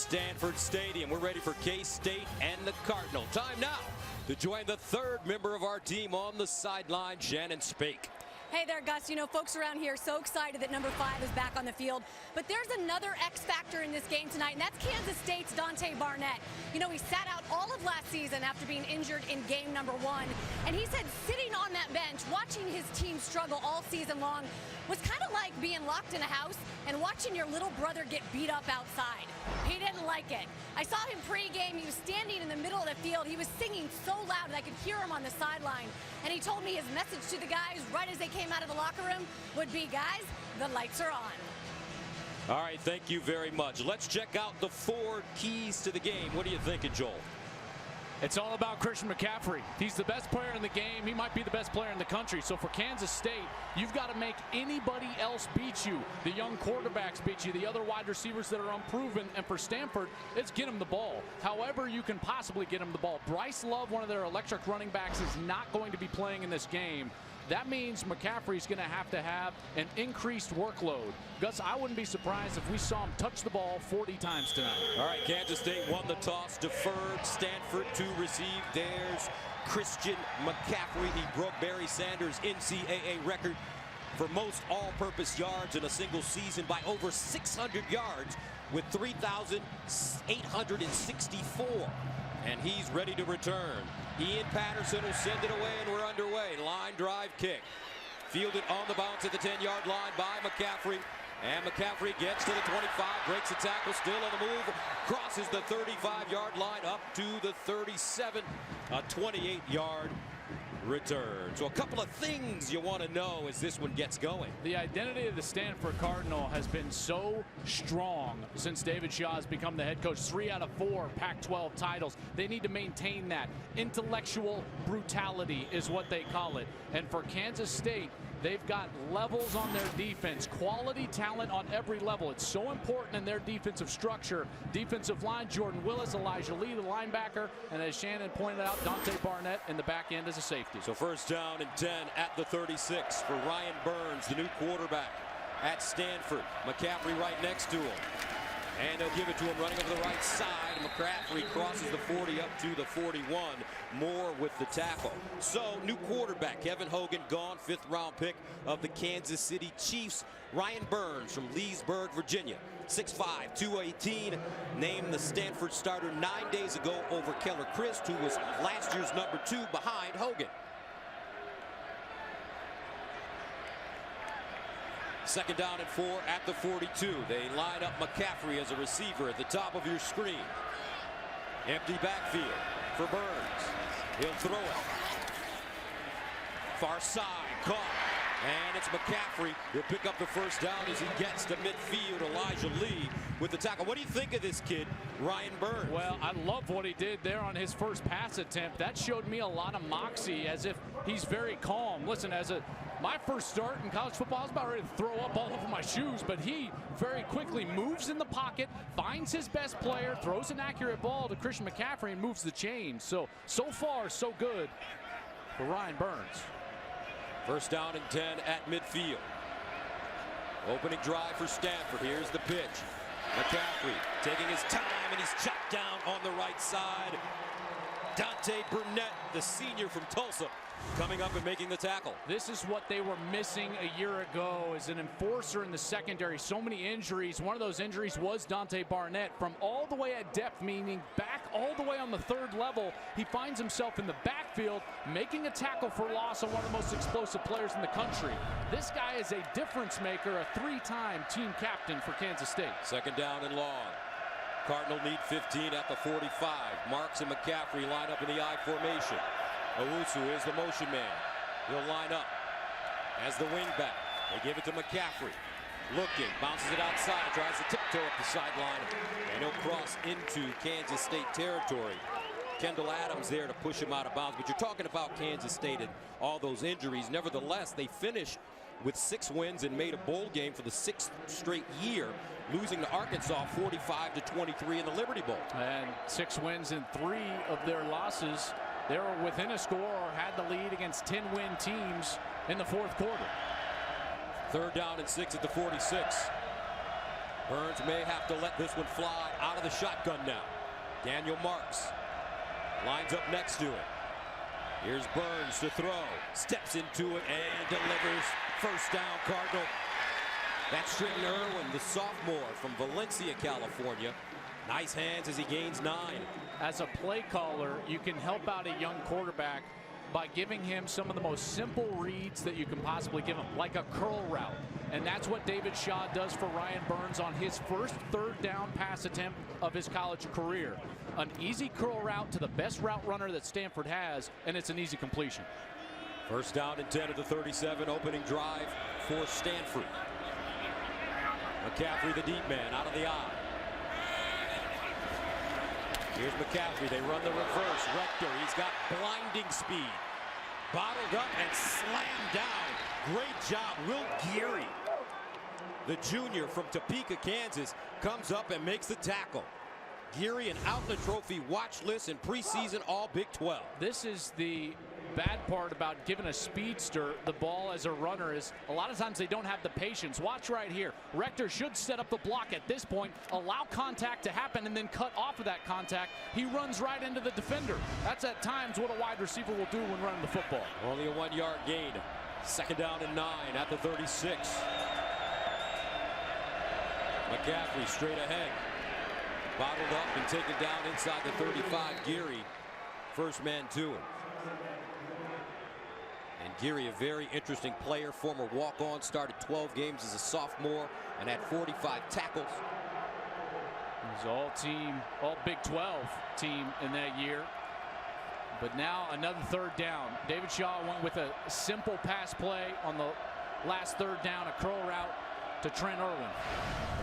Stanford Stadium. We're ready for K-State and the Cardinal. Time now to join the third member of our team on the sideline, Shannon Spake. Hey there, Gus. You know, folks around here are so excited that number 5 is back on the field. But there's another X factor in this game tonight, and that's Kansas State's Dante Barnett. You know, he sat out all of last season after being injured in game number 1. And he said sitting on that bench, watching his team struggle all season long, was kind of like being locked in a house and watching your little brother get beat up outside. He didn't like it. I saw him pregame. He was standing in the middle of the field. He was singing so loud that I could hear him on the sideline. And he told me his message to the guys right as they came out of the locker room would be, guys, the lights are on. All right, thank you very much. Let's check out the 4 keys to the game. What are you thinking, Joel? It's all about Christian McCaffrey. He's the best player in the game. He might be the best player in the country. So for Kansas State, you've got to make anybody else beat you. The young quarterbacks beat you, the other wide receivers that are unproven. And for Stanford, it's get him the ball. However you can possibly get him the ball. Bryce Love, one of their electric running backs, is not going to be playing in this game. That means McCaffrey's going to have an increased workload. Gus, I wouldn't be surprised if we saw him touch the ball 40 times tonight. All right, Kansas State won the toss, deferred. Stanford to receive. There's Christian McCaffrey. He broke Barry Sanders' NCAA record for most all-purpose yards in a single season by over 600 yards with 3,864. And he's ready to return. Ian Patterson will send it away, and we're underway. Line drive kick. Fielded on the bounce at the 10-yard line by McCaffrey. And McCaffrey gets to the 25, breaks the tackle, still on the move, crosses the 35-yard line up to the 37, a 28-yard return. So a couple of things you want to know as this one gets going. The identity of the Stanford Cardinal has been so strong since David Shaw has become the head coach. 3 out of 4 Pac-12 titles. They need to maintain that. Intellectual brutality is what they call it. And for Kansas State, they've got levels on their defense, quality talent on every level. It's so important in their defensive structure. Defensive line, Jordan Willis, Elijah Lee, the linebacker, and as Shannon pointed out, Dante Barnett in the back end as a safety. So first down and 10 at the 36 for Ryan Burns, the new quarterback at Stanford. McCaffrey right next to him. And they'll give it to him running over the right side. McCaffrey crosses the 40 up to the 41. Moore with the tackle. So, new quarterback, Kevin Hogan, gone, 5th-round pick of the Kansas City Chiefs. Ryan Burns from Leesburg, Virginia. 6'5", 218. Named the Stanford starter 9 days ago over Keller Christ, who was last year's number 2 behind Hogan. Second down and 4 at the 42. They line up McCaffrey as a receiver at the top of your screen. Empty backfield for Burns. He'll throw it. Far side, caught. And it's McCaffrey. He'll pick up the first down as he gets to midfield. Elijah Lee with the tackle. What do you think of this kid, Ryan Burns? Well, I love what he did there on his first pass attempt. That showed me a lot of moxie, as if he's very calm. Listen, my first start in college football, I was about ready to throw up all over my shoes, but he very quickly moves in the pocket, finds his best player, throws an accurate ball to Christian McCaffrey, and moves the chain. So far, so good for Ryan Burns. First down and 10 at midfield. Opening drive for Stanford. Here's the pitch. McCaffrey taking his time, and he's chopped down on the right side. Dante Burnett, the senior from Tulsa, coming up and making the tackle. This is what they were missing a year ago as an enforcer in the secondary. So many injuries. One of those injuries was Dante Barnett. From all the way at depth, meaning back all the way on the 3rd level, he finds himself in the backfield making a tackle for loss on one of the most explosive players in the country. This guy is a difference maker, a 3-time team captain for Kansas State. Second down and long. Cardinal need 15 at the 45. Marks and McCaffrey line up in the I formation. Owusu is the motion man. He'll line up as the wingback. They give it to McCaffrey. Looking, bounces it outside, tries to tiptoe up the sideline, and he'll cross into Kansas State territory. Kendall Adams there to push him out of bounds. But you're talking about Kansas State and all those injuries. Nevertheless, they finished with 6 wins and made a bowl game for the 6th straight year, losing to Arkansas 45-23 in the Liberty Bowl. And 6 wins in 3 of their losses. They were within a score or had the lead against 10-win teams in the 4th quarter. Third down and 6 at the 46. Burns may have to let this one fly out of the shotgun now. Daniel Marks lines up next to it. Here's Burns to throw. Steps into it and delivers. First down, Cardinal. That's Trenton Irwin, the sophomore from Valencia, California. Nice hands as he gains 9. As a play caller, you can help out a young quarterback by giving him some of the most simple reads that you can possibly give him, like a curl route. And that's what David Shaw does for Ryan Burns on his first third down pass attempt of his college career. An easy curl route to the best route runner that Stanford has, and it's an easy completion. First down and 10 at the 37, opening drive for Stanford. McCaffrey, the deep man, out of the eye. Here's McCaffrey. They run the reverse. Rector, he's got blinding speed. Bottled up and slammed down. Great job, Will Geary. The junior from Topeka, Kansas, comes up and makes the tackle. Geary, an Outlet Trophy watch list in preseason All Big 12. This is the bad part about giving a speedster the ball as a runner, is a lot of times they don't have the patience. Watch right here. Rector should set up the block at this point, allow contact to happen, and then cut off of that contact. He runs right into the defender. That's at times what a wide receiver will do when running the football. Only a 1-yard gain. Second down and 9 at the 36. McCaffrey straight ahead. Bottled up and taken down inside the 35. Geary, first man to him. And Geary, a very interesting player, former walk-on, started 12 games as a sophomore and had 45 tackles. He's all Big 12 team in that year. But now another third down. David Shaw went with a simple pass play on the last third down, a curl route to Trent Irwin.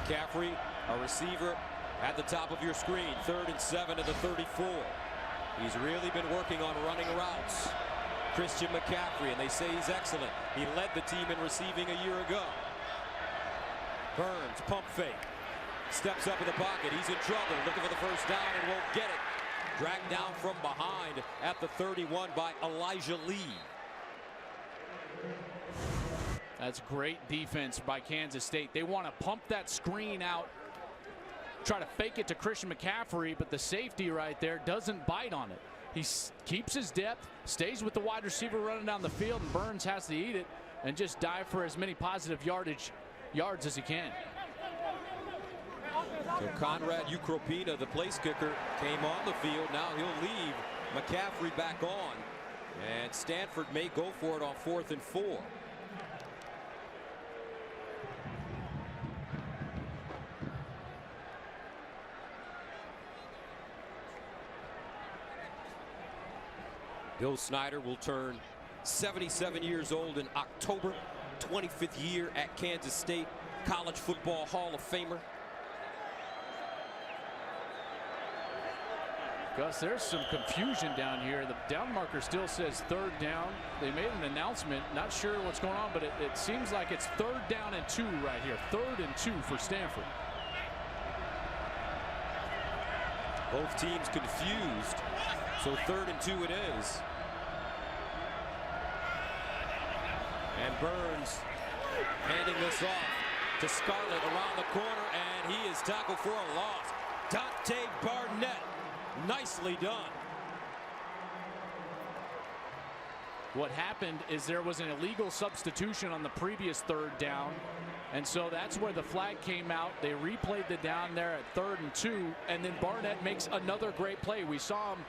McCaffrey, a receiver at the top of your screen. 3rd and 7 at the 34. He's really been working on running routes. Christian McCaffrey, and they say he's excellent. He led the team in receiving a year ago. Burns, pump fake. Steps up in the pocket. He's in trouble. Looking for the first down and won't get it. Dragged down from behind at the 31 by Elijah Lee. That's great defense by Kansas State. They want to pump that screen out, try to fake it to Christian McCaffrey, but the safety right there doesn't bite on it. He keeps his depth, stays with the wide receiver running down the field, and Burns has to eat it and just dive for as many positive yards as he can. So Conrad Ukropina, the place kicker, came on the field. Now he'll leave McCaffrey back on. And Stanford may go for it on 4th and 4. Bill Snyder will turn 77 years old in October. 25th year at Kansas State. College Football Hall of Famer. Gus, there's some confusion down here. The down marker still says 3rd down. They made an announcement. Not sure what's going on, but it seems like it's 3rd down and 2 right here. 3rd and 2 for Stanford. Both teams confused. So 3rd and 2 it is. And Burns handing this off to Scarlett around the corner, and he is tackled for a loss. Dante Barnett, nicely done. What happened is there was an illegal substitution on the previous 3rd down, and so that's where the flag came out. They replayed the down there at 3rd and 2, and then Barnett makes another great play. We saw him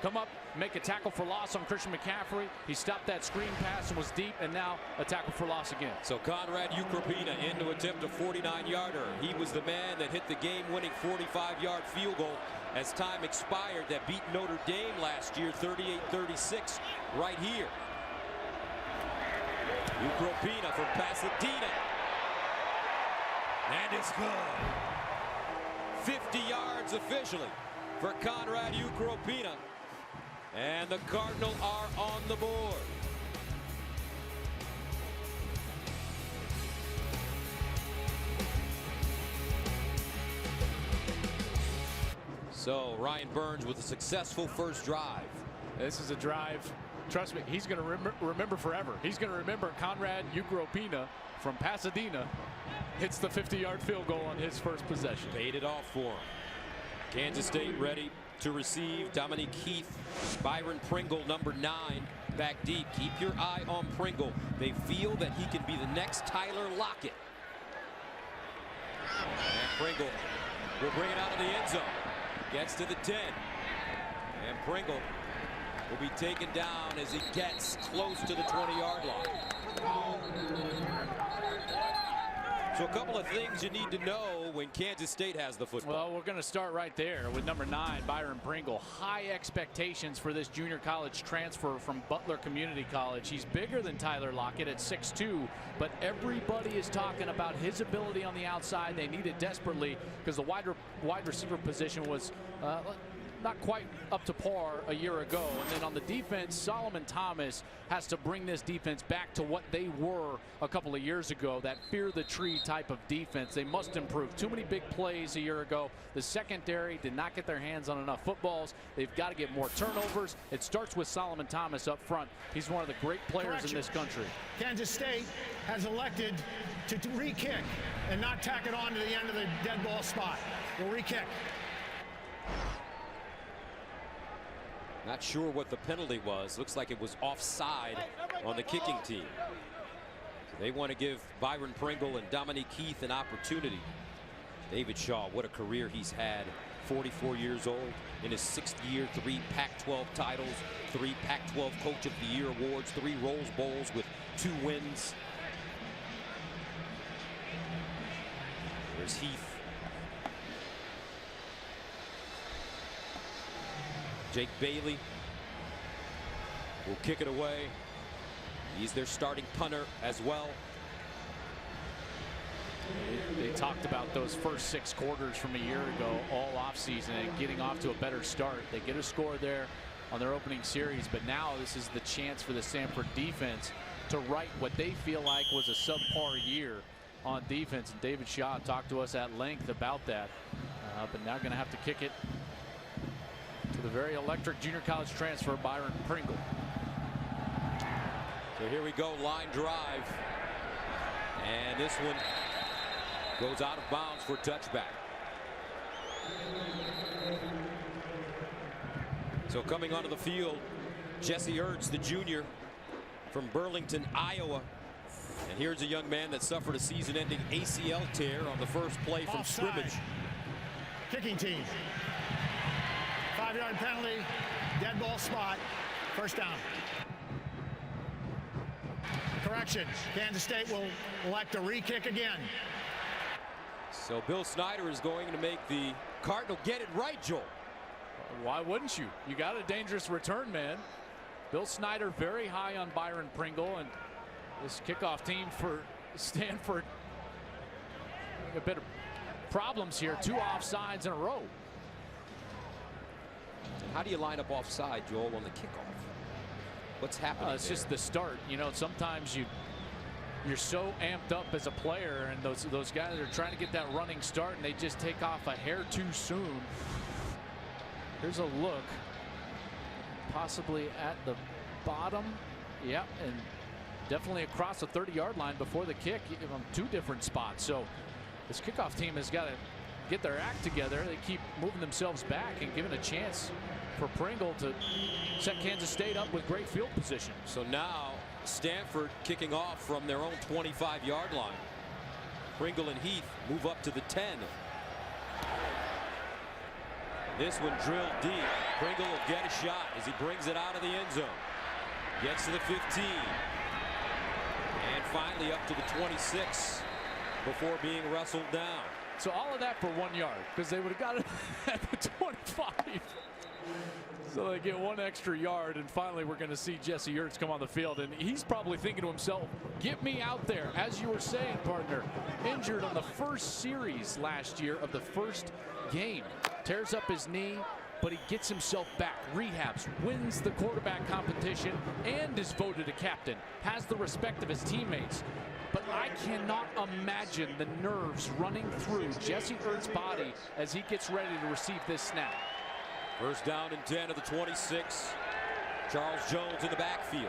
come up, make a tackle for loss on Christian McCaffrey. He stopped that screen pass and was deep, and now a tackle for loss again. So Conrad Ukropina in to attempt a 49-yarder. He was the man that hit the game-winning 45-yard field goal as time expired that beat Notre Dame last year, 38-36, right here. Ukropina from Pasadena. And it's good. 50 yards officially for Conrad Ukropina. And the Cardinals are on the board. So Ryan Burns with a successful first drive. This is a drive, trust me, he's going to remember forever. He's going to remember Conrad Ukropina from Pasadena hits the 50-yard field goal on his first possession. Paid it off for him. Kansas State ready to receive. Dominique Heath, Byron Pringle, number 9, back deep. Keep your eye on Pringle. They feel that he can be the next Tyler Lockett. And Pringle will bring it out of the end zone. Gets to the 10. And Pringle will be taken down as he gets close to the 20-yard line. So a couple of things you need to know when Kansas State has the football. Well, we're going to start right there with number 9, Byron Pringle. High expectations for this junior college transfer from Butler Community College. He's bigger than Tyler Lockett at 6'2", but everybody is talking about his ability on the outside. They need it desperately because the wide receiver position was not quite up to par a year ago. And then on the defense, Solomon Thomas has to bring this defense back to what they were a couple of years ago, that fear the tree type of defense. They must improve. Too many big plays a year ago. The secondary did not get their hands on enough footballs. They've got to get more turnovers. It starts with Solomon Thomas up front. He's one of the great players in this country. Kansas State has elected to re-kick and not tack it on to the end of the dead ball spot. We'll re-kick. Not sure what the penalty was. Looks like it was offside on the kicking team. So they want to give Byron Pringle and Dominique Heath an opportunity. David Shaw, what a career he's had. 44 years old, in his 6th year, 3 Pac-12 titles, 3 Pac-12 Coach of the Year awards, 3 Rose Bowls with 2 wins. There's Heath. Jake Bailey will kick it away. He's their starting punter as well. They talked about those first 6 quarters from a year ago all offseason and getting off to a better start. They get a score there on their opening series, but now this is the chance for the Stanford defense to right what they feel like was a subpar year on defense. And David Shaw talked to us at length about that. But now going to have to kick it to the very electric junior college transfer, Byron Pringle. So here we go, line drive. And this one goes out of bounds for touchback. So coming onto the field, Jesse Ertz, the junior from Burlington, Iowa. And here's a young man that suffered a season-ending ACL tear on the first play from Offside. scrimmage. Kicking team. 5-yard penalty, dead ball spot, first down. Correction, Kansas State will elect a re-kick again. So Bill Snyder is going to make the Cardinal get it right, Joel. Why wouldn't you? You got a dangerous return man. Bill Snyder very high on Byron Pringle, and this kickoff team for Stanford, a bit of problems here. 2 offsides in a row. How do you line up offside, Joel, on the kickoff? What's happening? It's just the start. You know, sometimes you're so amped up as a player, and those guys are trying to get that running start, and they just take off a hair too soon. Here's a look, possibly at the bottom. Yep, and definitely across the 30-yard line before the kick on 2 different spots. So this kickoff team has got to get their act together. They keep moving themselves back and giving a chance for Pringle to set Kansas State up with great field position. So now Stanford kicking off from their own 25-yard line. Pringle and Heath move up to the 10. This one drilled deep. Pringle will get a shot as he brings it out of the end zone. Gets to the 15. And finally up to the 26 before being wrestled down. So all of that for 1 yard, because they would have got it at the 25. So they get 1 extra yard, and finally we're going to see Jesse Ertz come on the field, and he's probably thinking to himself, get me out there. As you were saying, partner, injured on the first series last year of the first game. Tears up his knee, but he gets himself back, rehabs, wins the quarterback competition, and is voted a captain, has the respect of his teammates. But I cannot imagine the nerves running through Jesse Ertz's body as he gets ready to receive this snap. First down and 10 of the 26. Charles Jones in the backfield.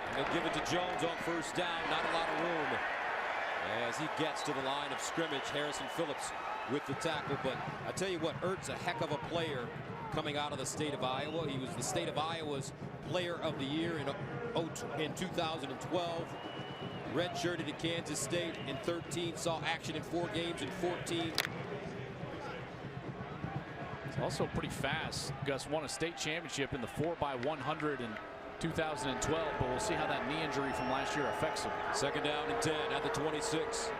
And they'll give it to Jones on first down. Not a lot of room as he gets to the line of scrimmage. Harrison Phillips with the tackle. But I tell you what, Ertz, a heck of a player coming out of the state of Iowa. He was the state of Iowa's player of the year in 2012. Redshirted at Kansas State in 13, saw action in 4 games in 14. He's also pretty fast. Gus won a state championship in the 4x100 in 2012, but we'll see how that knee injury from last year affects him. 2nd down and 10 at the 26.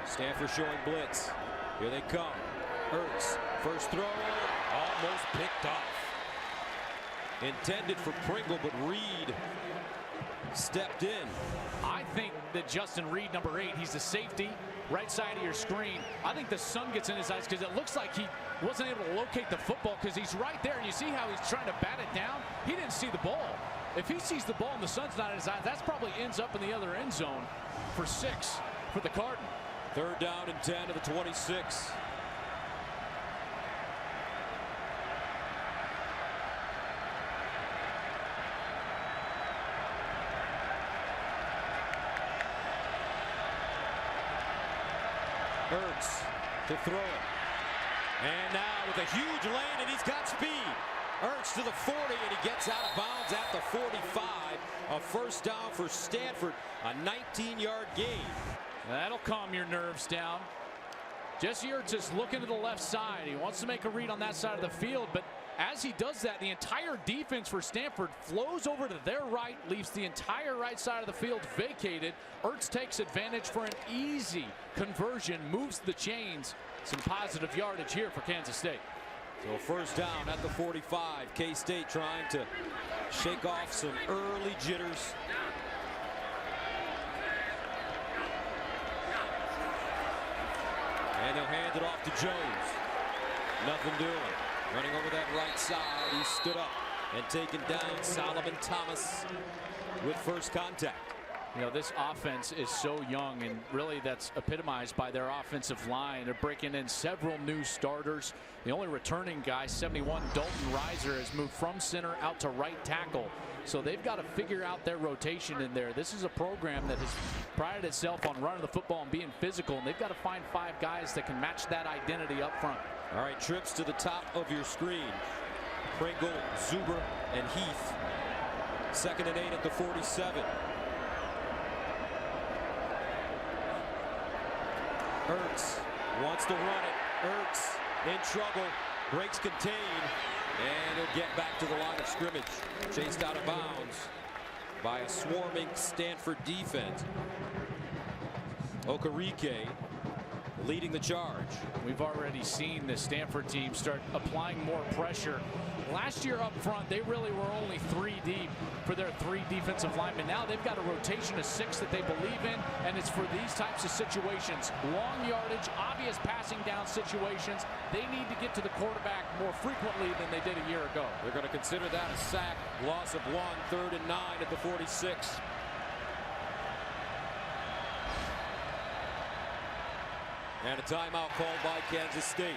Stanford showing blitz. Here they come. Ertz, first throw, almost picked off. Intended for Pringle, but Reed stepped in. I think that Justin Reed, number 8, he's the safety, right side of your screen. I think the sun gets in his eyes because it looks like he wasn't able to locate the football because he's right there. You see how he's trying to bat it down? He didn't see the ball. If he sees the ball and the sun's not in his eyes, that's probably ends up in the other end zone for 6 for the Cardinals. 3rd down and 10 to the 26. Ertz to throw it. And now with a huge lane, and he's got speed. Ertz to the 40, and he gets out of bounds at the 45. A first down for Stanford, a 19-yard gain. That'll calm your nerves down. Jesse Ertz is looking to the left side. He wants to make a read on that side of the field, but as he does that, the entire defense for Stanford flows over to their right, leaves the entire right side of the field vacated. Ertz takes advantage for an easy conversion, moves the chains. Some positive yardage here for Kansas State. So first down at the 45. K-State trying to shake off some early jitters. And they'll hand it off to Jones. Nothing doing. Running over that right side. He stood up and taken down. Solomon Thomas with first contact. You know, this offense is so young, and really that's epitomized by their offensive line. They're breaking in several new starters. The only returning guy, 71, Dalton Reiser, has moved from center out to right tackle. So they've got to figure out their rotation in there. This is a program that has prided itself on running the football and being physical, and they've got to find 5 guys that can match that identity up front. All right, trips to the top of your screen. Pringle, Zuber, and Heath. 2nd and 8 at the 47. Ertz wants to run it. Ertz in trouble, breaks contain, and he'll get back to the line of scrimmage. Chased out of bounds by a swarming Stanford defense. Okereke leading the charge. We've already seen the Stanford team start applying more pressure. Last year up front, they really were only 3 deep for their 3 defensive linemen. Now they've got a rotation of 6 that they believe in, and it's for these types of situations. Long yardage, obvious passing down situations. They need to get to the quarterback more frequently than they did a year ago. They're going to consider that a sack. Loss of 1, 3rd and 9 at the 46. And a timeout called by Kansas State.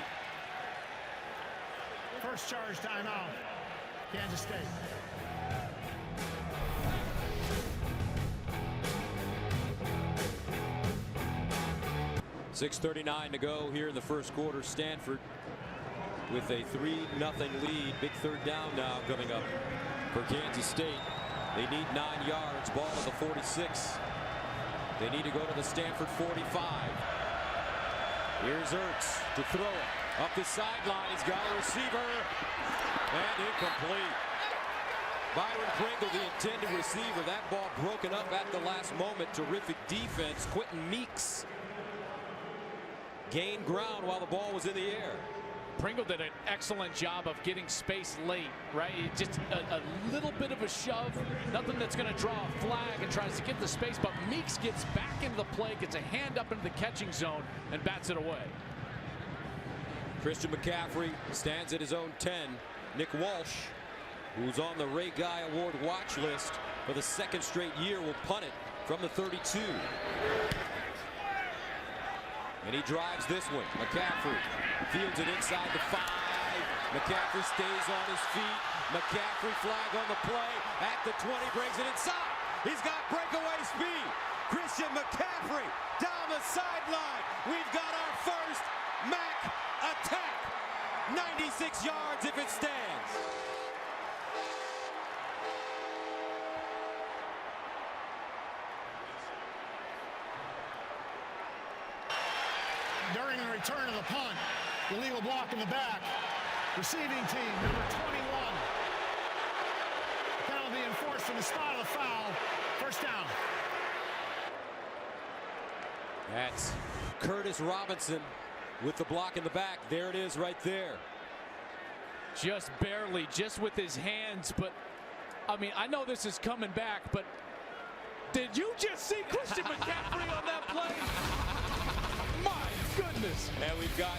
First charge timeout, Kansas State. .639 to go here in the first quarter. Stanford with a 3-0 lead. Big 3rd down now coming up for Kansas State. They need 9 yards. Ball at the 46. They need to go to the Stanford 45. Here's Ertz to throw it. Up the sideline, he's got a receiver. And incomplete. Byron Pringle, the intended receiver. That ball broken up at the last moment. Terrific defense. Quentin Meeks gained ground while the ball was in the air. Pringle did an excellent job of getting space late, right? Just a little bit of a shove, nothing that's going to draw a flag, and tries to get the space, but Meeks gets back into the play, gets a hand up into the catching zone, and bats it away. Christian McCaffrey stands at his own 10. Nick Walsh, who's on the Ray Guy Award watch list for the 2nd straight year, will punt it from the 32. And he drives this one. McCaffrey fields it inside the 5. McCaffrey stays on his feet. McCaffrey flag on the play at the 20, brings it inside. He's got breakaway speed. Christian McCaffrey down the sideline. We've got our first Mac attack. 96 yards if it stands. During the return of the punt, illegal block in the back. Receiving team, number 21. Penalty enforced in the spot of the foul. First down. That's Curtis Robinson with the block in the back. There it is right there. Just barely, just with his hands. But, I mean, I know this is coming back, but did you just see Christian McCaffrey on that play? My goodness. And we've got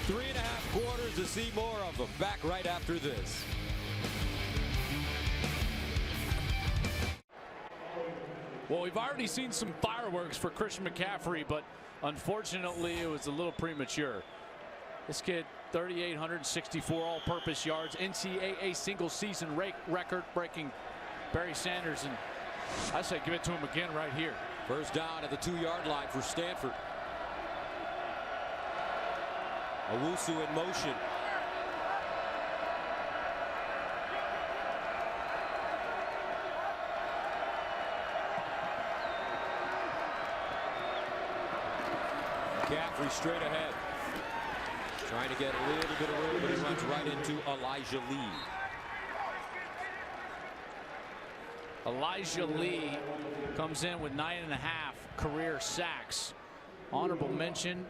3.5 quarters to see more of them. Back right after this. Well, we've already seen some fireworks for Christian McCaffrey, but unfortunately it was a little premature. This kid, 3,864 all-purpose yards, NCAA single-season record-breaking Barry Sanders, and I say give it to him again right here. First down at the 2-yard line for Stanford. Owusu in motion. McCaffrey straight ahead. Trying to get a little bit of room, but he runs right into Elijah Lee. Elijah Lee comes in with 9.5 career sacks. Honorable mention,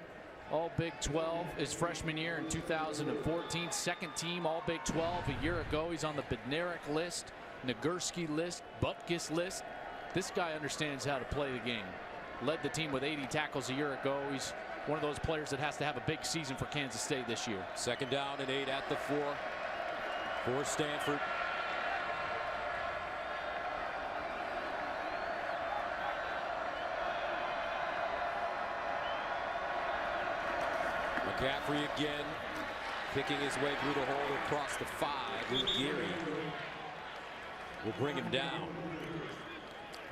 All Big 12 his freshman year in 2014. Second team All Big 12 a year ago. He's on the Bednarik list, Nagurski list, Butkus list. This guy understands how to play the game. Led the team with 80 tackles a year ago. He's one of those players that has to have a big season for Kansas State this year. Second down and 8 at the 4 for Stanford. McCaffrey again, picking his way through the hole across the 5. Geary will bring him down.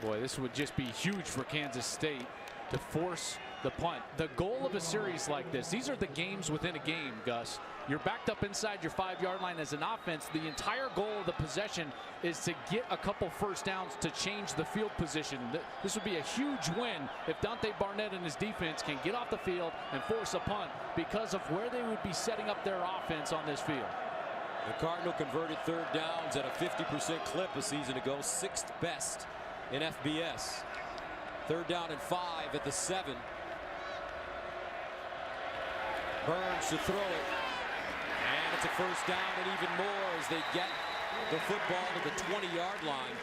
Boy, this would just be huge for Kansas State to force the punt. The goal of a series like this, these are the games within a game, Gus. You're backed up inside your 5-yard line as an offense. The entire goal of the possession is to get a couple first downs to change the field position. This would be a huge win if Dante Barnett and his defense can get off the field and force a punt because of where they would be setting up their offense on this field. The Cardinal converted third downs at a 50% clip a season ago, 6th best in FBS. Third down and 5 at the 7. Burns to throw it. And it's a first down and even more as they get the football to the 20-yard line.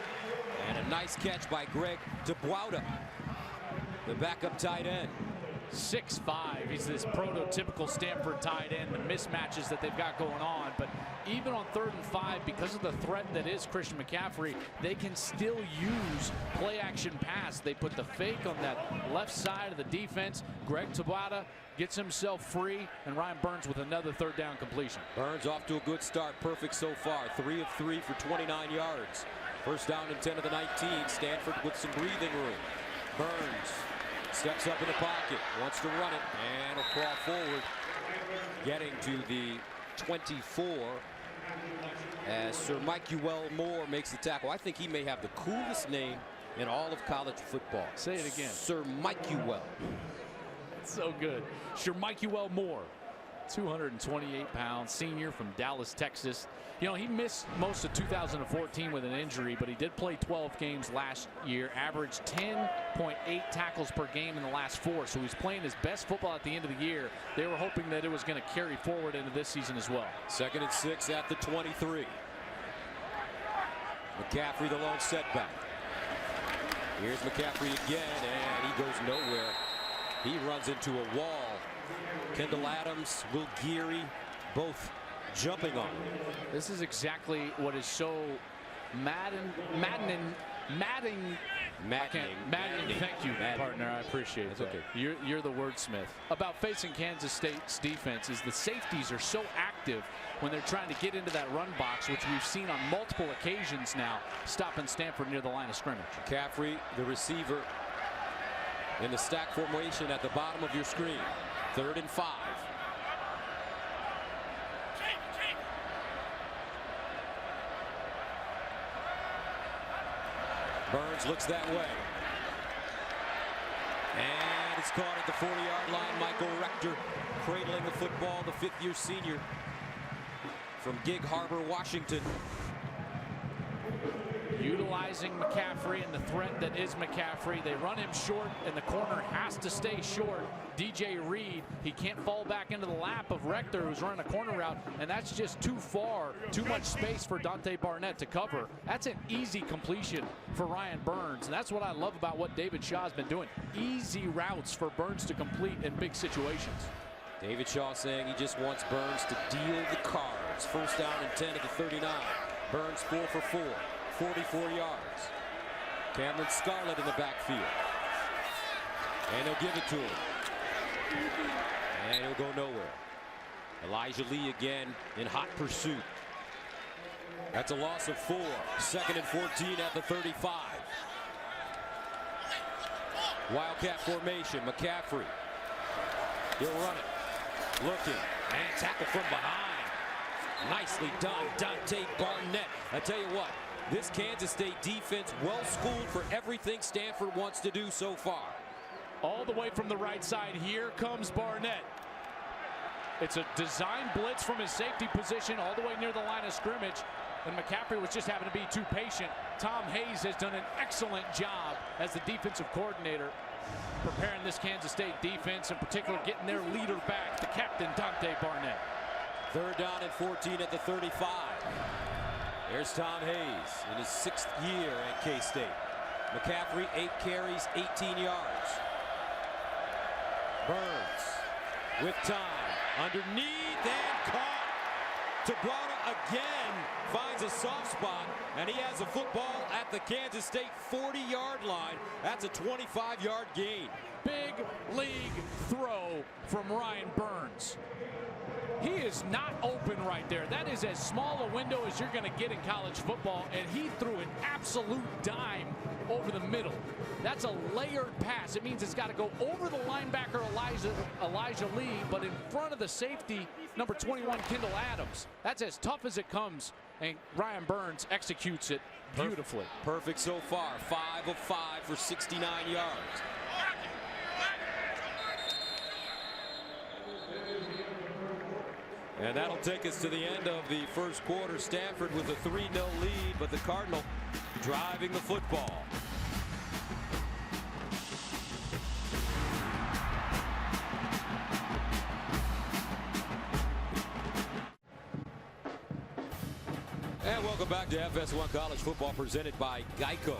And a nice catch by Greg DeBwauda, the backup tight end. 6'5". He's this prototypical Stanford tight end, the mismatches that they've got going on. But even on 3rd and 5, because of the threat that is Christian McCaffrey, they can still use play action pass. They put the fake on that left side of the defense. Greg DeBwauda gets himself free, and Ryan Burns with another third down completion. Burns off to a good start, perfect so far. 3 of 3 for 29 yards. First down and 10 of the 19. Stanford with some breathing room. Burns steps up in the pocket, wants to run it, and will crawl forward, getting to the 24 as Sir Michael Moore makes the tackle. I think he may have the coolest name in all of college football. Say it again. Sir Michael. So good. Sir Michael Moore, 228 pounds, senior from Dallas, Texas. You know, he missed most of 2014 with an injury, but he did play 12 games last year, averaged 10.8 tackles per game in the last 4. So he's playing his best football at the end of the year. They were hoping that it was going to carry forward into this season as well. 2nd and 6 at the 23. McCaffrey the lone setback. Here's McCaffrey again, and he goes nowhere. He runs into a wall. Kendall Adams, Will Geary, both jumping on him. This is exactly what is so maddening. Thank you, partner. I appreciate it. Okay. You're the wordsmith. About facing Kansas State's defense is the safeties are so active when they're trying to get into that run box, which we've seen on multiple occasions now, stopping Stanford near the line of scrimmage. McCaffrey, the receiver, in the stack formation at the bottom of your screen. 3rd and 5. Burns looks that way. And it's caught at the 40-yard line. Michael Rector cradling the football, the 5th-year senior from Gig Harbor, Washington. Utilizing McCaffrey and the threat that is McCaffrey. They run him short, and the corner has to stay short. DJ Reed, he can't fall back into the lap of Rector, who's running a corner route, and that's just too far, too much space for Dante Barnett to cover. That's an easy completion for Ryan Burns, and that's what I love about what David Shaw's been doing. Easy routes for Burns to complete in big situations. David Shaw saying he just wants Burns to deal the cards. 1st down and 10 at the 39. Burns 4 for 4. 44 yards. Cameron Scarlett in the backfield. And he'll give it to him. And he'll go nowhere. Elijah Lee again in hot pursuit. That's a loss of 4. 2nd and 14 at the 35. Wildcat formation. McCaffrey. He'll run it. Looking. And tackle from behind. Nicely done, Dante Barnett. I tell you what. This Kansas State defense well schooled for everything Stanford wants to do so far. All the way from the right side, here comes Barnett. It's a design blitz from his safety position all the way near the line of scrimmage, and McCaffrey was just having to be too patient. Tom Hayes has done an excellent job as the defensive coordinator, preparing this Kansas State defense, in particular getting their leader back, the captain, Dante Barnett. 3rd down and 14 at the 35. There's Tom Hayes in his 6th year at K-State. McCaffrey, 8 carries, 18 yards. Burns with time. Underneath and caught. Tabrana again finds a soft spot, and he has a football at the Kansas State 40-yard line. That's a 25-yard gain. Big league throw from Ryan Burns. He is not open right there. That is as small a window as you're going to get in college football, and he threw an absolute dime over the middle. That's a layered pass. It means it's got to go over the linebacker Elijah Lee, but in front of the safety, number 21, Kendall Adams. That's as tough as it comes, and Ryan Burns executes it beautifully. Perfect so far. 5 of 5 for 69 yards. And that'll take us to the end of the 1st quarter. Stanford with a 3-0 lead, but the Cardinal driving the football. And welcome back to FS1 College Football presented by Geico.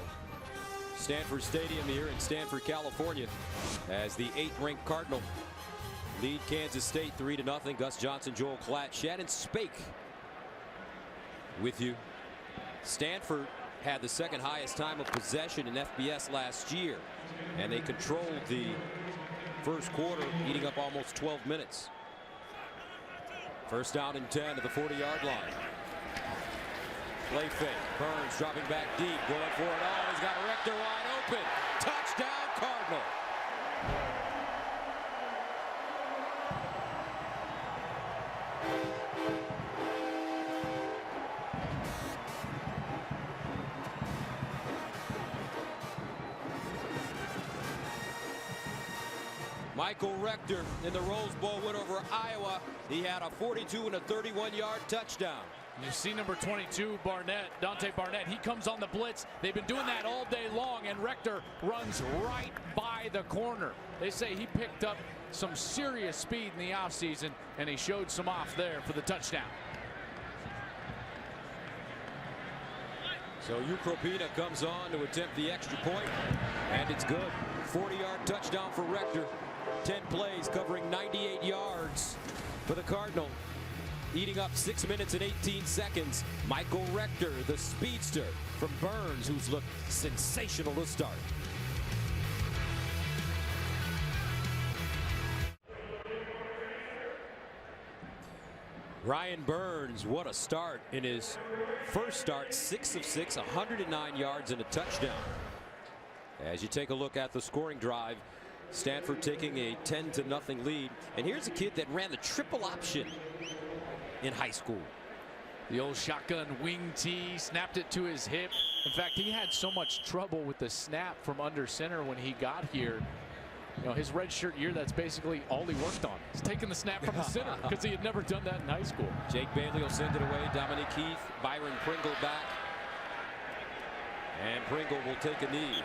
Stanford Stadium here in Stanford, California, as the 8th-ranked Cardinal lead Kansas State 3-0. Gus Johnson, Joel Klatt, Shannon Spake with you. Stanford had the 2nd highest time of possession in FBS last year, and they controlled the 1st quarter, eating up almost 12 minutes. 1st down and 10 to the 40-yard line. Play fake. Burns dropping back deep, going for it all. He's got Rector wide open. Touchdown, Cardinal. Michael Rector in the Rose Bowl win over Iowa. He had a 42 and a 31-yard touchdown. You see number 22, Barnett, Dante Barnett. He comes on the blitz. They've been doing that all day long, and Rector runs right by the corner. They say he picked up some serious speed in the offseason, and he showed some off there for the touchdown. So Ukropina comes on to attempt the extra point, and it's good. 40-yard touchdown for Rector. 10 plays covering 98 yards for the Cardinal. Eating up 6 minutes and 18 seconds. Michael Rector, the speedster from Burns, who's looked sensational to start. Ryan Burns, what a start in his first start. 6 of 6, 109 yards and a touchdown. As you take a look at the scoring drive, Stanford taking a 10-0 lead. And here's a kid that ran the triple option in high school. The old shotgun wing tee, snapped it to his hip. In fact, he had so much trouble with the snap from under center when he got here. You know, his redshirt year, that's basically all he worked on. He's taking the snap from the center because he had never done that in high school. Jake Bailey will send it away. Dominique Heath, Byron Pringle back. And Pringle will take a knee.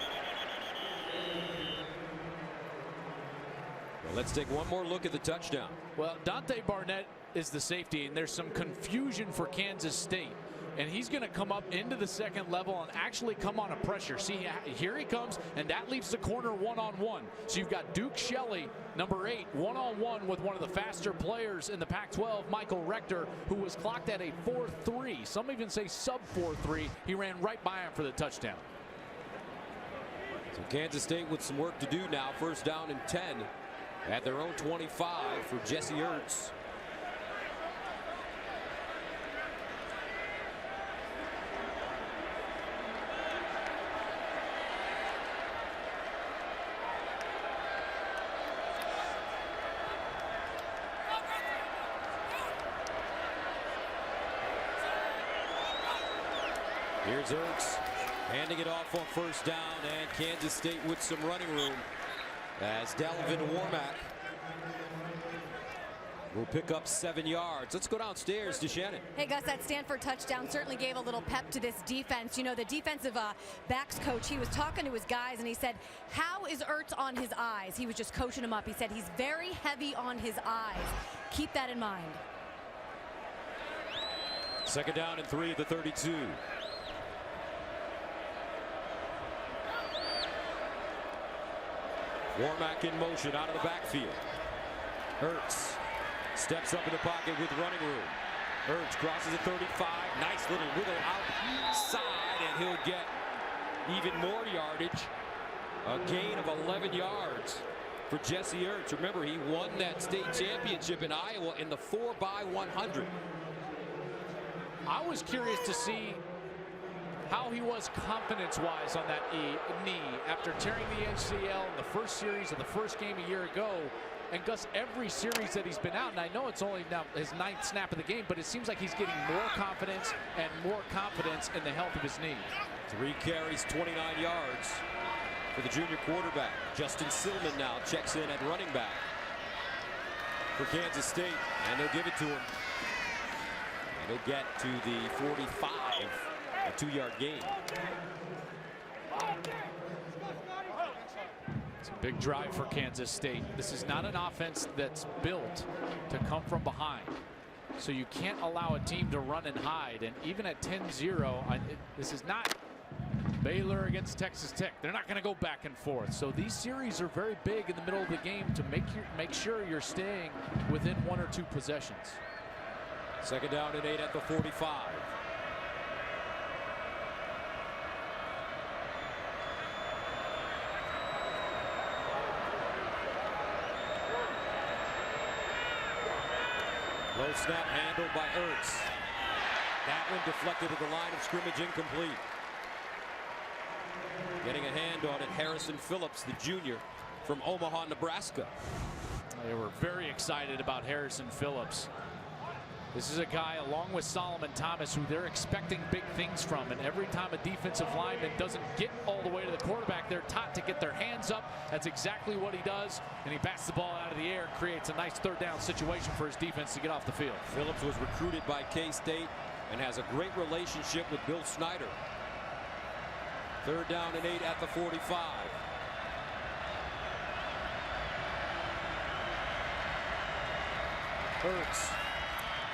Well, let's take one more look at the touchdown. Well, Dante Barnett is the safety, and there's some confusion for Kansas State. And he's going to come up into the second level and actually come on a pressure. See, here he comes, and that leaves the corner one-on-one. So you've got Duke Shelley, number 8, one-on-one with one of the faster players in the Pac-12, Michael Rector, who was clocked at a 4.3. Some even say sub 4.3. He ran right by him for the touchdown. So Kansas State with some work to do now. First down and 10 at their own 25 for Jesse Ertz. Here's Ertz handing it off on first down, and Kansas State with some running room as Dalvin Warmack will pick up 7 yards. Let's go downstairs to Shannon. Hey, Gus, that Stanford touchdown certainly gave a little pep to this defense. You know, the defensive backs coach, he was talking to his guys, and he said, how is Ertz on his eyes? He was just coaching him up. He said he's very heavy on his eyes. Keep that in mind. Second down and 3 at the 32. Warmack in motion out of the backfield. Ertz steps up in the pocket with running room. Ertz crosses at 35. Nice little wiggle outside, and he'll get even more yardage. A gain of 11 yards for Jesse Ertz. Remember, he won that state championship in Iowa in the 4x100. I was curious to see how he was confidence-wise on that knee after tearing the ACL in the first series of the first game a year ago. And Gus, every series that he's been out, and I know it's only now his 9th snap of the game, but it seems like he's getting more confidence and more confidence in the health of his knee. 3 carries, 29 yards for the junior quarterback. Justin Silman now checks in at running back for Kansas State, and they'll give it to him. And he'll get to the 45. A 2-yard gain. It's a big drive for Kansas State. This is not an offense that's built to come from behind. So you can't allow a team to run and hide. And even at 10-0, this is not Baylor against Texas Tech. They're not going to go back and forth. So these series are very big in the middle of the game to make sure you're staying within 1 or 2 possessions. Second down and 8 at the 45. Low snap handled by Ertz. That one deflected at the line of scrimmage, incomplete. Getting a hand on it, Harrison Phillips, the junior from Omaha, Nebraska. They were very excited about Harrison Phillips. This is a guy, along with Solomon Thomas, who they're expecting big things from. And every time a defensive lineman doesn't get all the way to the quarterback, they're taught to get their hands up. That's exactly what he does. And he bats the ball out of the air and creates a nice 3rd down situation for his defense to get off the field. Phillips was recruited by K-State and has a great relationship with Bill Snyder. 3rd down and 8 at the 45. Ertz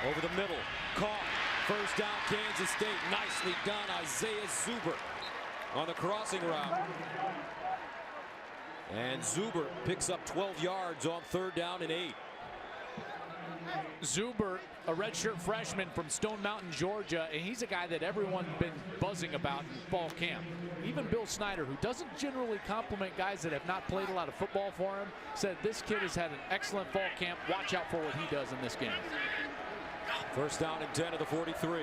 over the middle, caught. First down, Kansas State. Nicely done, Isaiah Zuber on the crossing route. And Zuber picks up 12 yards on 3rd down and 8. Zuber, a redshirt freshman from Stone Mountain, Georgia, and he's a guy that everyone's been buzzing about in fall camp. Even Bill Snyder, who doesn't generally compliment guys that have not played a lot of football for him, said this kid has had an excellent fall camp. Watch out for what he does in this game. First down and 10 of the 43.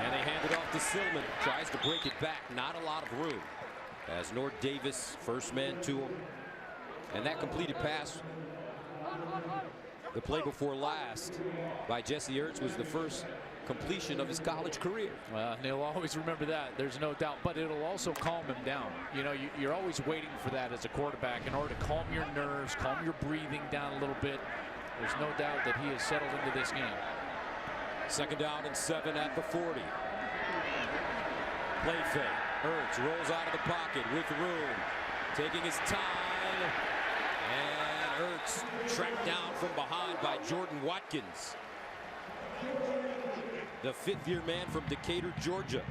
And they hand it off Off to Silliman, tries to break it back. Not a lot of room. As Nord Davis, first man to him. And that completed pass, the play before last, by Jesse Ertz was the first completion of his college career. Well, and he'll always remember that. There's no doubt. But it'll also calm him down. You know, you're always waiting for that as a quarterback in order to calm your nerves, calm your breathing down a little bit. There's no doubt that he has settled into this game. 2nd down and 7 at the 40. Play fake. Ertz rolls out of the pocket with room, taking his time. And Ertz tracked down from behind by Jordan Watkins, the 5th-year man from Decatur, Georgia.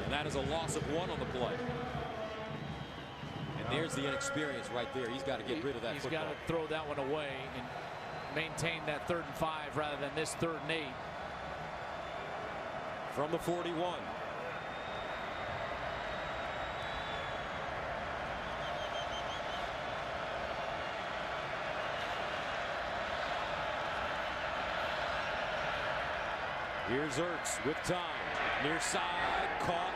And that is a loss of 1 on the play. And there's the inexperience right there. He's got to get rid of that He's football. got to throw that one away and maintain that 3rd and 5 rather than this 3rd and 8. From the 41. Here's Ertz with time. Near side, caught,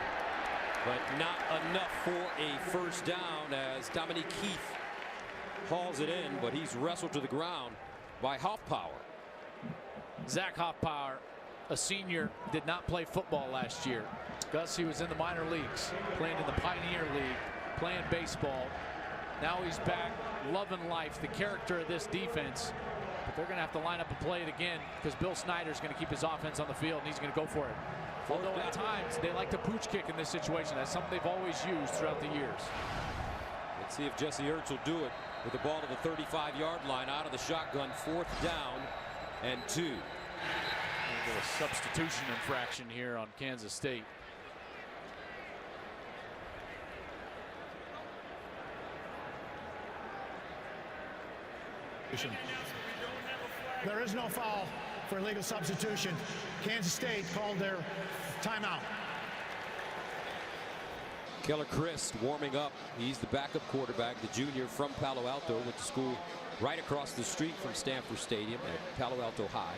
but not enough for a first down as Dominique Keith hauls it in, but he's wrestled to the ground by Hoffpower. Zach Hoffpower, a senior, did not play football last year. Gus, he was in the minor leagues, playing in the Pioneer League, playing baseball. Now he's back, loving life, the character of this defense. But they're going to have to line up and play it again because Bill Snyder's going to keep his offense on the field and he's going to go for it. Although at times they like to pooch kick in this situation. That's something they've always used throughout the years. Let's see if Jesse Ertz will do it with the ball to the 35-yard line out of the shotgun. 4th down and 2. A little substitution infraction here on Kansas State. There is no foul for illegal substitution. Kansas State called their timeout. Keller Christ warming up. He's the backup quarterback, the junior from Palo Alto, went to school right across the street from Stanford Stadium at Palo Alto High.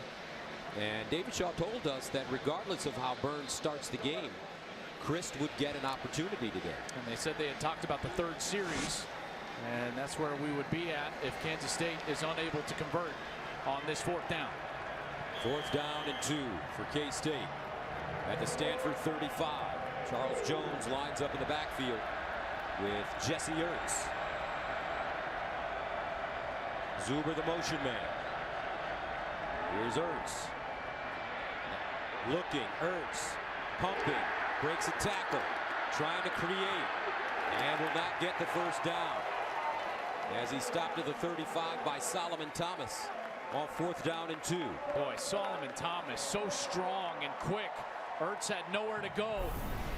And David Shaw told us that regardless of how Burns starts the game, Christ would get an opportunity today. And they said they had talked about the 3rd series, and that's where we would be at if Kansas State is unable to convert on this 4th down. 4th down and 2 for K-State at the Stanford 35. Charles Jones lines up in the backfield with Jesse Ertz. Zuber, the motion man. Here's Ertz. Looking, Ertz pumping, breaks a tackle, trying to create, and will not get the first down as he stopped at the 35 by Solomon Thomas on 4th down and 2. Boy, Solomon Thomas so strong and quick. Ertz had nowhere to go.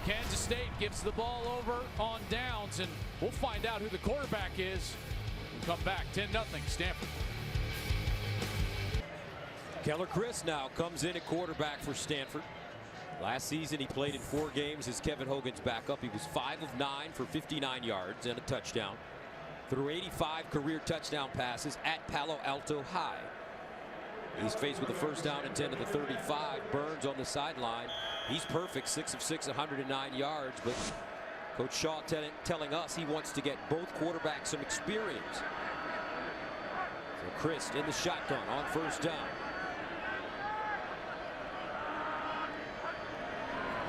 Kansas State gives the ball over on downs, and we'll find out who the quarterback is. We'll come back 10-0 Stanford. Keller Christ now comes in at quarterback for Stanford. Last season he played in 4 games as Kevin Hogan's backup. He was 5 of 9 for 59 yards and a touchdown. Threw 85 career touchdown passes at Palo Alto High. He's faced with a first down and 10 to the 35. Burns on the sideline. He's perfect, 6 of 6, 109 yards. But Coach Shaw telling us he wants to get both quarterbacks some experience. So Christ in the shotgun on first down.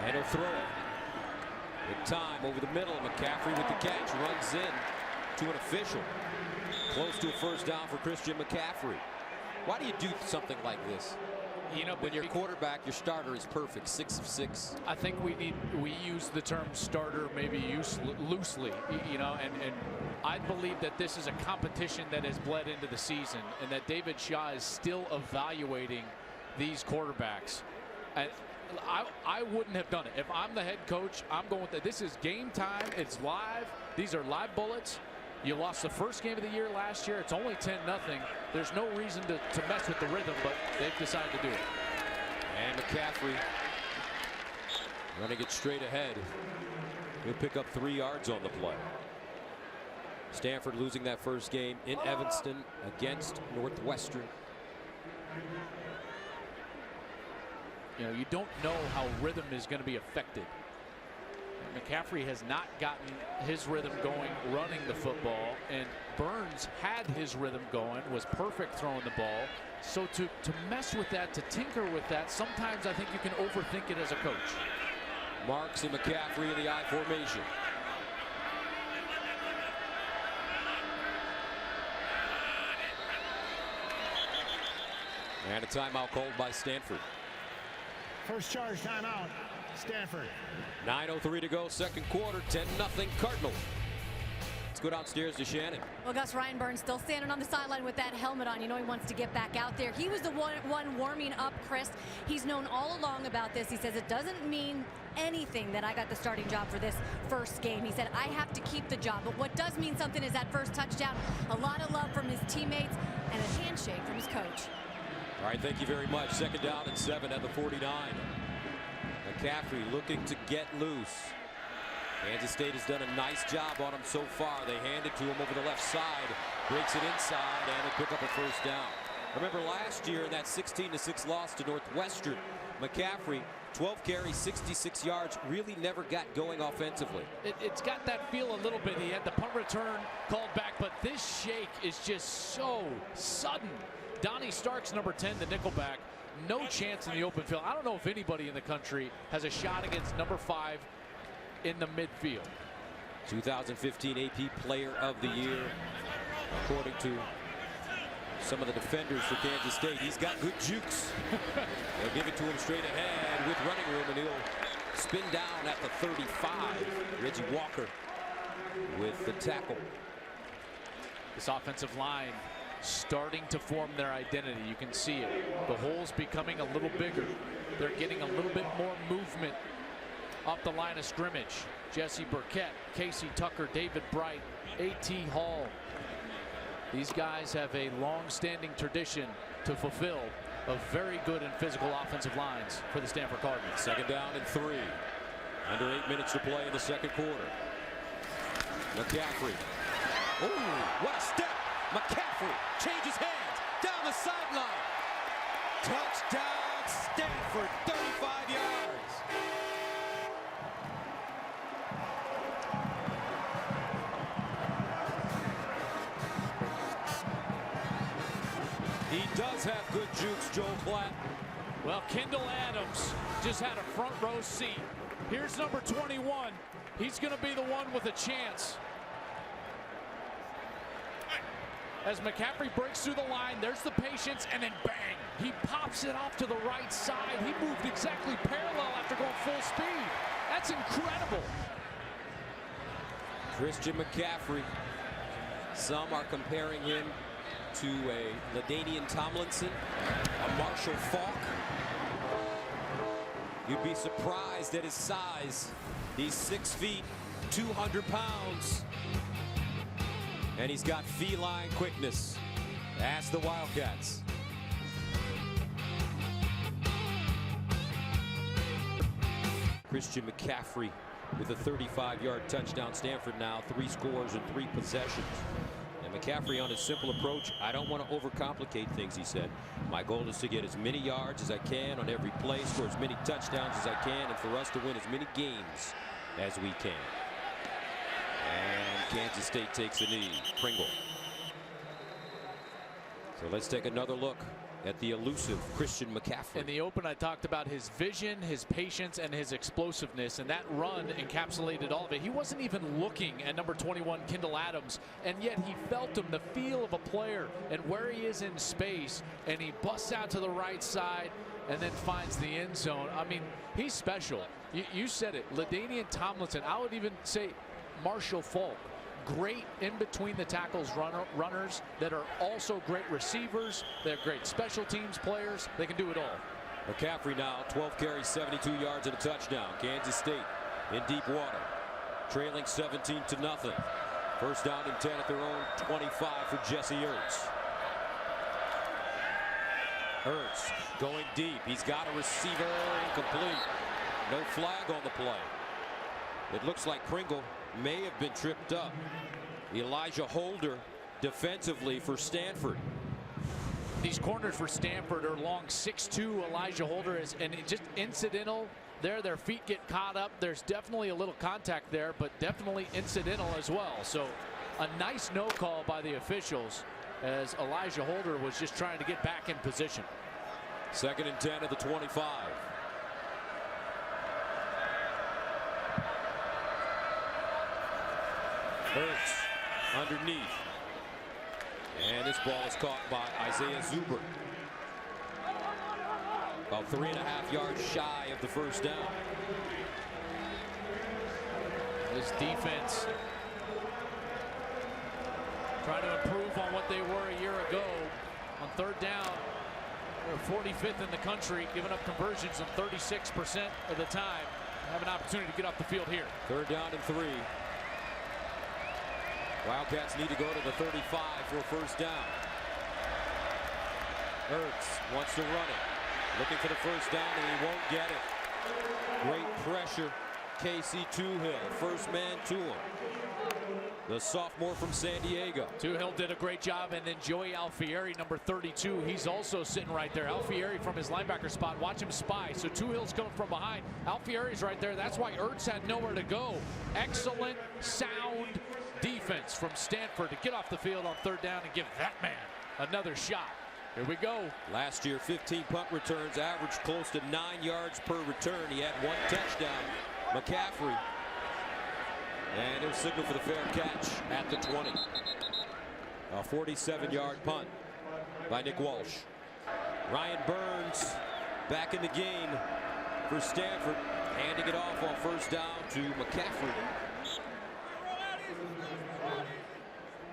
And he'll throw it. With time over the middle. McCaffrey with the catch. Runs in to an official. Close to a first down for Christian McCaffrey. Why do you do something like this? You know, when your quarterback, your starter is perfect, 6 of 6. I think we use the term starter maybe loosely, you know, and I believe that this is a competition that has bled into the season and that David Shaw is still evaluating these quarterbacks. And I wouldn't have done it. If I'm the head coach, I'm going with it. This is game time. It's live. These are live bullets. You lost the first game of the year last year. It's only 10-0. There's no reason to mess with the rhythm, but they've decided to do it. And McCaffrey running it straight ahead. He'll pick up 3 yards on the play. Stanford losing that first game in Evanston against Northwestern. you don't know how rhythm is going to be affected. McCaffrey has not gotten his rhythm going running the football, and Burns had his rhythm going, was perfect throwing the ball. So to mess with that, to tinker with that, sometimes I think you can overthink it as a coach. Marks and McCaffrey in the I formation. And a timeout called by Stanford. First charge timeout, Stanford. 9:03 to go, second quarter, 10-0 Cardinal. Let's go downstairs to Shannon. Well, Gus, Ryan Burns still standing on the sideline with that helmet on. You know he wants to get back out there. He was the one warming up Chris. He's known all along about this. He says it doesn't mean anything that I got the starting job for this first game. He said I have to keep the job, but what does mean something is that first touchdown. A lot of love from his teammates and a handshake from his coach. All right, thank you very much. Second down and 7 at the 49. McCaffrey looking to get loose. Kansas State has done a nice job on him so far. They hand it to him over the left side, breaks it inside, and they pick up a first down. Remember last year in that 16-6 loss to Northwestern, McCaffrey, 12 carries, 66 yards, really never got going offensively. It's got that feel a little bit. He had the punt return called back, but this shake is just so sudden. Donnie Starks, number 10, the nickelback, no chance in the open field. I don't know if anybody in the country has a shot against number 5 in the midfield. 2015 AP Player of the Year, according to some of the defenders for Kansas State. He's got good jukes. They'll give it to him straight ahead with running room, and he'll spin down at the 35. Reggie Walker with the tackle. This offensive line starting to form their identity. You can see it. The hole's becoming a little bigger. They're getting a little bit more movement up the line of scrimmage. Jesse Burkett, Casey Tucker, David Bright, A.T. Hall. These guys have a long-standing tradition to fulfill of very good and physical offensive lines for the Stanford Cardinals. Second down and 3. Under 8 minutes to play in the second quarter. McCaffrey. Oh, what a step! McCaffrey changes hands down the sideline. Touchdown Stanford, 35 yards. He does have good jukes, Joe Platt. Well, Kendall Adams just had a front row seat. Here's number 21. He's going to be the one with a chance. As McCaffrey breaks through the line, there's the patience, and then bang, he pops it off to the right side. He moved exactly parallel after going full speed. That's incredible. Christian McCaffrey. Some are comparing him to a LaDainian Tomlinson, a Marshall Faulk. You'd be surprised at his size. He's 6 feet, 200 pounds. And he's got feline quickness. Ask the Wildcats. Christian McCaffrey with a 35-yard touchdown. Stanford now 3 scores and 3 possessions. And McCaffrey on his simple approach. I don't want to overcomplicate things, he said. My goal is to get as many yards as I can on every play, score as many touchdowns as I can, and for us to win as many games as we can. And Kansas State takes a knee. Pringle. So let's take another look at the elusive Christian McCaffrey. In the open, I talked about his vision, his patience, and his explosiveness, and that run encapsulated all of it. He wasn't even looking at number 21, Kendall Adams, and yet he felt him, the feel of a player, and where he is in space, and he busts out to the right side and then finds the end zone. I mean, he's special. You said it, LaDainian Tomlinson. I would even say Marshall Faulk. Great in between the tackles runners that are also great receivers. They're great special teams players. They can do it all. McCaffrey now 12 carries, 72 yards and a touchdown. Kansas State in deep water, trailing 17-0. First down and 10 at their own 25 for Jesse Ertz. Ertz going deep. He's got a receiver, incomplete. No flag on the play. It looks like Pringle may have been tripped up. Elijah Holder defensively for Stanford. these corners for Stanford are long 6'2", Elijah Holder is, and it just incidental there. Their feet get caught up. There's definitely a little contact there, but definitely incidental as well. So a nice no call by the officials as Elijah Holder was just trying to get back in position. 2nd and 10 at the 25. Hurts underneath. And this ball is caught by Isaiah Zuber. About 3.5 yards shy of the first down. This defense trying to improve on what they were a year ago. On 3rd down, they're 45th in the country, giving up conversions on 36% of the time. Have an opportunity to get off the field here. 3rd down and 3. Wildcats need to go to the 35 for first down. Hurts wants to run it. Looking for the first down, and he won't get it. Great pressure. Casey Toohill, first man to him. The sophomore from San Diego. Toohill did a great job, and then Joey Alfieri, number 32, he's also sitting right there. Alfieri from his linebacker spot. Watch him spy. So Toohill's coming from behind. Alfieri's right there. That's why Ertz had nowhere to go. Excellent, sound defense from Stanford to get off the field on 3rd down and give that man another shot. Here we go. Last year, 15 punt returns, averaged close to 9 yards per return. He had 1 touchdown. McCaffrey. And there's signal for the fair catch at the 20. A 47-yard punt by Nick Walsh. Ryan Burns back in the game for Stanford, handing it off on first down to McCaffrey.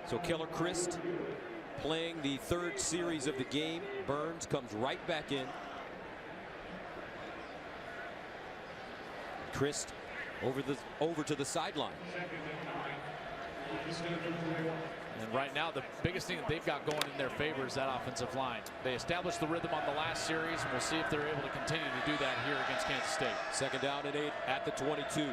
So Keller Christ playing the 3rd series of the game. Burns comes right back in. Christ over to the sideline. And right now, the biggest thing that they've got going in their favor is that offensive line. They established the rhythm on the last series, and we'll see if they're able to continue to do that here against Kansas State. 2nd down and 8 at the 22.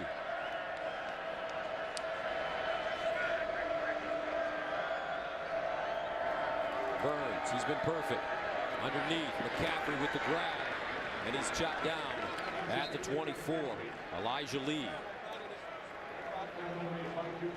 Burns, he's been perfect. Underneath, McCaffrey with the grab, and he's chopped down at the 24. Elijah Lee.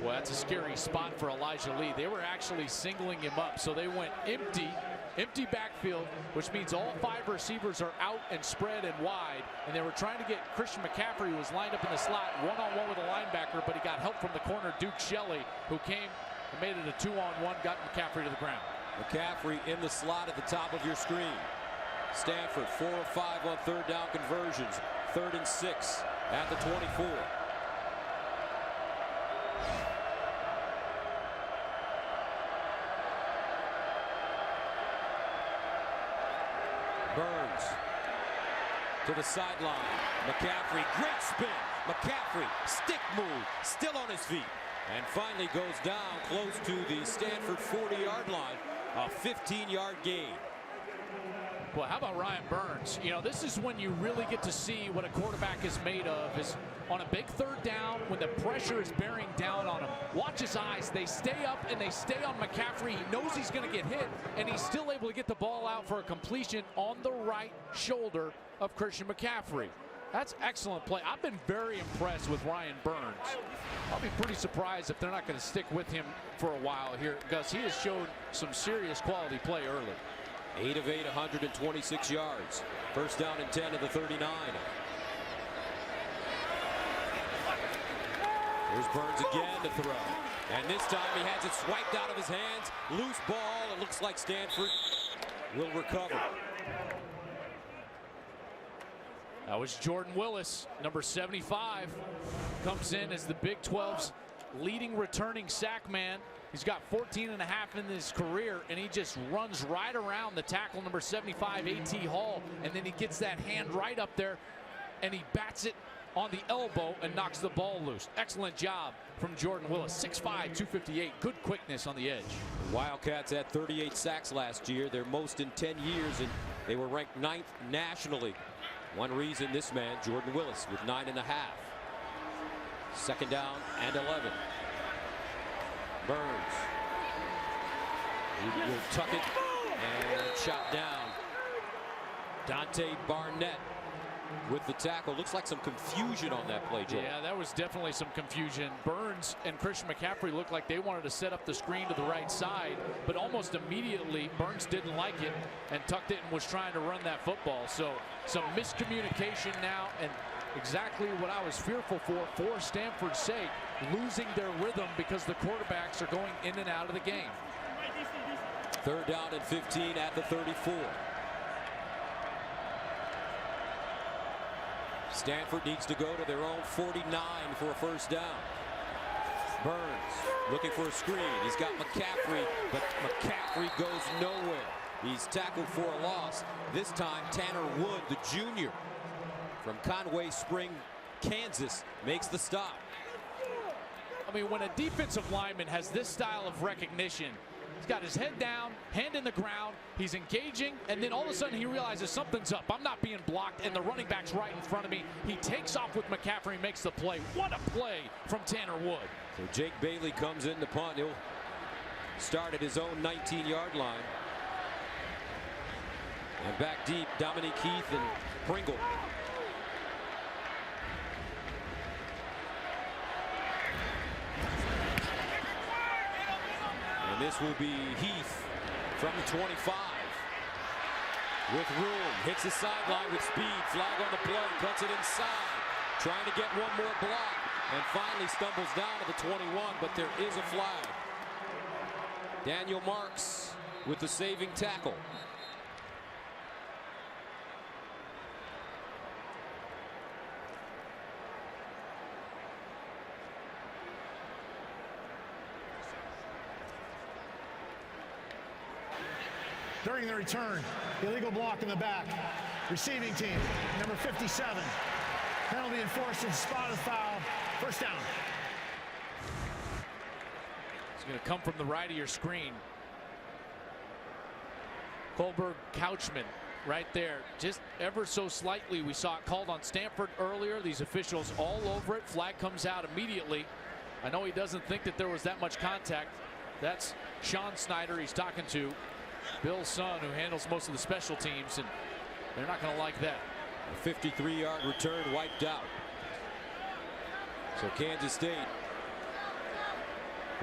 Well, that's a scary spot for Elijah Lee. They were actually singling him up, so they went empty backfield, which means all 5 receivers are out and spread and wide, and they were trying to get Christian McCaffrey, who was lined up in the slot, one-on-one with a linebacker, but he got help from the corner, Duke Shelley, who came and made it a 2-on-1, got McCaffrey to the ground. McCaffrey in the slot at the top of your screen. Stanford 4 of 5 on 3rd down conversions. 3rd and 6 at the 24. Burns to the sideline. McCaffrey, great spin. McCaffrey, stick move, still on his feet. And finally goes down close to the Stanford 40-yard line. A 15-yard gain. Well, how about Ryan Burns? You know, this is when you really get to see what a quarterback is made of. Is on a big 3rd down when the pressure is bearing down on him. Watch his eyes. They stay up and they stay on McCaffrey. He knows he's going to get hit, and he's still able to get the ball out for a completion on the right shoulder of Christian McCaffrey. That's excellent play. I've been very impressed with Ryan Burns. I'll be pretty surprised if they're not going to stick with him for a while here, because he has showed some serious quality play early. 8 of 8, 126 yards. First down and 10 of the 39. Here's Burns again to throw. And this time he has it swiped out of his hands. Loose ball. It looks like Stanford will recover. That was Jordan Willis, number 75, comes in as the Big 12's leading returning sack man. He's got 14 and a half in his career, and he just runs right around the tackle, number 75, A.T. Hall, and then he gets that hand right up there, and he bats it on the elbow and knocks the ball loose. Excellent job from Jordan Willis. 6'5", 258. Good quickness on the edge. Wildcats had 38 sacks last year, their most in 10 years, and they were ranked 9th nationally. One reason, this man, Jordan Willis, with 9.5. 2nd down and 11. Burns. He will tuck it And shot down. Dante Barnett with the tackle. Looks like some confusion on that play, Joel. Yeah, that was definitely some confusion. Burns and Christian McCaffrey looked like they wanted to set up the screen to the right side, but almost immediately Burns didn't like it and tucked it and was trying to run that football. So some miscommunication now, and exactly what I was fearful for Stanford's sake, losing their rhythm because the quarterbacks are going in and out of the game. 3rd down and 15 at the 34. Stanford needs to go to their own 49 for a 1st down. Burns looking for a screen. He's got McCaffrey, but McCaffrey goes nowhere. He's tackled for a loss. This time Tanner Wood, the junior from Conway Spring, Kansas, makes the stop. I mean, when a defensive lineman has this style of recognition, he's got his head down, hand in the ground, he's engaging, and then all of a sudden he realizes something's up. I'm not being blocked, and the running back's right in front of me. He takes off with McCaffrey, makes the play. What a play from Tanner Wood. So Jake Bailey comes in to punt. He'll start at his own 19-yard line. And back deep, Dominique Heath and Pringle. And this will be Heath from the 25. With room, hits the sideline with speed, flag on the play, cuts it inside, trying to get one more block, and finally stumbles down to the 21, but there is a flag. Daniel Marks with the saving tackle. During the return, illegal block in the back. Receiving team, number 57. Penalty enforced and spotted foul. 1st down. It's going to come from the right of your screen. Colberg Couchman right there, just ever so slightly. We saw it called on Stanford earlier. These officials all over it. Flag comes out immediately. I know he doesn't think that there was that much contact. That's Sean Snyder he's talking to. Bill's son, who handles most of the special teams, and they're not going to like that. A 53-yard return wiped out. So Kansas State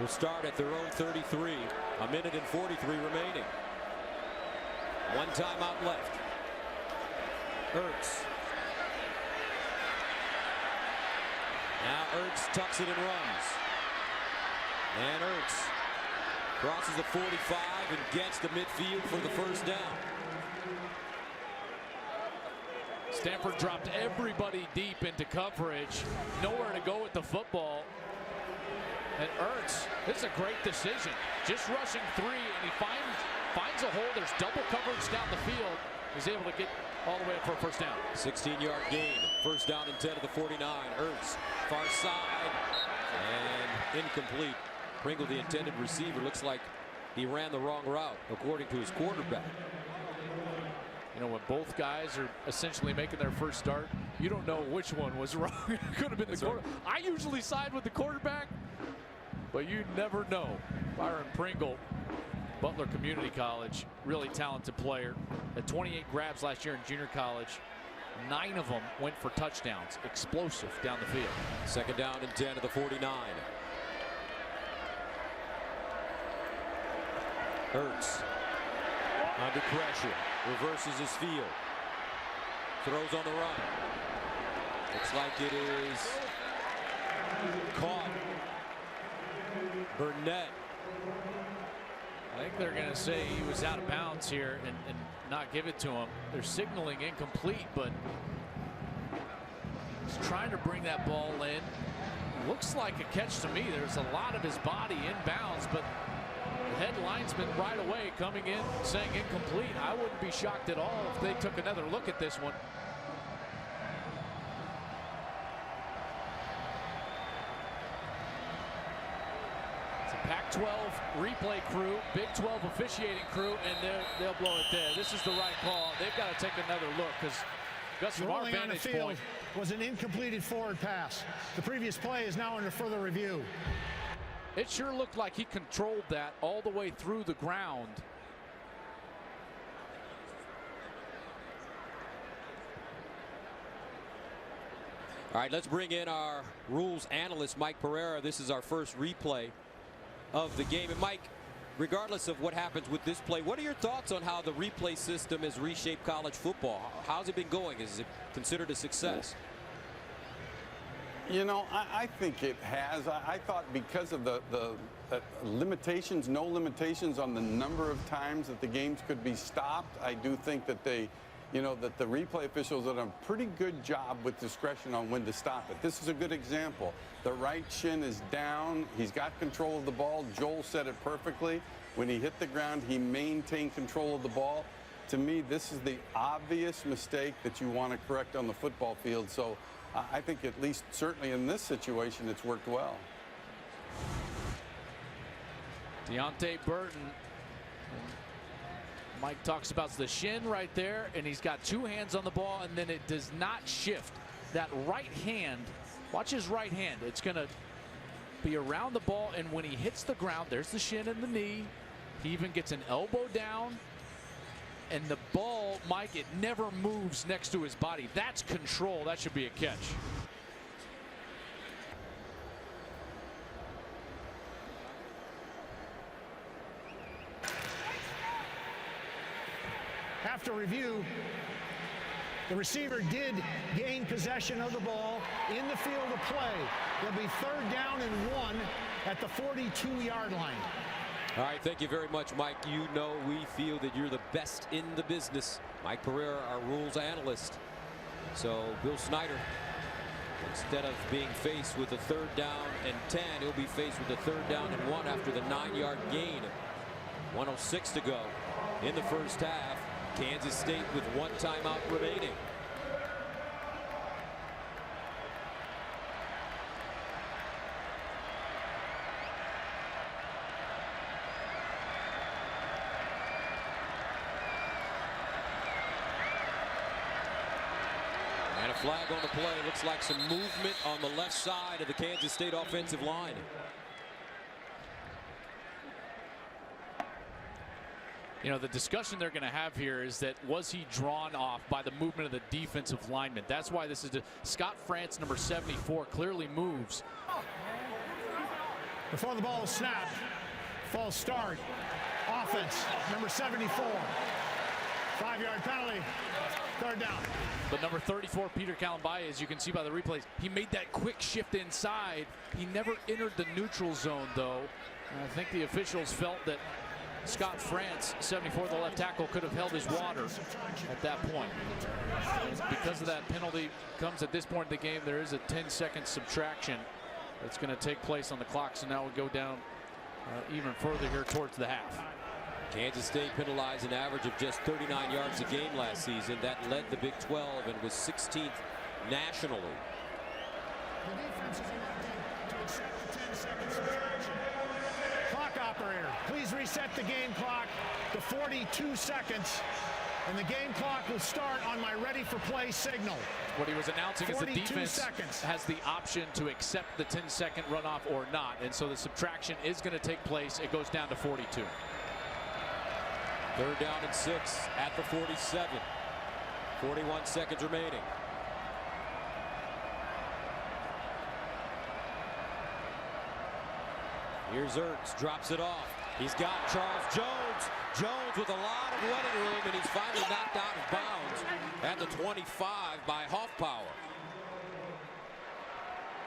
will start at their own 33. A minute and 43 remaining. One timeout left. Ertz. Now Ertz tucks it and runs. And Ertz crosses the 45 and gets to midfield for the 1st down. Stanford dropped everybody deep into coverage. Nowhere to go with the football. And Ertz, this is a great decision. Just rushing 3, and he finds a hole. There's double coverage down the field. He's able to get all the way up for a 1st down. 16-yard gain. 1st down and 10 to the 49. Ertz, far side, and incomplete. Pringle, the intended receiver, looks like he ran the wrong route, according to his quarterback. You know, when both guys are essentially making their first start, you don't know which one was wrong. It could have been the quarterback. I usually side with the quarterback, but you never know. Byron Pringle, Butler Community College, really talented player. Had 28 grabs last year in junior college. 9 of them went for touchdowns. Explosive down the field. 2nd down and 10 to the 49. Ertz under pressure, reverses his field, throws on the run. Looks like it is caught. Burnett. I think they're going to say he was out of bounds here and not give it to him. They're signaling incomplete, but he's trying to bring that ball in. Looks like a catch to me. There's a lot of his body inbounds, but the head linesman right away coming in saying incomplete. I wouldn't be shocked at all if they took another look at this one. It's a Pac-12 replay crew, Big 12 officiating crew, and they'll blow it there. This is the right call. They've got to take another look because Gus, from our vantage point, was an incompleted forward pass. The previous play is now under further review. It sure looked like he controlled that all the way through the ground. All right, let's bring in our rules analyst, Mike Pereira. This is our first replay of the game. And Mike, regardless of what happens with this play, what are your thoughts on how the replay system has reshaped college football? How's it been going? Is it considered a success? You know, I think it has. I thought because of the limitations, no limitations on the number of times that the games could be stopped, I do think that they, that the replay officials have done a pretty good job with discretion on when to stop it. This is a good example. The right shin is down. He's got control of the ball. Joel said it perfectly. When he hit the ground, he maintained control of the ball. To me, this is the obvious mistake that you want to correct on the football field. So I think at least certainly in this situation, it's worked well. Deontay Burton. Mike talks about the shin right there, and he's got two hands on the ball, and then it does not shift. That right hand, watch his right hand. It's going to be around the ball, and when he hits the ground, there's the shin and the knee. He even gets an elbow down, and the ball, Mike, it never moves next to his body. That's control. That should be a catch. After review, the receiver did gain possession of the ball in the field of play. It'll be 3rd down and 1 at the 42-yard line. All right, thank you very much, Mike. You know we feel that you're the best in the business. Mike Pereira, our rules analyst. So Bill Snyder, instead of being faced with a 3rd down and 10, he'll be faced with a 3rd down and 1 after the 9-yard gain. 1:06 to go in the first half. Kansas State with 1 timeout remaining. And a flag on the play. Looks like some movement on the left side of the Kansas State offensive line. The discussion they're going to have here is that was he drawn off by the movement of the defensive lineman? That's why this is Scott France, number 74, clearly moves. Before the ball is snapped, false start. Offense, number 74. 5-yard penalty. 3rd down. But number 34, Peter Kalambaya, as you can see by the replays, he made that quick shift inside. He never entered the neutral zone, though. And I think the officials felt that Scott France, 74, the left tackle, could have held his water at that point. And because of that penalty comes at this point in the game, there is a 10-second subtraction that's going to take place on the clock. So now we go down even further here towards the half. Kansas State penalized an average of just 39 yards a game last season. That led the Big 12 and was 16th nationally. The defense is elected to accept the 10-second subtraction. Clock operator, please reset the game clock to 42 seconds. And the game clock will start on my ready for play signal. What he was announcing is the defense seconds. has the option to accept the 10-second runoff or not. And so the subtraction is going to take place. It goes down to 42. 3rd down and 6 at the 47. 41 seconds remaining. Here's Ertz, drops it off. He's got Charles Jones. Jones with a lot of running room, and he's finally knocked out of bounds at the 25 by Hoffpower.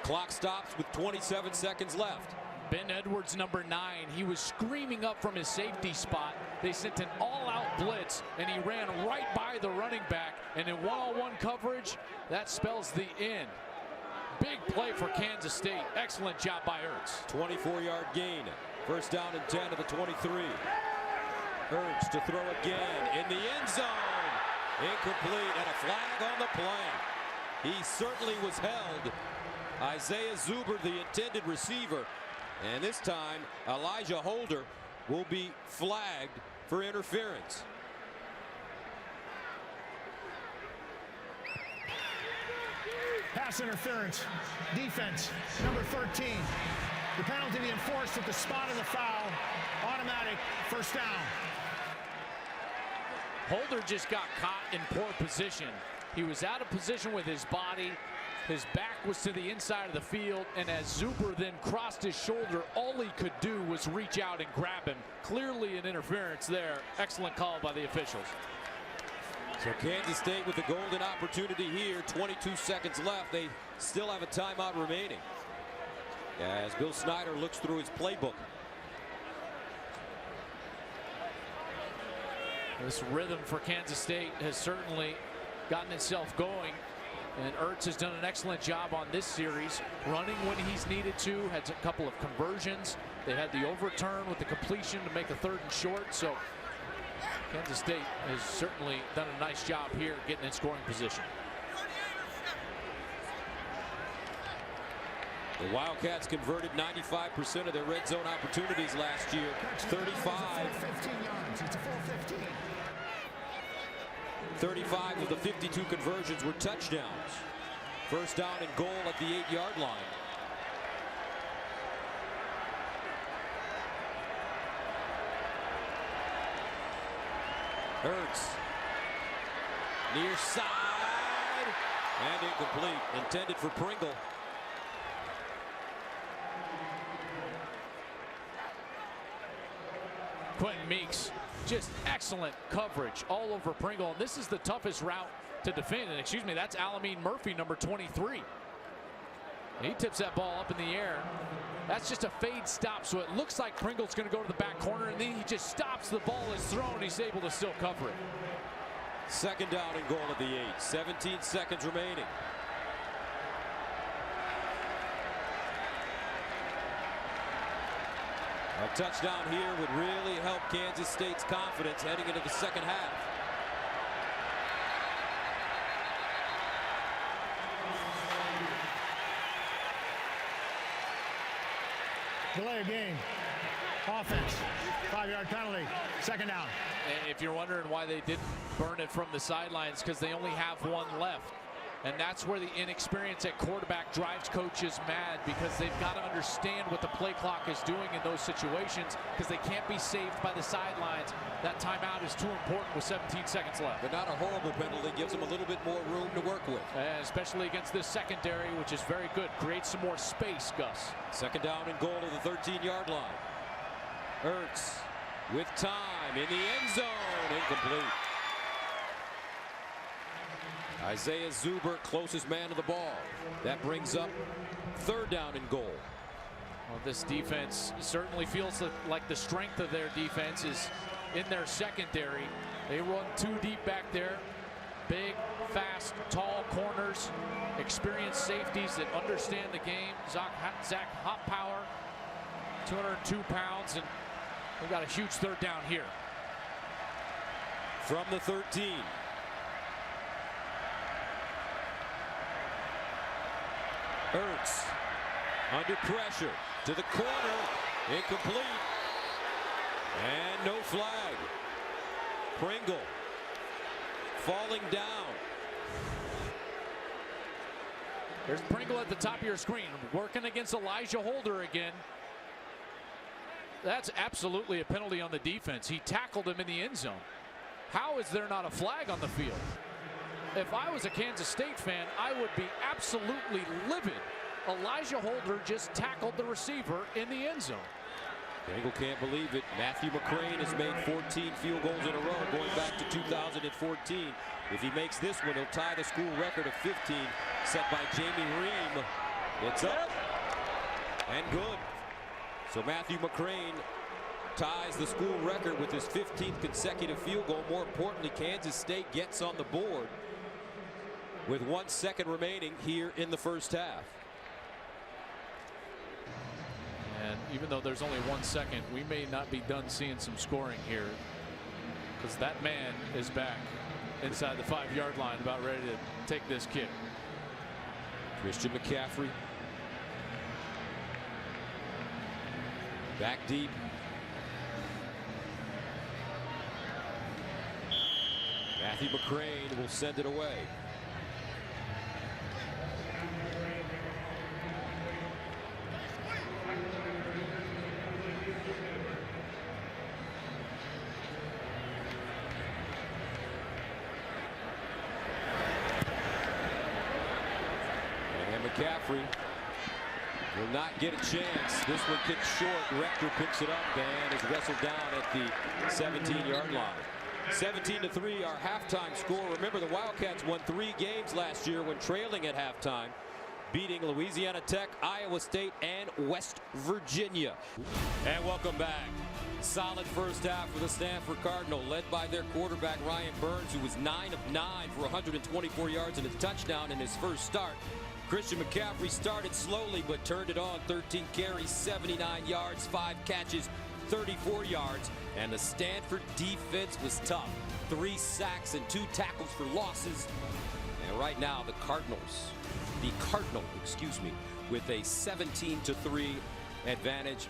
Clock stops with 27 seconds left. Ben Edwards, number 9, he was screaming up from his safety spot. They sent an all-out blitz, and he ran right by the running back. And in one-on-one coverage, that spells the end. Big play for Kansas State. Excellent job by Ertz. 24-yard gain. 1st down and 10 to the 23. Ertz to throw again in the end zone. Incomplete, and a flag on the play. He certainly was held. Isaiah Zuber, the intended receiver. And this time, Elijah Holder will be flagged for interference. Pass interference. Defense, number 13. The penalty to be enforced at the spot of the foul. Automatic 1st down. Holder just got caught in poor position. He was out of position with his body. His back was to the inside of the field, and as Zuber then crossed his shoulder, all he could do was reach out and grab him. Clearly an interference there. Excellent call by the officials. So Kansas State with the golden opportunity here. 22 seconds left. They still have a timeout remaining, as Bill Snyder looks through his playbook. This rhythm for Kansas State has certainly gotten itself going, and Ertz has done an excellent job on this series, running when he's needed to. Had a couple of conversions. They had the overturn with the completion to make a 3rd and short. So Kansas State has certainly done a nice job here getting in scoring position. The Wildcats converted 95% of their red zone opportunities last year. 35. 35 of the 52 conversions were touchdowns. First down and goal at the 8-yard line. Ertz. Near side. And incomplete. Intended for Pringle. Quentin Meeks, just excellent coverage all over Pringle. And this is the toughest route to defend. And excuse me, that's Alameen Murphy, number 23. He tips that ball up in the air. That's just a fade stop, so it looks like Pringle's going to go to the back corner, and then he just stops. The ball is thrown. He's able to still cover it. Second down and goal at the 8. 17 seconds remaining. A touchdown here would really help Kansas State's confidence heading into the second half. Delay of game. Offense. 5-yard penalty. Second down. And if you're wondering why they didn't burn it from the sidelines, because they only have one left. And that's where the inexperience at quarterback drives coaches mad, because they've got to understand what the play clock is doing in those situations, because they can't be saved by the sidelines. That timeout is too important with 17 seconds left. But not a horrible penalty. Gives them a little bit more room to work with. And especially against this secondary, which is very good. Creates some more space, Gus. Second down and goal to the 13-yard line. Ertz with time in the end zone. Incomplete. Isaiah Zuber, closest man to the ball. That brings up third down and goal. Well, this defense certainly feels like the strength of their defense is in their secondary. They run too deep back there. Big, fast, tall corners, experienced safeties that understand the game. Zach Hoppower, 202 pounds, and they've got a huge third down here. From the 13. Ertz under pressure to the corner. Incomplete. And no flag. Pringle falling down. There's Pringle at the top of your screen, working against Elijah Holder again. That's absolutely a penalty on the defense. He tackled him in the end zone. How is there not a flag on the field? If I was a Kansas State fan, I would be absolutely livid. Elijah Holder just tackled the receiver in the end zone. Pringle can't believe it. Matthew McCrane has made 14 field goals in a row going back to 2014. If he makes this one, he'll tie the school record of 15 set by Jamie Ream. It's up and good. So Matthew McCrane ties the school record with his 15th consecutive field goal. More importantly, Kansas State gets on the board with 1 second remaining here in the first half. And even though there's only 1 second, we may not be done seeing some scoring here, because that man is back inside the 5-yard line, about ready to take this kick. Christian McCaffrey back deep. Matthew McCrane will send it away. McCaffrey will not get a chance. This one kicked short. Rector picks it up and is wrestled down at the 17-yard line. 17-3, our halftime score. Remember, the Wildcats won 3 games last year when trailing at halftime, beating Louisiana Tech, Iowa State, and West Virginia. And welcome back. Solid first half for the Stanford Cardinal, led by their quarterback Ryan Burns, who was 9 of 9 for 124 yards and a touchdown in his first start. Christian McCaffrey started slowly but turned it on. 13 carries, 79 yards, 5 catches, 34 yards. And the Stanford defense was tough. 3 sacks and 2 tackles for losses. And right now the Cardinal, with a 17-3 advantage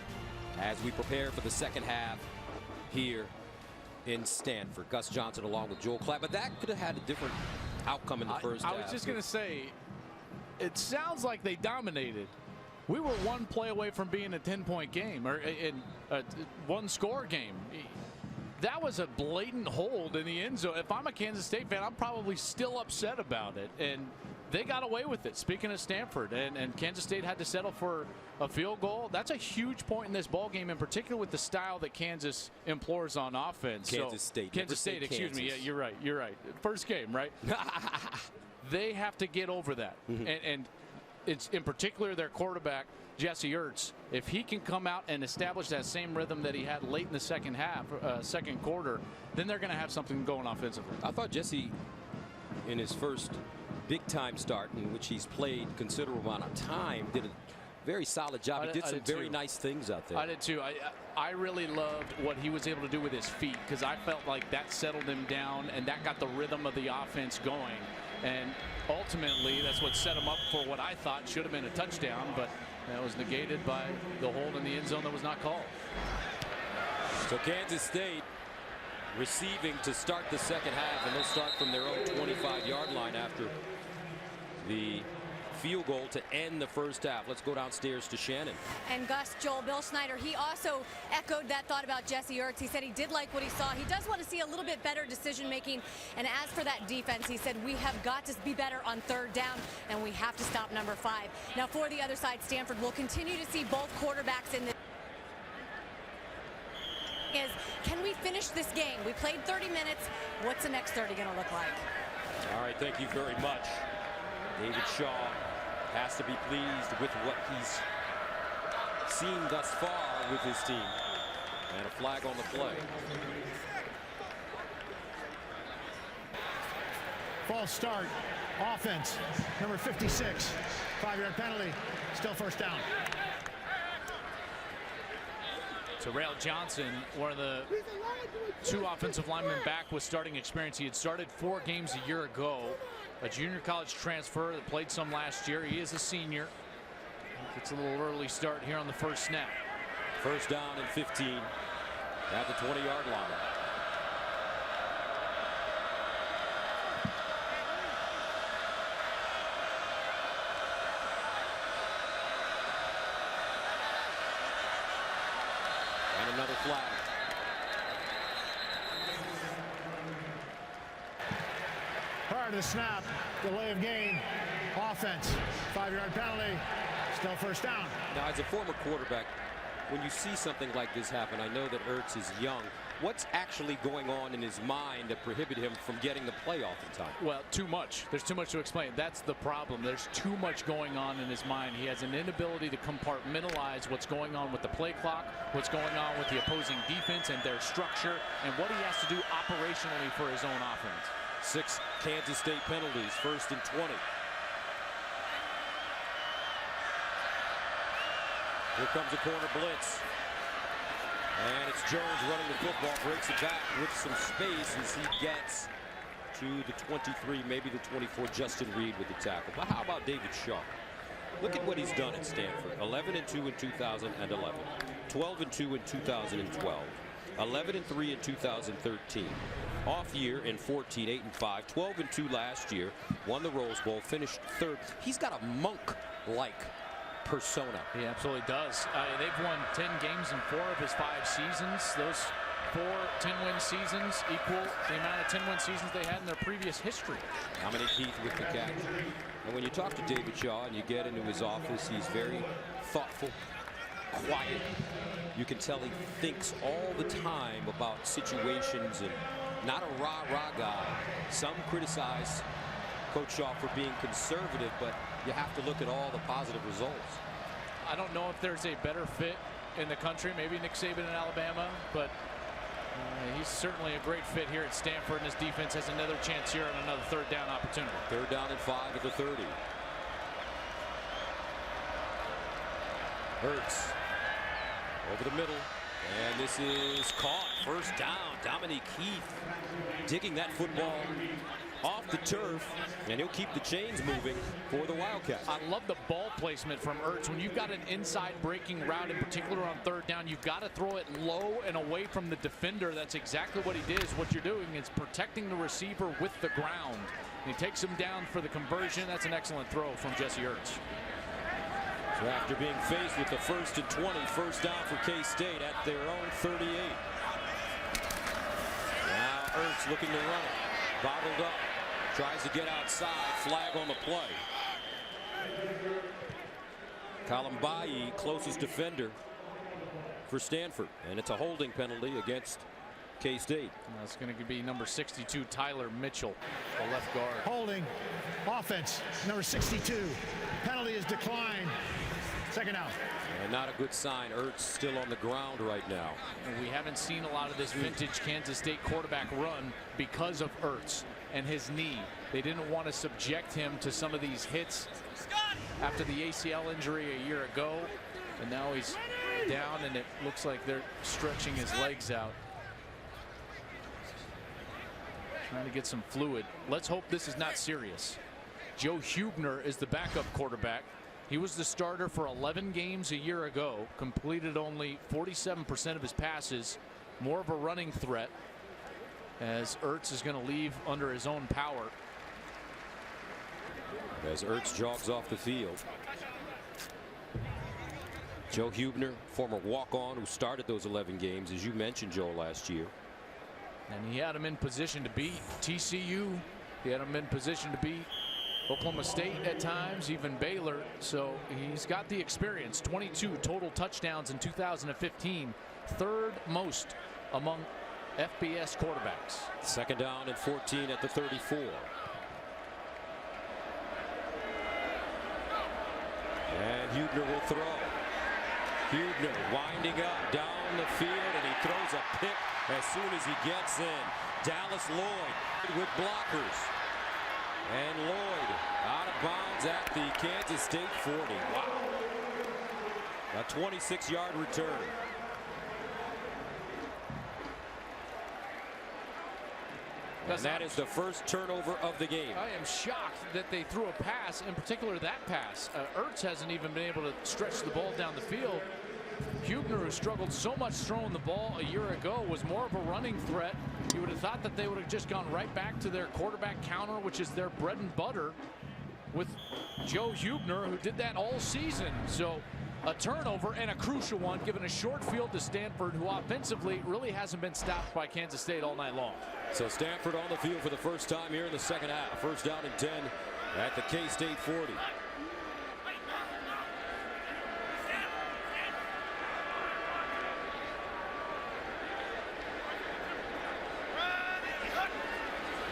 as we prepare for the second half here in Stanford. Gus Johnson along with Joel Klatt, but that could have had a different outcome in the first half. I was just going to say, it sounds like they dominated. We were 1 play away from being a 10-point game, or in a 1-score game. That was a blatant hold in the end zone. If I'm a Kansas State fan, I'm probably still upset about it. And they got away with it. Speaking of Stanford, and Kansas State had to settle for a field goal. That's a huge point in this ball game, in particular with the style that Kansas implores on offense. Kansas State, excuse me. Yeah, you're right. First game, right? They have to get over that. And it's in particular their quarterback, Jesse Ertz. If he can come out and establish that same rhythm that he had late in the second quarter, then they're going to have something going offensively. I thought Jesse, in his first big-time start, in which he's played considerable amount of time, did a very solid job. He did some very nice things out there. I did too. I really loved what he was able to do with his feet, because I felt like that settled him down and that got the rhythm of the offense going. And ultimately, that's what set him up for what I thought should have been a touchdown, but that was negated by the hold in the end zone that was not called. So Kansas State receiving to start the second half, and they'll start from their own 25-yard line after the field goal to end the first half. Let's go downstairs to Shannon. And Gus, Bill Schneider, he also echoed that thought about Jesse Ertz. He said he did like what he saw. He does want to see a little bit better decision making. And as for that defense, he said we have got to be better on 3rd down, and we have to stop number 5. Now for the other side, Stanford will continue to see both quarterbacks in the can we finish this game? We played 30 minutes. What's the next 30 going to look like? All right, thank you very much. David Shaw has to be pleased with what he's seen thus far with his team. And a flag on the play. False start. Offense. Number 56. 5-yard penalty. Still first down. Terrell Johnson, one of the 2 offensive linemen back with starting experience. He had started 4 games a year ago. A junior college transfer that played some last year. He is a senior. Gets a little early start here on the first snap. First down and 15 at the 20-yard line. And another flag. Prior to the snap, delay of game, offense, 5-yard penalty, still first down. Now, as a former quarterback, when you see something like this happen, I know that Ertz is young. What's actually going on in his mind that prohibited him from getting the play off in time? Well, too much. There's too much to explain. That's the problem. There's too much going on in his mind. He has an inability to compartmentalize what's going on with the play clock, what's going on with the opposing defense and their structure, and what he has to do operationally for his own offense. 6 Kansas State penalties, 1st and 20. Here comes a corner blitz. And it's Jones running the football, breaks it back with some space as he gets to the 23, maybe the 24, Justin Reed with the tackle. But how about David Shaw? Look at what he's done at Stanford. 11-2 in 2011, 12-2 in 2012, 11-3 in 2013. Off year in 14, 8-5, 12-2 last year, won the Rose Bowl, finished 3rd. He's got a monk-like persona. He absolutely does. They've won 10 games in 4 of his 5 seasons. Those 4 10-win seasons equal the amount of 10-win seasons they had in their previous history. Dominic Heath with the catch. And when you talk to David Shaw and you get into his office, he's very thoughtful, quiet. You can tell he thinks all the time about situations and not a rah-rah guy. Some criticize Coach Shaw for being conservative, but you have to look at all the positive results. I don't know if there's a better fit in the country, maybe Nick Saban in Alabama, but he's certainly a great fit here at Stanford, and his defense has another chance here on another 3rd down opportunity. 3rd down and 5 at the 30. Hurts over the middle, and this is caught. 1st down. Dominic Heath digging that football off the turf, and he'll keep the chains moving for the Wildcats. I love the ball placement from Ertz. When you've got an inside breaking route, in particular on 3rd down, you've got to throw it low and away from the defender. That's exactly what he did. What you're doing is protecting the receiver with the ground. And he takes him down for the conversion. That's an excellent throw from Jesse Ertz. So after being faced with the 1st and 20, 1st down for K-State at their own 38. Now Ertz looking to run it. Bottled up. Tries to get outside. Flag on the play. Kalambayi, closest defender for Stanford. And it's a holding penalty against K-State. That's going to be number 62, Tyler Mitchell, the left guard. Holding. Offense. Number 62. Penalty is declined. 2nd out. And not a good sign. Ertz still on the ground right now. And we haven't seen a lot of this vintage Kansas State quarterback run because of Ertz and his knee. They didn't want to subject him to some of these hits after the ACL injury a year ago. And now he's down, and it looks like they're stretching his legs out. Trying to get some fluid. Let's hope this is not serious. Joe Huebner is the backup quarterback. He was the starter for 11 games a year ago, completed only 47% of his passes, more of a running threat, as Ertz is going to leave under his own power. As Ertz jogs off the field. Joe Huebner, former walk-on who started those 11 games, as you mentioned, Joe, last year. And he had him in position to beat TCU. He had him in position to beat Oklahoma State at times, even Baylor. So he's got the experience. 22 total touchdowns in 2015, 3rd most among FBS quarterbacks. 2nd down and 14 at the 34. And Huebner will throw. Huebner winding up down the field, and he throws a pick as soon as he gets in. Dallas Lloyd with blockers. And Lloyd out of bounds at the Kansas State 40. Wow. A 26-yard return. And that is the 1st turnover of the game. I am shocked that they threw a pass, in particular that pass. Ertz hasn't even been able to stretch the ball down the field. Huebner, who struggled so much throwing the ball a year ago, was more of a running threat. You would have thought that they would have just gone right back to their quarterback counter, which is their bread and butter, with Joe Huebner, who did that all season. So a turnover, and a crucial one, given a short field to Stanford, who offensively really hasn't been stopped by Kansas State all night long. So Stanford on the field for the first time here in the 2nd half. 1st down and 10 at the K-State 40.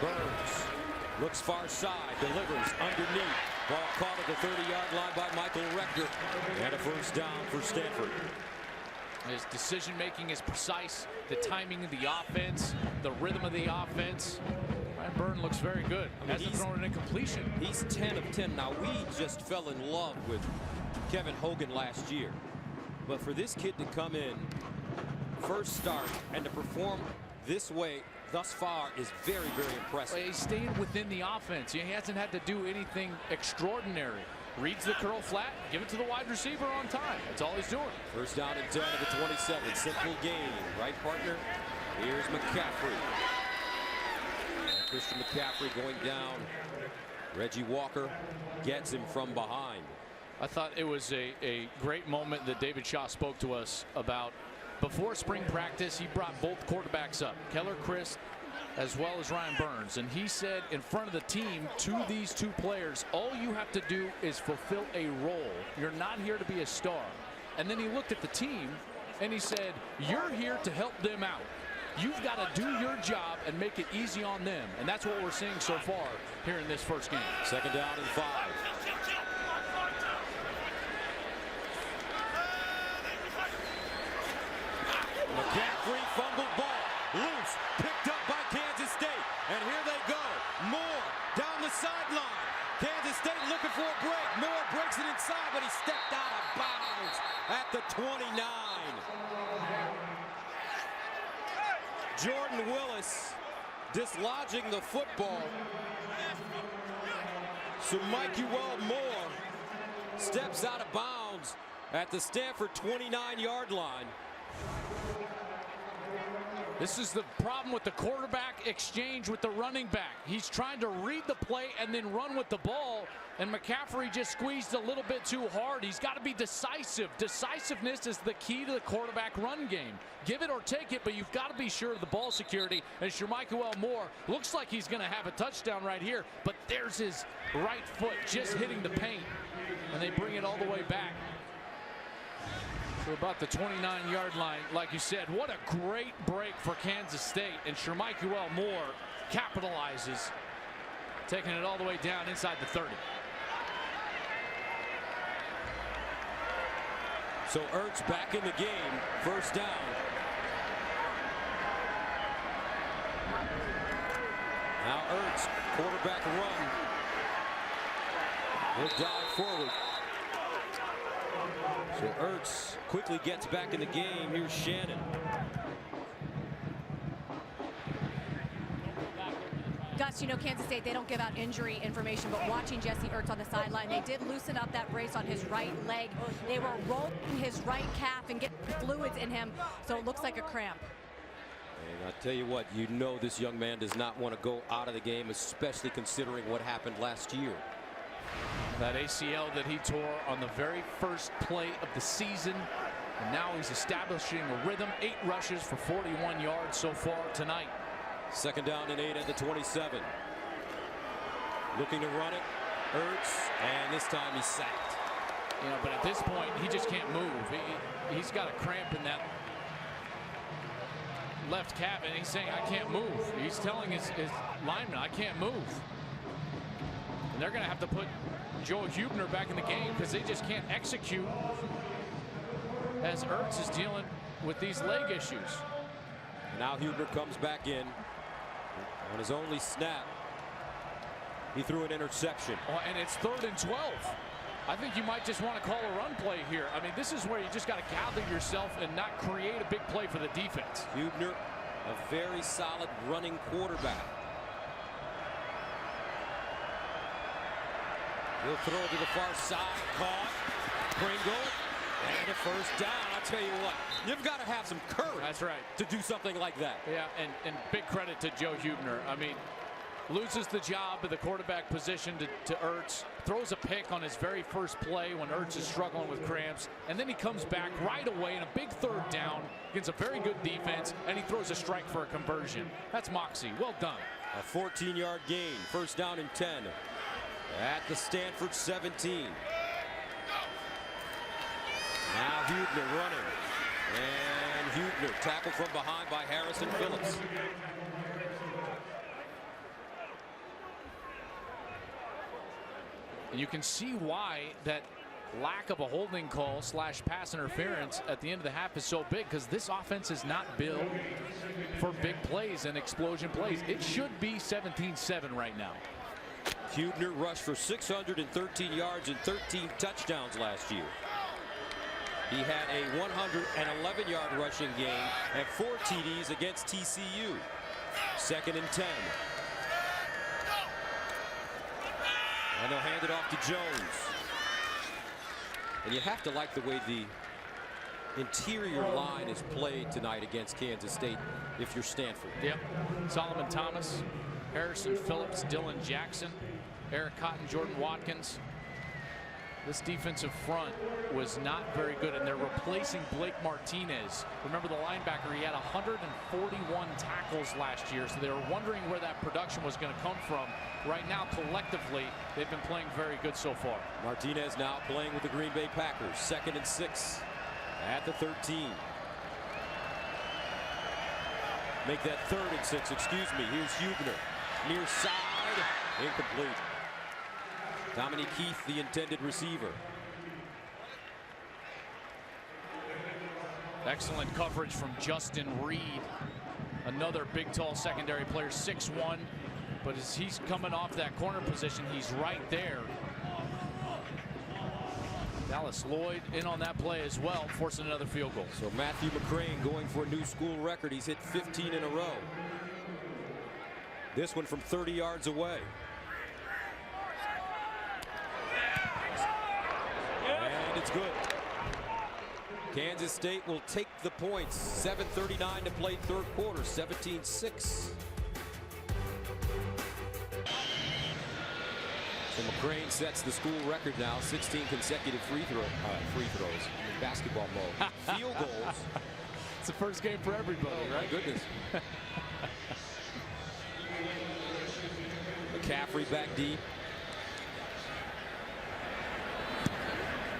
Burns looks far side, delivers underneath. Ball caught at the 30-yard line by Michael Rector. And a 1st down for Stanford. His decision-making is precise. The timing of the offense, the rhythm of the offense. Ryan Burns looks very good. Hasn't thrown an incompletion. He's 10 of 10. Now, we just fell in love with Kevin Hogan last year. But for this kid to come in, first start, and to perform this way thus far is very, very impressive. He's staying within the offense. He hasn't had to do anything extraordinary. Reads the curl flat, give it to the wide receiver on time. That's all he's doing. 1st down and 10 at the 27. Simple game, right, partner? Here's McCaffrey. And Christian McCaffrey going down. Reggie Walker gets him from behind. I thought it was a great moment that David Shaw spoke to us about before spring practice, he brought both quarterbacks up, Keller Chris as well as Ryan Burns, and he said in front of the team to these two players, all you have to do is fulfill a role. You're not here to be a star. And then he looked at the team and he said, you're here to help them out. You've got to do your job and make it easy on them. And that's what we're seeing so far here in this first game. 2nd down and 5. McCaffrey fumbled ball. Loose. Picked up by Kansas State. And here they go. Moore down the sideline. Kansas State looking for a break. Moore breaks it inside, but he stepped out of bounds at the 29. Jordan Willis dislodging the football. So Michael Moore steps out of bounds at the Stanford 29-yard line. This is the problem with the quarterback exchange with the running back. He's trying to read the play and then run with the ball, and McCaffrey just squeezed a little bit too hard. He's got to be decisive. Decisiveness is the key to the quarterback run game. Give it or take it, but you've got to be sure of the ball security. And Michael Moore looks like he's going to have a touchdown right here, but there's his right foot just hitting the paint, and they bring it all the way back. We're about the 29-yard line, like you said. What a great break for Kansas State, and Michael Moore capitalizes, taking it all the way down inside the 30. So Ertz back in the game, 1st down. Now Ertz, quarterback run. Will dive forward. So Ertz quickly gets back in the game. Here's Shannon. Gus, you know, Kansas State, they don't give out injury information, but watching Jesse Ertz on the sideline, they did loosen up that brace on his right leg. They were rolling his right calf and getting fluids in him, so it looks like a cramp. And I'll tell you what, you know this young man does not want to go out of the game, especially considering what happened last year. That ACL that he tore on the very first play of the season, and now he's establishing a rhythm. 8 rushes for 41 yards so far tonight. 2nd down and 8 at the 27. Looking to run it. Ertz, and this time he's sacked. You know, but at this point, he just can't move. He's got a cramp in that left calf, and he's saying, I can't move. He's telling his lineman, I can't move. And they're going to have to put Joe Huebner back in the game because they just can't execute as Ertz is dealing with these leg issues. Now Huebner comes back in on his only snap. He threw an interception. Oh, and it's 3rd and 12. I think you might just want to call a run play here. I mean, this is where you just got to gather yourself and not create a big play for the defense. Huebner, a very solid running quarterback. He'll throw it to the far side. Caught. Pringle. And a 1st down. I'll tell you what, you've got to have some courage. That's right. To do something like that. Yeah, and big credit to Joe Huebner. I mean, loses the job at the quarterback position to Ertz. Throws a pick on his very first play when Ertz is struggling with cramps. And then he comes back right away in a big 3rd down against a very good defense. And he throws a strike for a conversion. That's moxie. Well done. A 14-yard gain. 1st down and 10. At the Stanford 17. Now Huebner running. And Huebner tackled from behind by Harrison Phillips. And you can see why that lack of a holding call / pass interference at the end of the half is so big, because this offense is not built for big plays and explosion plays. It should be 17-7 right now. Huebner rushed for 613 yards and 13 touchdowns last year. He had a 111-yard rushing game and 4 TDs against TCU. 2nd and 10. And they'll hand it off to Jones. And you have to like the way the interior line is played tonight against Kansas State if you're Stanford. Yep. Solomon Thomas, Harrison Phillips, Dylan Jackson, Eric Cotton, Jordan Watkins. This defensive front was not very good, and they're replacing Blake Martinez. Remember the linebacker, he had 141 tackles last year, so they were wondering where that production was going to come from. Right now, collectively, they've been playing very good so far. Martinez now playing with the Green Bay Packers. 2nd and 6 at the 13. Make that 3rd and 6, excuse me. Here's Huebner. Near side, incomplete. Dominique Keith, the intended receiver. Excellent coverage from Justin Reed. Another big, tall secondary player, 6'1". But as he's coming off that corner position, he's right there. Dallas Lloyd in on that play as well, forcing another field goal. So Matthew McCrane going for a new school record. He's hit 15 in a row. This one from 30 yards away. And it's good. Kansas State will take the points. 7:39 to play 3rd quarter. 17-6. So McCrane sets the school record now. 16 consecutive free throws. In basketball mode. Field goals. It's the first game for everybody, oh, right? My goodness. McCaffrey back deep.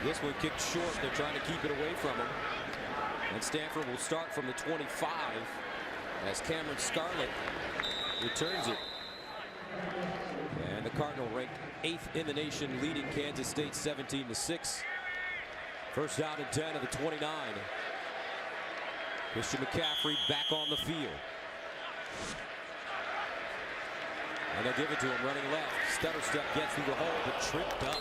This one kicked short. They're trying to keep it away from him. And Stanford will start from the 25 as Cameron Scarlett returns it. And the Cardinal ranked 8th in the nation, leading Kansas State 17-6. First down and 10 of the 29. Christian McCaffrey back on the field. And they'll give it to him running left. Stutter step gets through the hole, but tripped up.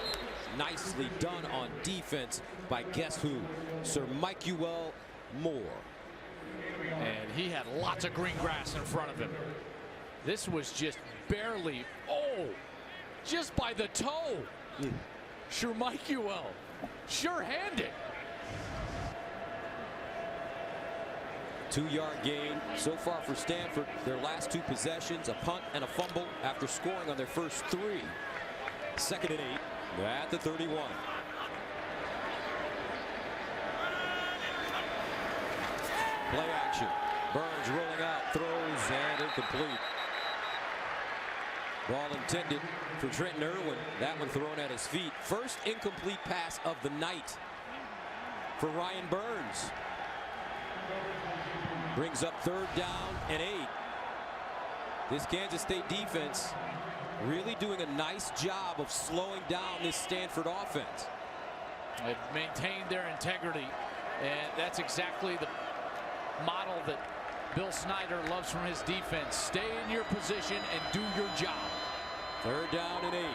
Nicely done on defense by guess who? Sir Michael Moore. And he had lots of green grass in front of him. This was just barely, just by the toe. Sure, Michael, sure-handed. 2-yard gain so far for Stanford. Their last 2 possessions, a punt and a fumble after scoring on their first 3. 2nd and 8 at the 31. Play action. Burns rolling out, throws, and incomplete. Ball intended for Trenton Irwin. That one thrown at his feet. First incomplete pass of the night for Ryan Burns. Brings up 3rd down and 8. This Kansas State defense really doing a nice job of slowing down this Stanford offense. They've maintained their integrity, and that's exactly the model that Bill Snyder loves from his defense. Stay in your position and do your job. 3rd down and 8.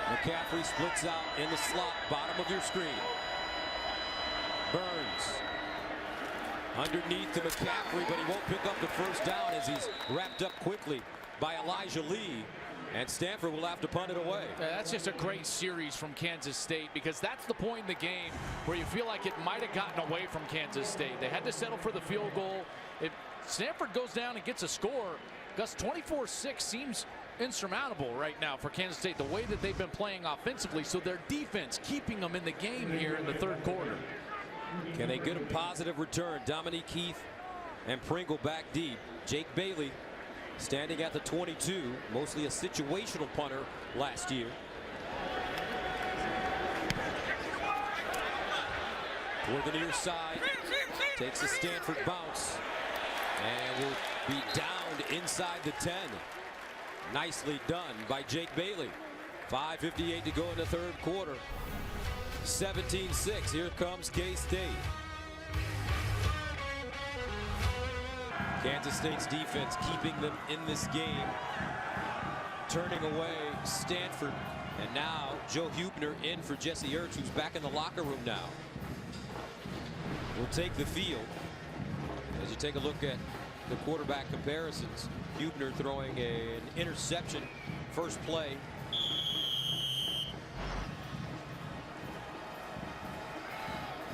McCaffrey splits out in the slot, bottom of your screen. Burns underneath to McCaffrey, but he won't pick up the first down as he's wrapped up quickly by Elijah Lee. And Stanford will have to punt it away. That's just a great series from Kansas State, because that's the point in the game where you feel like it might have gotten away from Kansas State. They had to settle for the field goal. If Stanford goes down and gets a score, Gus, 24-6 seems insurmountable right now for Kansas State, the way that they've been playing offensively. So their defense keeping them in the game here in the 3rd quarter. Can they get a positive return? Dominique Keith and Pringle back deep. Jake Bailey standing at the 22, mostly a situational punter last year. Toward the near side, takes a Stanford bounce and will be downed inside the 10. Nicely done by Jake Bailey. 5:58 to go in the 3rd quarter. 17-6. Here comes K-State. Kansas State's defense keeping them in this game, turning away Stanford. And now Joe Huebner in for Jesse Ertz, who's back in the locker room now. Will take the field. As you take a look at the quarterback comparisons, Huebner throwing an interception first play.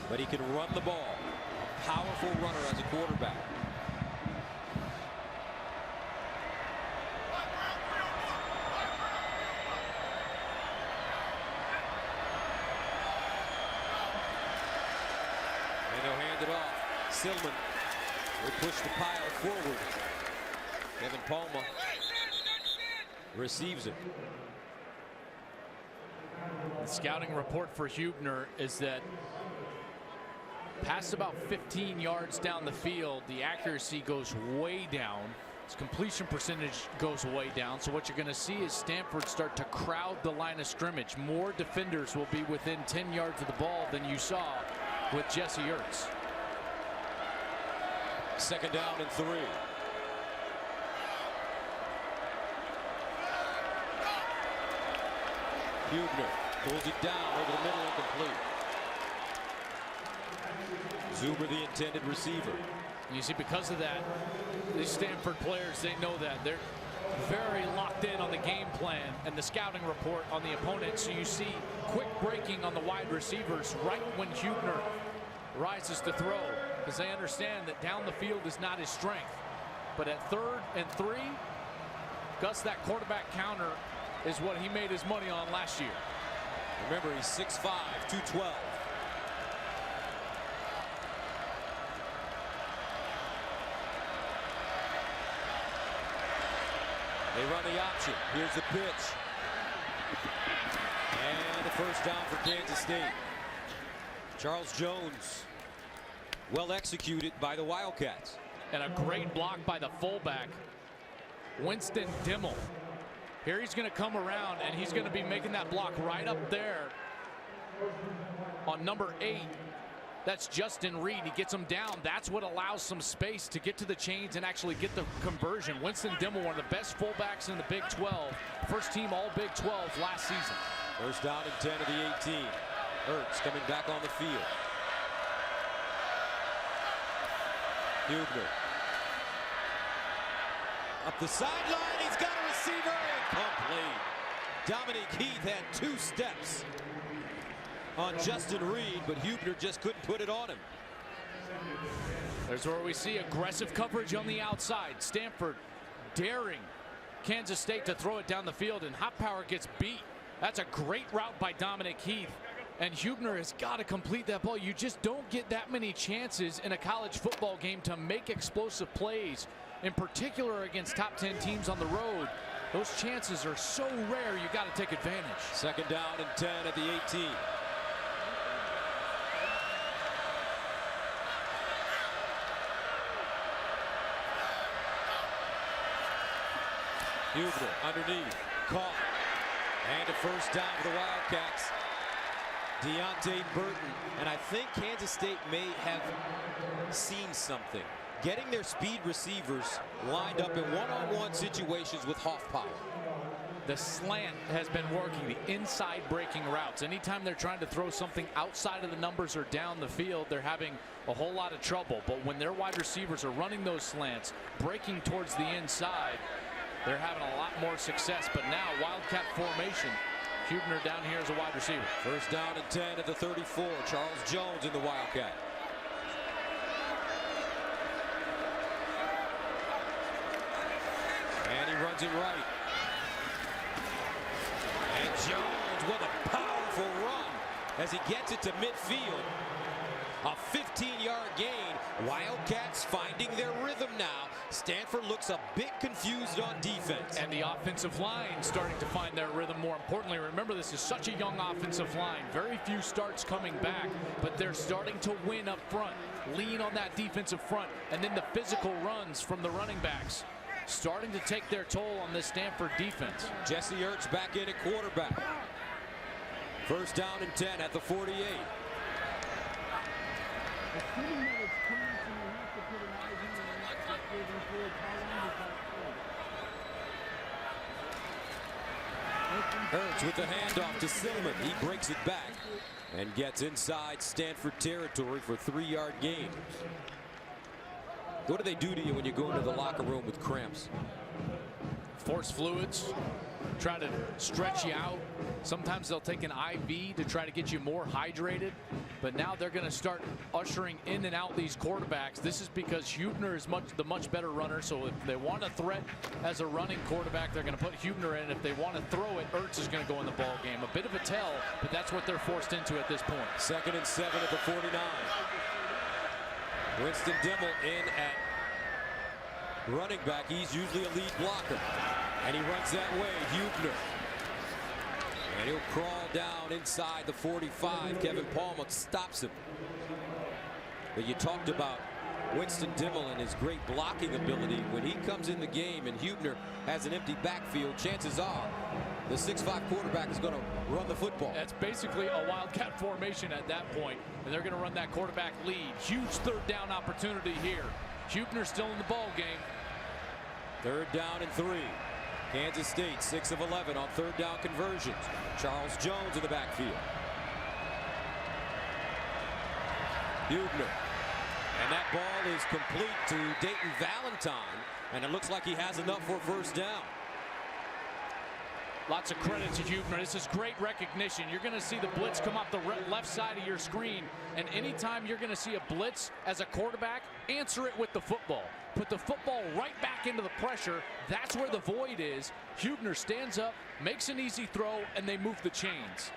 But he can run the ball. Powerful runner as a quarterback. Silman will push the pile forward. Kevin Palma receives it. The scouting report for Huebner is that past about 15 yards down the field, the accuracy goes way down. His completion percentage goes way down. So what you're going to see is Stanford start to crowd the line of scrimmage. More defenders will be within 10 yards of the ball than you saw with Jesse Ertz. 2nd down and 3. Huebner pulls it down over the middle, incomplete. Zuber, the intended receiver. You see, because of that, these Stanford players, they know that. They're very locked in on the game plan and the scouting report on the opponent. So you see quick breaking on the wide receivers right when Huebner rises to throw, because they understand that down the field is not his strength. But at 3rd and 3, Gus, that quarterback counter is what he made his money on last year. Remember, he's 6'5", 212. They run the option. Here's the pitch. And the 1st down for Kansas State. Charles Jones, well executed by the Wildcats. And a great block by the fullback, Winston Dimmel. Here he's going to come around, and he's going to be making that block right up there on number 8. That's Justin Reed. He gets him down. That's what allows some space to get to the chains and actually get the conversion. Winston Dimmel, one of the best fullbacks in the Big 12. First team all Big 12 last season. 1st down and 10 of the 18. Ertz coming back on the field. Huebner. Up the sideline. He's got a receiver. Incomplete. Dominique Heath had 2 steps on Justin Reed, but Huebner just couldn't put it on him. There's where we see aggressive coverage on the outside. Stanford daring Kansas State to throw it down the field, and Hot Power gets beat. That's a great route by Dominique Heath, and Huebner has got to complete that ball. You just don't get that many chances in a college football game to make explosive plays, in particular against top 10 teams on the road. Those chances are so rare, you got to take advantage. 2nd down and 10 at the 18. Huebner underneath, caught, and a 1st down for the Wildcats. Deontay Burton, and I think Kansas State may have seen something. Getting their speed receivers lined up in one-on-one situations with Hoffpower. The slant has been working, the inside breaking routes. Anytime they're trying to throw something outside of the numbers or down the field, they're having a whole lot of trouble. But when their wide receivers are running those slants, breaking towards the inside, they're having a lot more success. But now, Wildcat formation. Huebner down here as a wide receiver. 1st down and 10 at the 34. Charles Jones in the Wildcat. And he runs it right. And Jones with a powerful run as he gets it to midfield. A 15-yard gain. Wildcats finding their rhythm now. Stanford looks a bit confused on defense. And the offensive line starting to find their rhythm. More importantly, remember, this is such a young offensive line. Very few starts coming back, but they're starting to win up front. Lean on that defensive front, and then the physical runs from the running backs starting to take their toll on this Stanford defense. Jesse Ertz back in at quarterback. 1st down and 10 at the 48. Ertz with the handoff to Silman. He breaks it back and gets inside Stanford territory for a 3-yard gain. What do they do to you when you go into the locker room with cramps? Force fluids, try to stretch you out. Sometimes they'll take an IV to try to get you more hydrated. But now they're going to start ushering in and out these quarterbacks. This is because Huebner is the much better runner. So if they want a threat as a running quarterback, they're going to put Huebner in. If they want to throw it, Ertz is going to go in the ball game. A bit of a tell, but that's what they're forced into at this point. 2nd and 7 at the 49. Winston Dimmel in at running back. He's usually a lead blocker. And he runs that way. Hubner. And he'll crawl down inside the 45. Kevin Palmer stops him. But you talked about Winston Dimmel and his great blocking ability. When he comes in the game and Hubner has an empty backfield, chances are the 6'5" quarterback is going to run the football. That's basically a wildcat formation at that point, and they're going to run that quarterback lead. Huge third down opportunity here. Hubner still in the ball game. 3rd down and 3. Kansas State 6 of 11 on 3rd down conversions. Charles Jones in the backfield. Hubner. And that ball is complete to Dayton Valentine, and it looks like he has enough for a 1st down. Lots of credit to Hubner. This is great recognition. You're going to see the blitz come off the left side of your screen, and anytime you're going to see a blitz as a quarterback, answer it with the football. Put the football right back into the pressure. That's where the void is. Hubner stands up, makes an easy throw, and they move the chains.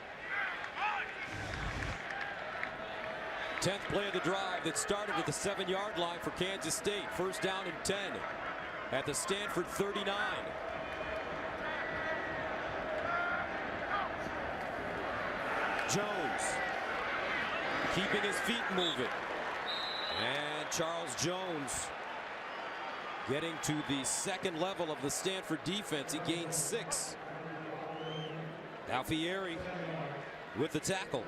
10th play of the drive that started at the 7-yard line for Kansas State. 1st down and 10 at the Stanford 39. Jones keeping his feet moving. And Charles Jones getting to the 2nd level of the Stanford defense. He gained 6. Alfieri with the tackle.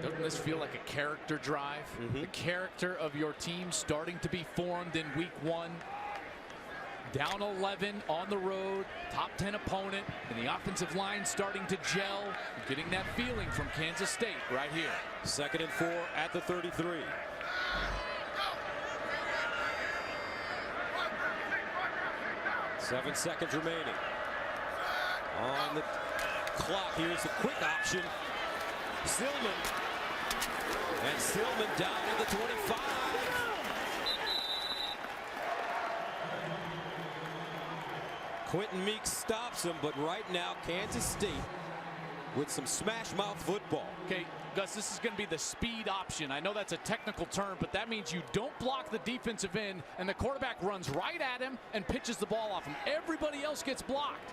Doesn't this feel like a character drive? The character of your team starting to be formed in week 1. Down 11 on the road, top 10 opponent, and the offensive line starting to gel. Getting that feeling from Kansas State right here. 2nd and 4 at the 33. Seven seconds remaining on the clock. Here's the quick option. Stillman. And Stillman down at the 25. Quentin Meeks stops him, but right now Kansas State with some smash mouth football. Okay, Gus, this is going to be the speed option. I know that's a technical term, but that means you don't block the defensive end, and the quarterback runs right at him and pitches the ball off him. Everybody else gets blocked.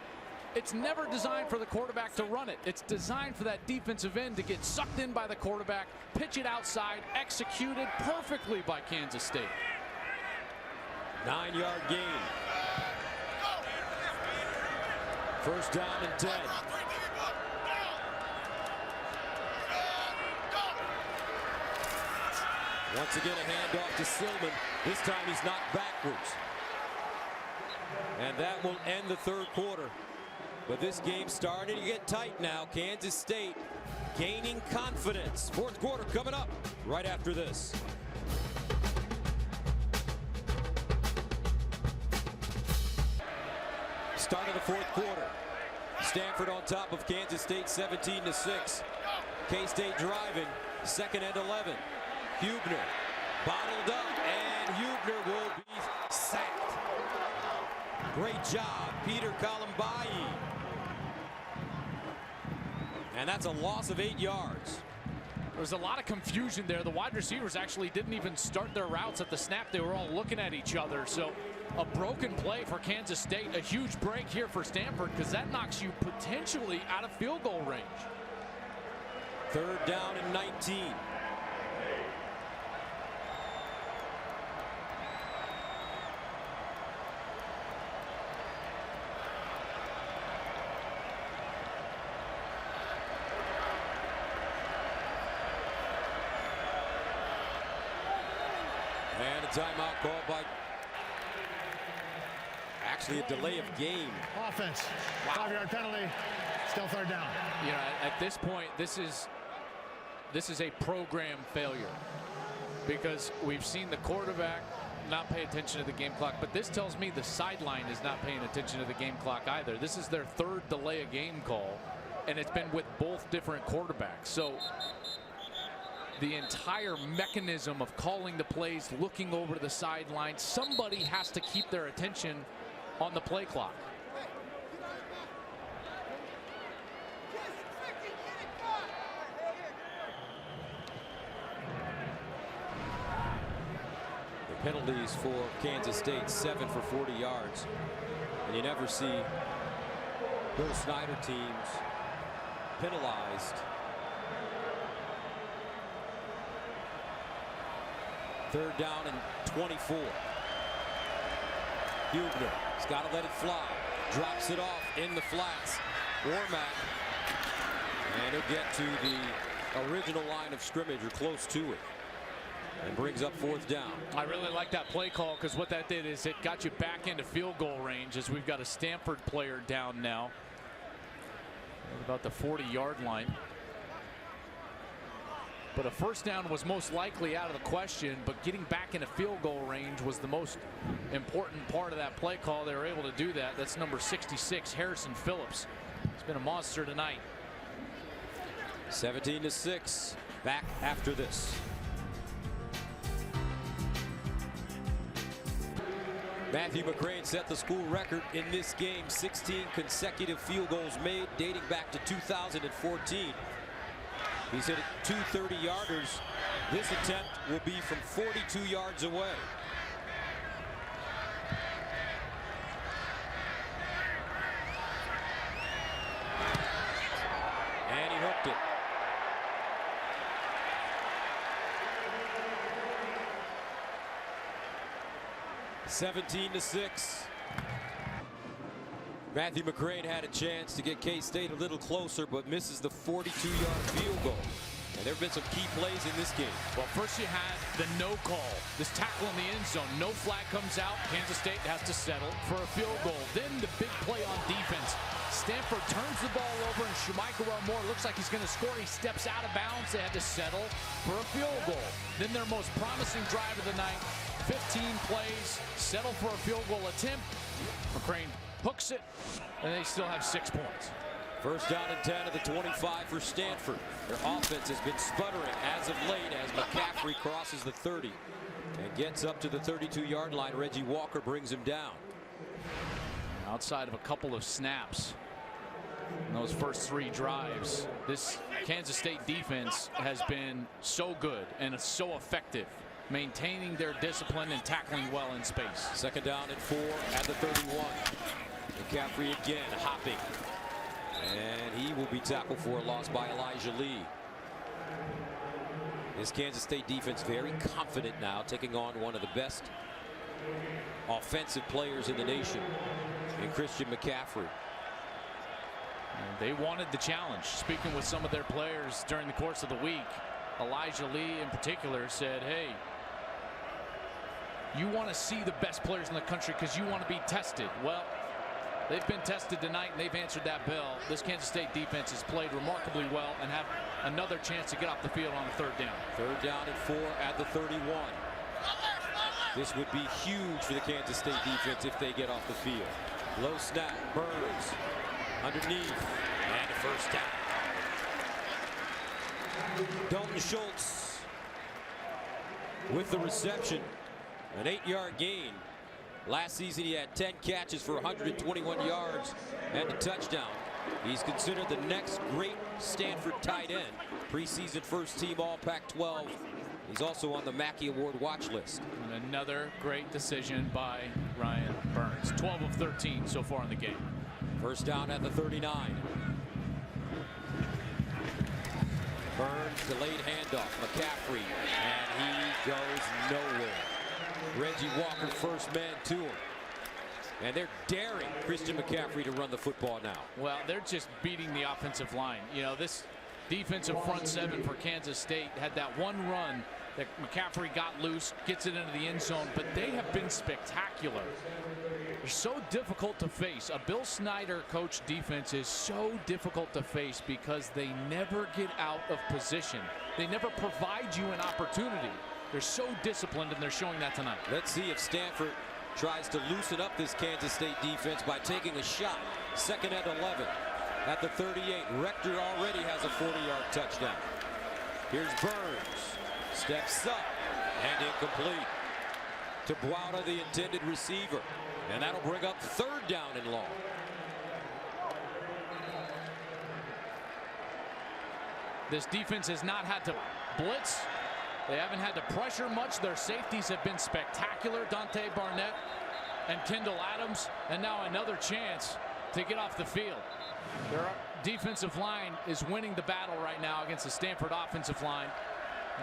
It's never designed for the quarterback to run it. It's designed for that defensive end to get sucked in by the quarterback, pitch it outside, executed perfectly by Kansas State. 9-yard gain. 1st down and 10. Once again, a handoff to Stillman. This time he's knocked backwards. And that will end the 3rd quarter. But this game starting to get tight now. Kansas State gaining confidence. 4th quarter coming up right after this. Start of the 4th quarter. Stanford on top of Kansas State 17-6. K-State driving. 2nd and 11. Hubner bottled up, and Hubner will be sacked. Great job, Peter Colombayi. And that's a loss of 8 yards. There was a lot of confusion there. The wide receivers actually didn't even start their routes at the snap. They were all looking at each other. So a broken play for Kansas State. A huge break here for Stanford, because that knocks you potentially out of field goal range. 3rd down and 19. And a timeout called by, actually a delay of game. Offense. 5-yard penalty. Still 3rd down. You know, at this point, this is a program failure, because we've seen the quarterback not pay attention to the game clock, but this tells me the sideline is not paying attention to the game clock either. This is their 3rd delay of game call, and it's been with both different quarterbacks. So the entire mechanism of calling the plays, looking over the sideline, somebody has to keep their attention on the play clock. Penalties for Kansas State, 7 for 40 yards. And you never see Bill Snyder teams penalized. Third down and 24. Huebner has got to let it fly. Drops it off in the flats. Warmack. And he'll get to the original line of scrimmage or close to it. And brings up fourth down. I really like that play call because what that did is it got you back into field goal range as we've got a Stanford player down now at about the 40-yard line. But a first down was most likely out of the question, but getting back into field goal range was the most important part of that play call. They were able to do that. That's number 66, Harrison Phillips. It's been a monster tonight. 17-6. Back after this. Matthew McCrane set the school record in this game. 16 consecutive field goals made dating back to 2014. He's hit 2 30-yarders. This attempt will be from 42 yards away. And he hooked it. (17-6). Matthew McCrane had a chance to get K-State a little closer, but misses the 42-yard field goal. And there have been some key plays in this game. Well, first you had the no call. This tackle in the end zone. No flag comes out. Kansas State has to settle for a field goal. Then the big play on defense. Stanford turns the ball over, and Shemaiah Moore looks like he's going to score. He steps out of bounds. They had to settle for a field goal. Then their most promising drive of the night. 15 plays, settle for a field goal attempt. McCrane hooks it, and they still have 6 points. First down and 10 at the 25 for Stanford. Their offense has been sputtering as of late as McCaffrey crosses the 30 and gets up to the 32-yard line. Reggie Walker brings him down. Outside of a couple of snaps in those first 3 drives, this Kansas State defense has been so good and so effective, maintaining their discipline and tackling well in space. Second down and 4 at the 31. McCaffrey again hopping. And he will be tackled for a loss by Elijah Lee. This Kansas State defense very confident now, taking on one of the best offensive players in the nation in Christian McCaffrey. And they wanted the challenge. Speaking with some of their players during the course of the week, Elijah Lee in particular said, hey, you want to see the best players in the country because you want to be tested. Well, they've been tested tonight, and they've answered that bell. This Kansas State defense has played remarkably well and have another chance to get off the field on a third down. Third down and 4 at the 31. This would be huge for the Kansas State defense if they get off the field. Low snap, Burns underneath, and a first down. Dalton Schultz with the reception, an 8-yard gain. Last season he had 10 catches for 121 yards and a touchdown. He's considered the next great Stanford tight end, preseason first team all Pac-12. He's also on the Mackey Award watch list. And another great decision by Ryan Burns. 12 of 13 so far in the game. First down at the 39. Burns delayed handoff. McCaffrey, and he goes nowhere. Reggie Walker first man to him. And they're daring Christian McCaffrey to run the football now. Well, they're just beating the offensive line. You know, this defensive front seven for Kansas State had that one run that McCaffrey got loose, gets it into the end zone, but they have been spectacular. They're so difficult to face. A Bill Snyder coach defense is so difficult to face because they never get out of position. They never provide you an opportunity. They're so disciplined, and they're showing that tonight. Let's see if Stanford tries to loosen up this Kansas State defense by taking a shot. Second and 11 at the 38. Rector already has a 40-yard touchdown. Here's Burns. Steps up and incomplete to Bouda, the intended receiver. And that'll bring up third down and long. This defense has not had to blitz They haven't had to pressure much. Their safeties have been spectacular. Dante Barnett and Kendall Adams, and now another chance to get off the field. Their defensive line is winning the battle right now against the Stanford offensive line,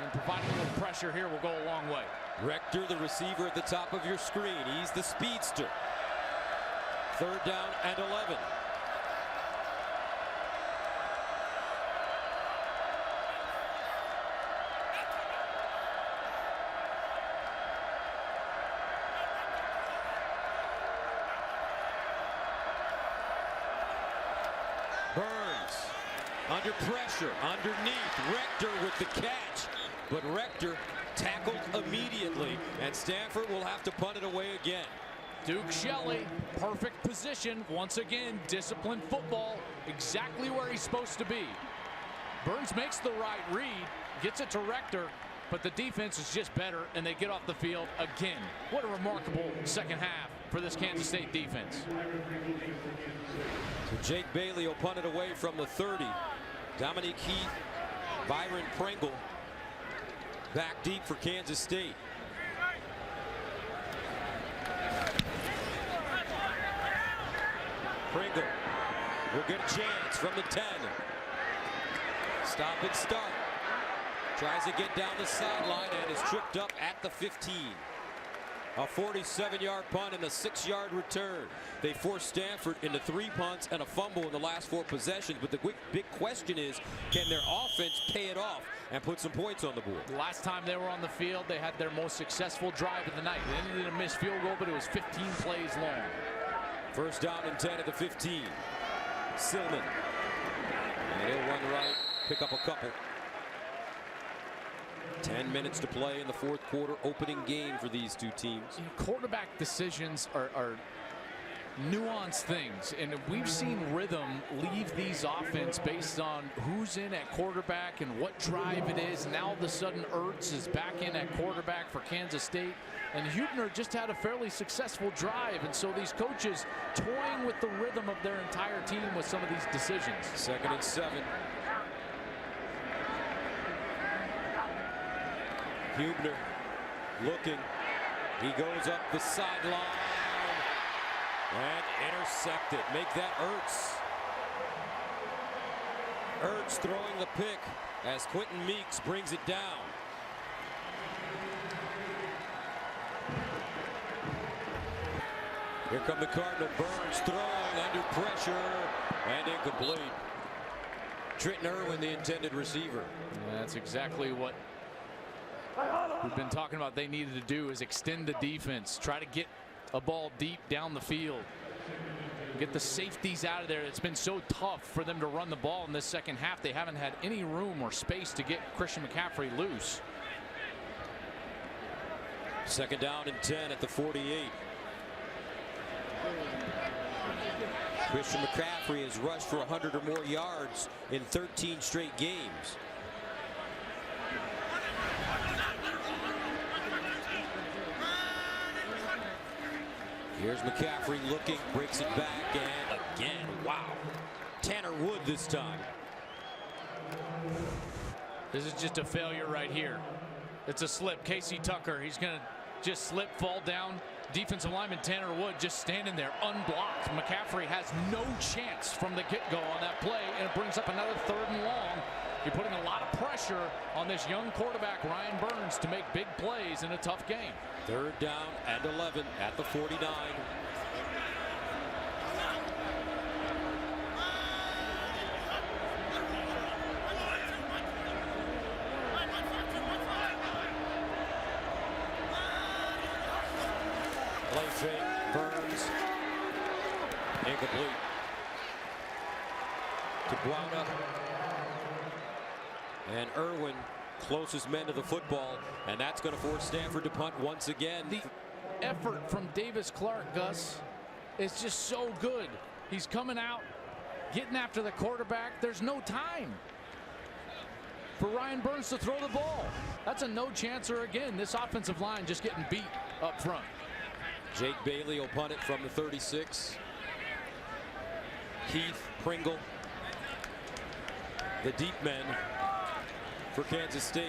and providing a little pressure here will go a long way. Rector, the receiver at the top of your screen. He's the speedster. 3rd down and 11. Burns under pressure, underneath. Rector with the catch, but Rector tackled immediately, and Stanford will have to punt it away again. Duke Shelley, perfect position. Once again, disciplined football, exactly where he's supposed to be. Burns makes the right read, gets it to Rector, but the defense is just better, and they get off the field again. What a remarkable second half for this Kansas State defense. So Jake Bailey will punt it away from the 30. Dominique Heath, Byron Pringle back deep for Kansas State. Pringle will get a chance from the 10. Stop and start. Tries to get down the sideline and is tripped up at the 15. A 47-yard punt and a 6-yard return. They forced Stanford into 3 punts and a fumble in the last 4 possessions. But the big question is, can their offense pay it off and put some points on the board? Last time they were on the field, they had their most successful drive of the night. They ended in a missed field goal, but it was 15 plays long. 1st down and 10 at the 15. Silman. And he'll run right, pick up a couple. 10 minutes to play in the 4th quarter, opening game for these two teams. Quarterback decisions are nuanced things, and we've seen rhythm leave these offense based on who's in at quarterback and what drive it is. Now all of a sudden Ertz is back in at quarterback for Kansas State, and Huebner just had a fairly successful drive, and so these coaches toying with the rhythm of their entire team with some of these decisions. 2nd and 7. Huebner looking. He goes up the sideline and intercepted. Make that Ertz. Ertz throwing the pick as Quentin Meeks brings it down. Here come the Cardinal. Burns throwing under pressure and incomplete. Trenton Irwin, the intended receiver. That's exactly what we've been talking about they needed to do, is extend the defense, try to get a ball deep down the field, get the safeties out of there. It's been so tough for them to run the ball in this second half. They haven't had any room or space to get Christian McCaffrey loose. 2nd down and 10 at the 48. Christian McCaffrey has rushed for 100 or more yards in 13 straight games. Here's McCaffrey looking, breaks it back, and again, wow. Tanner Wood this time. This is just a failure right here. It's a slip. Casey Tucker, he's going to just slip, fall down. Defensive lineman Tanner Wood just standing there unblocked. McCaffrey has no chance from the get-go on that play, and it brings up another 3rd and long. You're putting a lot of pressure on this young quarterback, Ryan Burns, to make big plays in a tough game. 3rd down and 11 at the 49. Play fake, Burns. Incomplete. To Guana. And Irwin, closest men to the football, and that's going to force Stanford to punt once again. The effort from Davis Clark, Gus, is just so good. He's coming out, getting after the quarterback. There's no time for Ryan Burns to throw the ball. That's a no-chancer again. This offensive line just getting beat up front. Jake Bailey will punt it from the 36. Heath, Pringle, the deep men for Kansas State.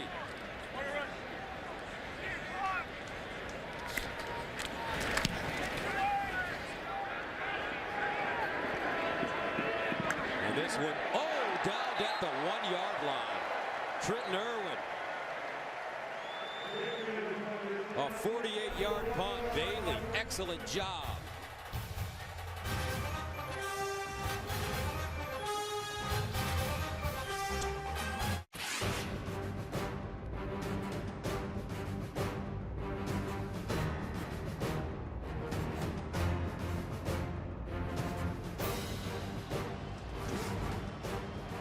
punt. Bailey, excellent job.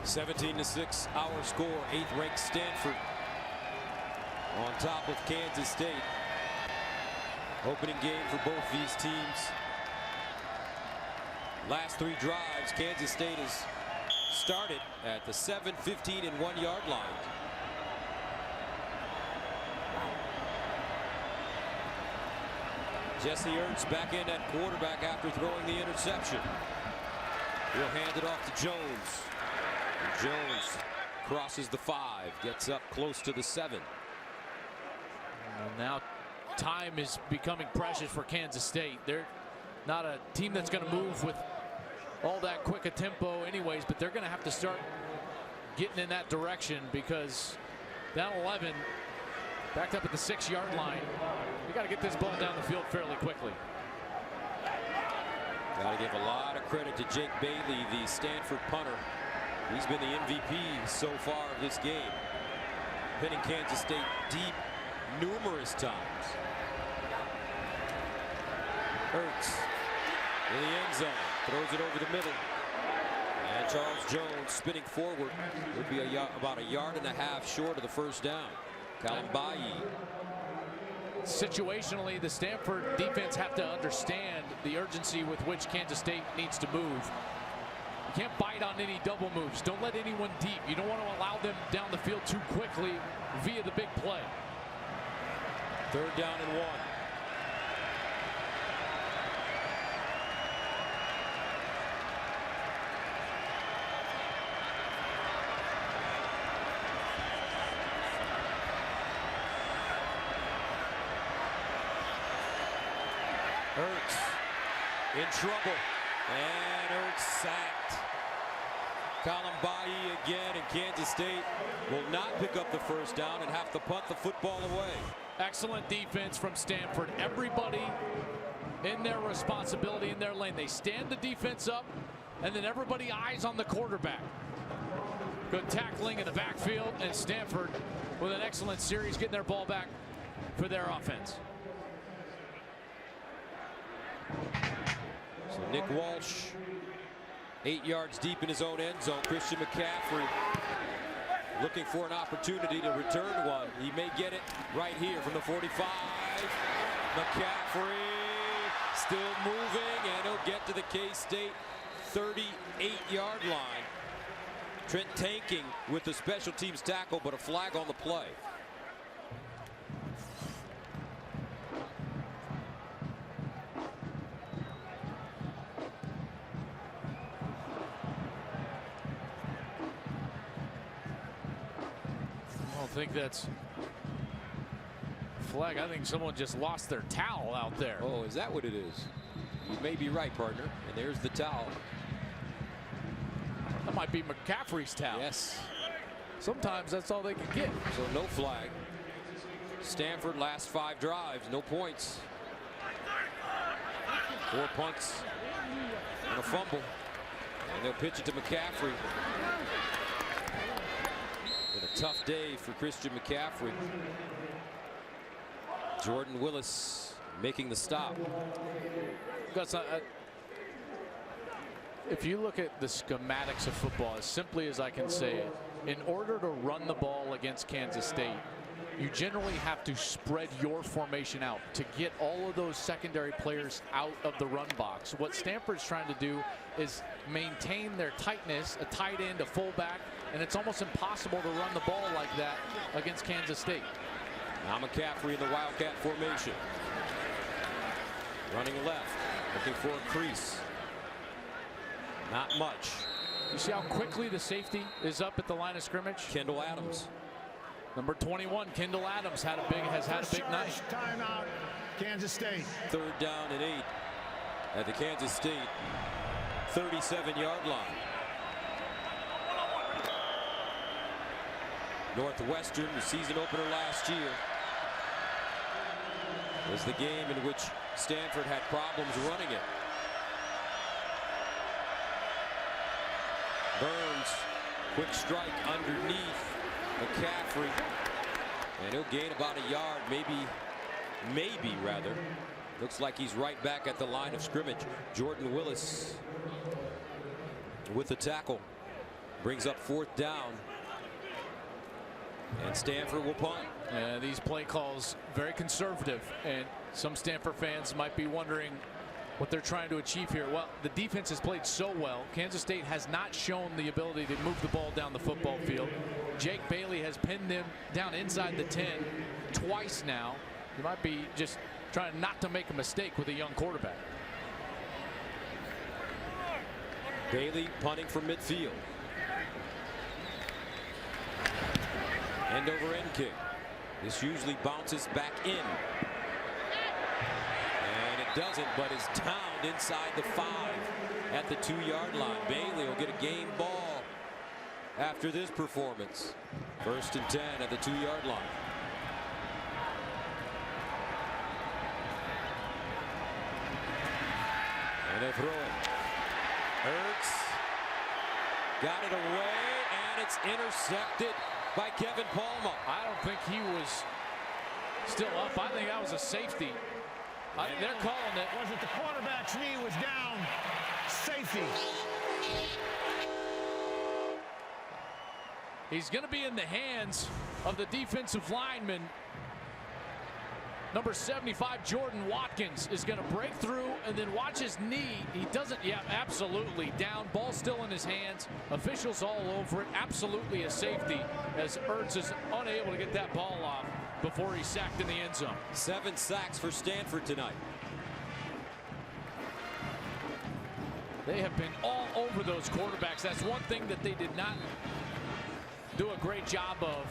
(17-6) our score. 8th ranked Stanford on top of Kansas State. Opening game for both these teams. Last 3 drives, Kansas State has started at the 7, 15, and 1 yard line. Jesse Ertz back in at quarterback after throwing the interception. He'll hand it off to Jones. And Jones crosses the 5, gets up close to the 7. And now time is becoming precious for Kansas State. They're not a team that's going to move with all that quick a tempo anyways, but they're going to have to start getting in that direction because down 11, backed up at the 6-yard line. You got to get this ball down the field fairly quickly. Got to give a lot of credit to Jake Bailey, the Stanford punter. He's been the MVP so far of this game, pinning Kansas State deep numerous times. Ertz in the end zone, throws it over the middle, and Charles Jones spinning forward would be about a yard and a half short of the first down. Kalambayi. Situationally, the Stanford defense have to understand the urgency with which Kansas State needs to move. You can't bite on any double moves. Don't let anyone deep. You don't want to allow them down the field too quickly via the big play. 3rd down and 1. Ertz in trouble, and Ertz sacked. Kalambayi again, and Kansas State will not pick up the first down and have to punt the football away. Excellent defense from Stanford. Everybody in their responsibility in their lane. They stand the defense up, and then everybody eyes on the quarterback. Good tackling in the backfield, and Stanford with an excellent series getting their ball back for their offense. So Nick Walsh 8 yards deep in his own end zone. Christian McCaffrey looking for an opportunity to return one. He may get it right here from the 45. McCaffrey still moving, and he'll get to the K-State 38-yard line. Trent tanking with the special teams tackle, but a flag on the play. I think that's flag. I think someone just lost their towel out there. Oh, is that what it is? You may be right, partner. And there's the towel. That might be McCaffrey's towel. Yes. Sometimes that's all they can get. So no flag. Stanford last 5 drives, no points. 4 punts and a fumble. And they'll pitch it to McCaffrey. A tough day for Christian McCaffrey. Jordan Willis making the stop. If you look at the schematics of football, as simply as I can say it, in order to run the ball against Kansas State, you generally have to spread your formation out to get all of those secondary players out of the run box. What Stanford's trying to do is maintain their tightness, a tight end, a fullback, and it's almost impossible to run the ball like that against Kansas State. Now McCaffrey in the Wildcat formation. Running left, looking for a crease. Not much. You see how quickly the safety is up at the line of scrimmage? Kendall Adams. Number 21, Kendall Adams has had a big night. Timeout, Kansas State. 3rd down and 8 at the Kansas State 37-yard line. Northwestern, the season opener last year. was the game in which Stanford had problems running it. Burns, quick strike underneath McCaffrey, and he'll gain about a yard, maybe rather. Looks like he's right back at the line of scrimmage. Jordan Willis with the tackle, brings up 4th down, and Stanford will punt. These play calls very conservative, and some Stanford fans might be wondering what they're trying to achieve here. Well, the defense has played so well. Kansas State has not shown the ability to move the ball down the football field. Jake Bailey has pinned them down inside the 10 twice now. He might be just trying not to make a mistake with a young quarterback. Bailey punting from midfield. End over end kick. This usually bounces back in. And it doesn't, but is downed inside the 5 at the 2-yard line. Bailey will get a game ball after this performance. 1st and 10 at the 2-yard line. And they throw it. Ertz got it away, and it's intercepted by Kevin Palma. I don't think he was still up. I think that was a safety. They're calling it. Was it the quarterback's knee was down? Safety. He's going to be in the hands of the defensive lineman. Number 75, Jordan Watkins, is going to break through and then watch his knee. He doesn't. Yeah, absolutely down. Ball still in his hands. Officials all over it. Absolutely a safety, as Ertz is unable to get that ball off before he's sacked in the end zone. 7 sacks for Stanford tonight. They have been all over those quarterbacks. That's one thing that they did not do a great job of,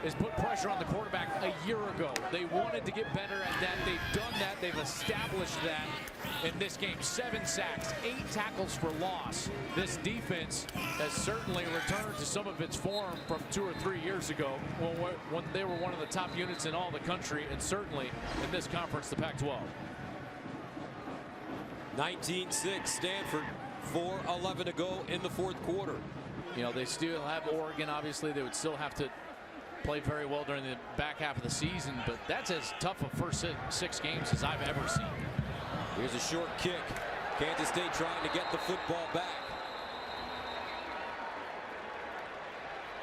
is put pressure on the quarterback a year ago. They wanted to get better at that. They've done that. They've established that in this game. 7 sacks, 8 tackles for loss. This defense has certainly returned to some of its form from 2 or 3 years ago, when they were one of the top units in all the country, and certainly in this conference, the Pac-12. 19-6 Stanford, 4:11 to go in the 4th quarter. You know, they still have Oregon. Obviously, they would still have to play very well during the back half of the season, but that's as tough a first 6 games as I've ever seen. Here's a short kick. Kansas State trying to get the football back.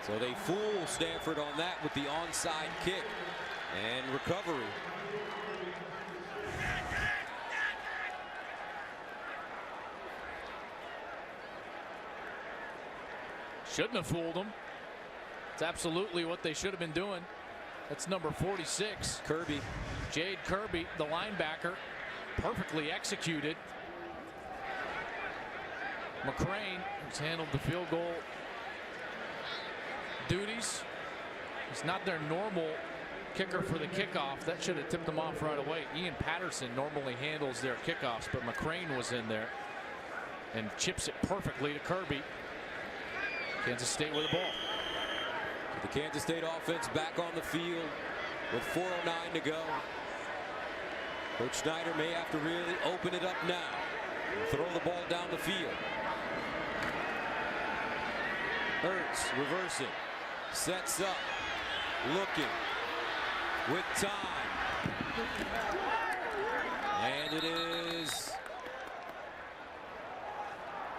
So they fool Stanford on that with the onside kick and recovery. Shouldn't have fooled them. It's absolutely what they should have been doing. That's number 46. Kirby. Jade Kirby, the linebacker, perfectly executed. McCrane has handled the field goal duties. He's not their normal kicker for the kickoff. That should have tipped them off right away. Ian Patterson normally handles their kickoffs, but McCrane was in there and chips it perfectly to Kirby. Kansas State with the ball. The Kansas State offense back on the field with 4:09 to go. Coach Snyder may have to really open it up now and throw the ball down the field. Ertz reversing, sets up, looking, with time, and it is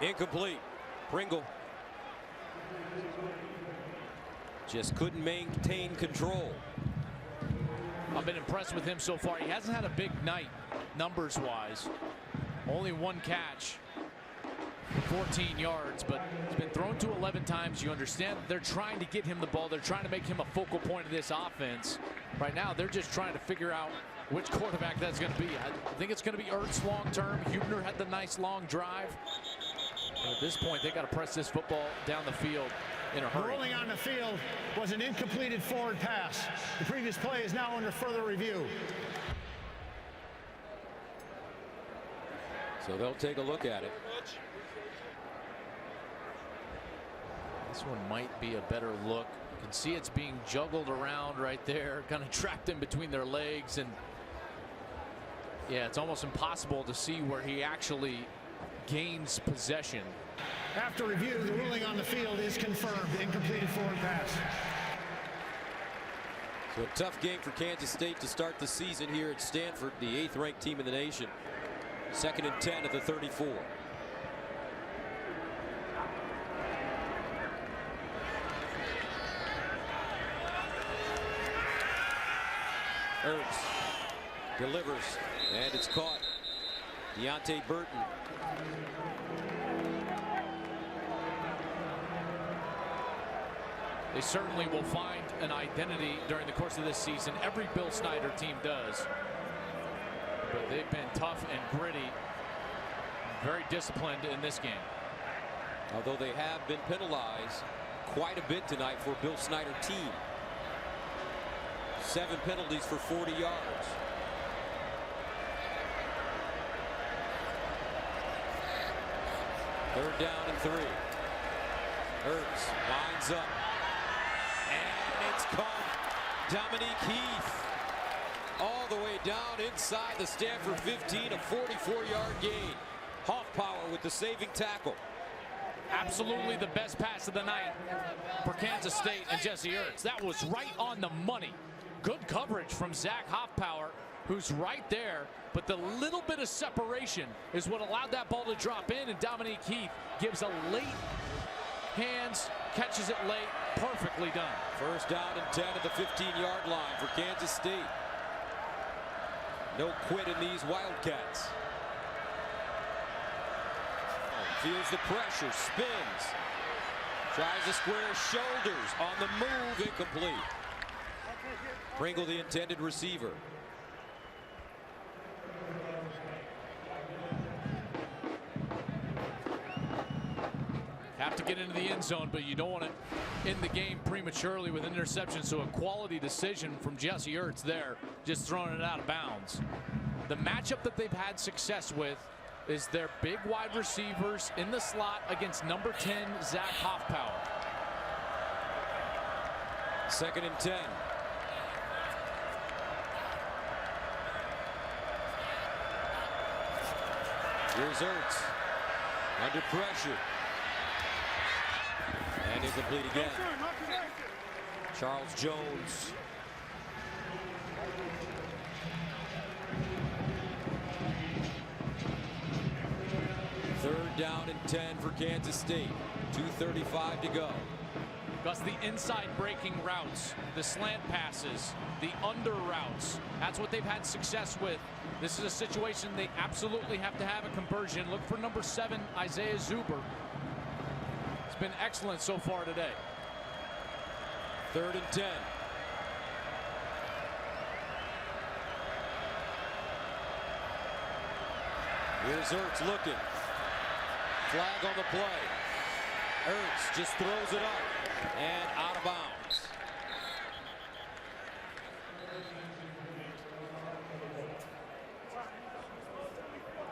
incomplete. Pringle just couldn't maintain control. I've been impressed with him so far. He hasn't had a big night numbers wise. Only 1 catch, 14 yards, but he's been thrown to 11 times. You understand they're trying to get him the ball. They're trying to make him a focal point of this offense. Right now, they're just trying to figure out which quarterback that's going to be. I think it's going to be Ertz long term. Hubner had the nice long drive. But at this point, they got to press this football down the field in a hurry. Rolling on the field was an incompleted forward pass. The previous play is now under further review. So they'll take a look at it. This one might be a better look. You can see it's being juggled around right there, kind of trapped in between their legs, and Yeah, it's almost impossible to see where he actually gains possession. After review, the ruling on the field is confirmed. Incompleted forward pass. So a tough game for Kansas State to start the season here at Stanford, the 8th ranked team in the nation. 2nd and 10 at the 34. Ertz delivers, and it's caught. Deontay Burton. They certainly will find an identity during the course of this season. Every Bill Snyder team does. But they've been tough and gritty, very disciplined in this game. Although they have been penalized quite a bit tonight for a Bill Snyder team. 7 penalties for 40 yards. Third down and 3. Ertz lines up. And it's caught. Dominique Heath all the way down inside the Stanford 15, a 44-yard gain. Hoffpower with the saving tackle. Absolutely the best pass of the night for Kansas State and Jesse Ertz. That was right on the money. Good coverage from Zach Hoffpower, who's right there, but the little bit of separation is what allowed that ball to drop in, and Dominique Heath gives a late hands, catches it late, perfectly done. First down and 10 at the 15-yard line for Kansas State. No quit in these Wildcats. Feels the pressure, spins, tries to square his shoulders, on the move, incomplete. Pringle, the intended receiver. Have to get into the end zone, but you don't want to end the game prematurely with an interception, so a quality decision from Jesse Ertz there, just throwing it out of bounds. The matchup that they've had success with is their big wide receivers in the slot against number 10, Zach Hoffpower. 2nd and 10. Here's Ertz under pressure. And incomplete again. Charles Jones. Third down and 10 for Kansas State. 2:35 to go. Gus, the inside breaking routes, the slant passes, the under routes. That's what they've had success with. This is a situation they absolutely have to have a conversion. Look for number 7, Isaiah Zuber. It's been excellent so far today. 3rd and 10. Here's Ertz looking. Flag on the play. Ertz just throws it up and out of bounds.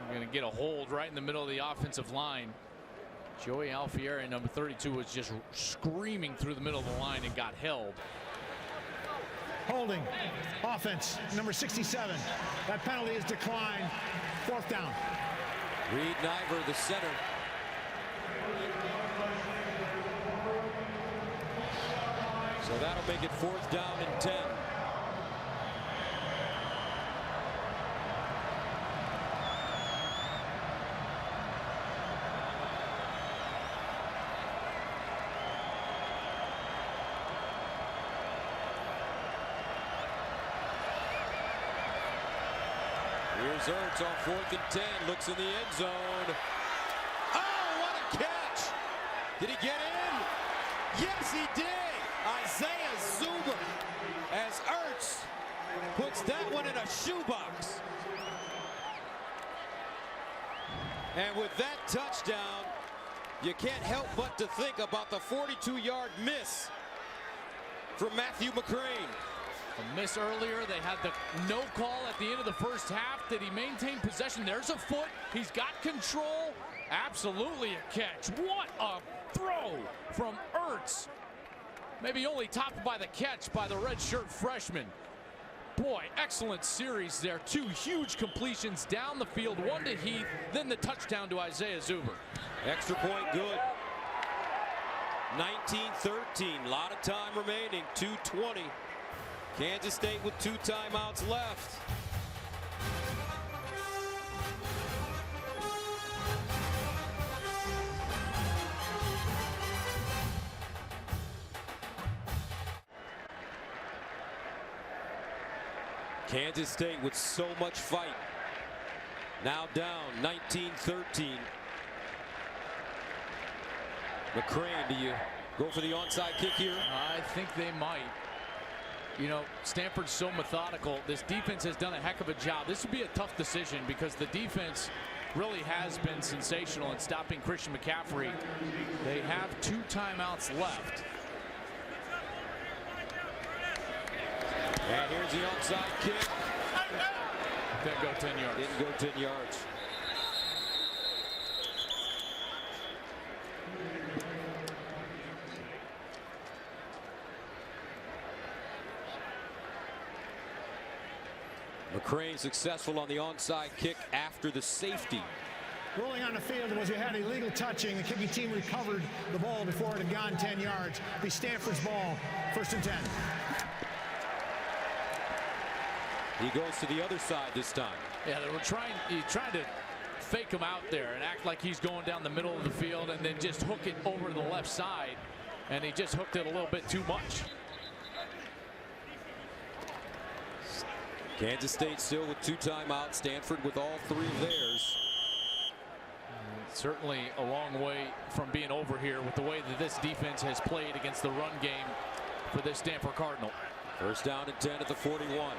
We're going to get a hold right in the middle of the offensive line. Joey Alfieri, number 32, was just screaming through the middle of the line and got held. Holding. Offense, number 67. That penalty is declined. 4th down. Reed Niver, the center. So that'll make it 4th down and 10. Here's Ertz on 4th and 10, looks in the end zone. Oh, what a catch! Did he get in? Yes, he did! Isaiah Zuber, as Ertz puts that one in a shoebox. And with that touchdown, you can't help but to think about the 42-yard miss from Matthew McCrane. A miss earlier. They had the no call at the end of the first half. Did he maintain possession? There's a foot. He's got control. Absolutely a catch. What a throw from Ertz. Maybe only topped by the catch by the redshirt freshman. Boy, excellent series there. 2 huge completions down the field, one to Heath, then the touchdown to Isaiah Zuber. Extra point good. 19-13, a lot of time remaining, 2:20. Kansas State with 2 timeouts left. Kansas State with so much fight. Now down 19-13. McCrane, do you go for the onside kick here? I think they might. You know, Stanford's so methodical. This defense has done a heck of a job. This would be a tough decision because the defense really has been sensational in stopping Christian McCaffrey. They have 2 timeouts left. And here's the onside kick. Didn't go 10 yards. Didn't go 10 yards. McCrane successful on the onside kick after the safety. Rolling on the field was you had illegal touching. The kicking team recovered the ball before it had gone 10 yards. It'll be Stanford's ball, 1st and 10. He goes to the other side this time. Yeah, they were trying to fake him out there and act like he's going down the middle of the field and then just hook it over to the left side. And he just hooked it a little bit too much. Kansas State still with 2 timeouts. Stanford with all 3 of theirs. Certainly a long way from being over here with the way that this defense has played against the run game for this Stanford Cardinal. 1st down and 10 at the 41.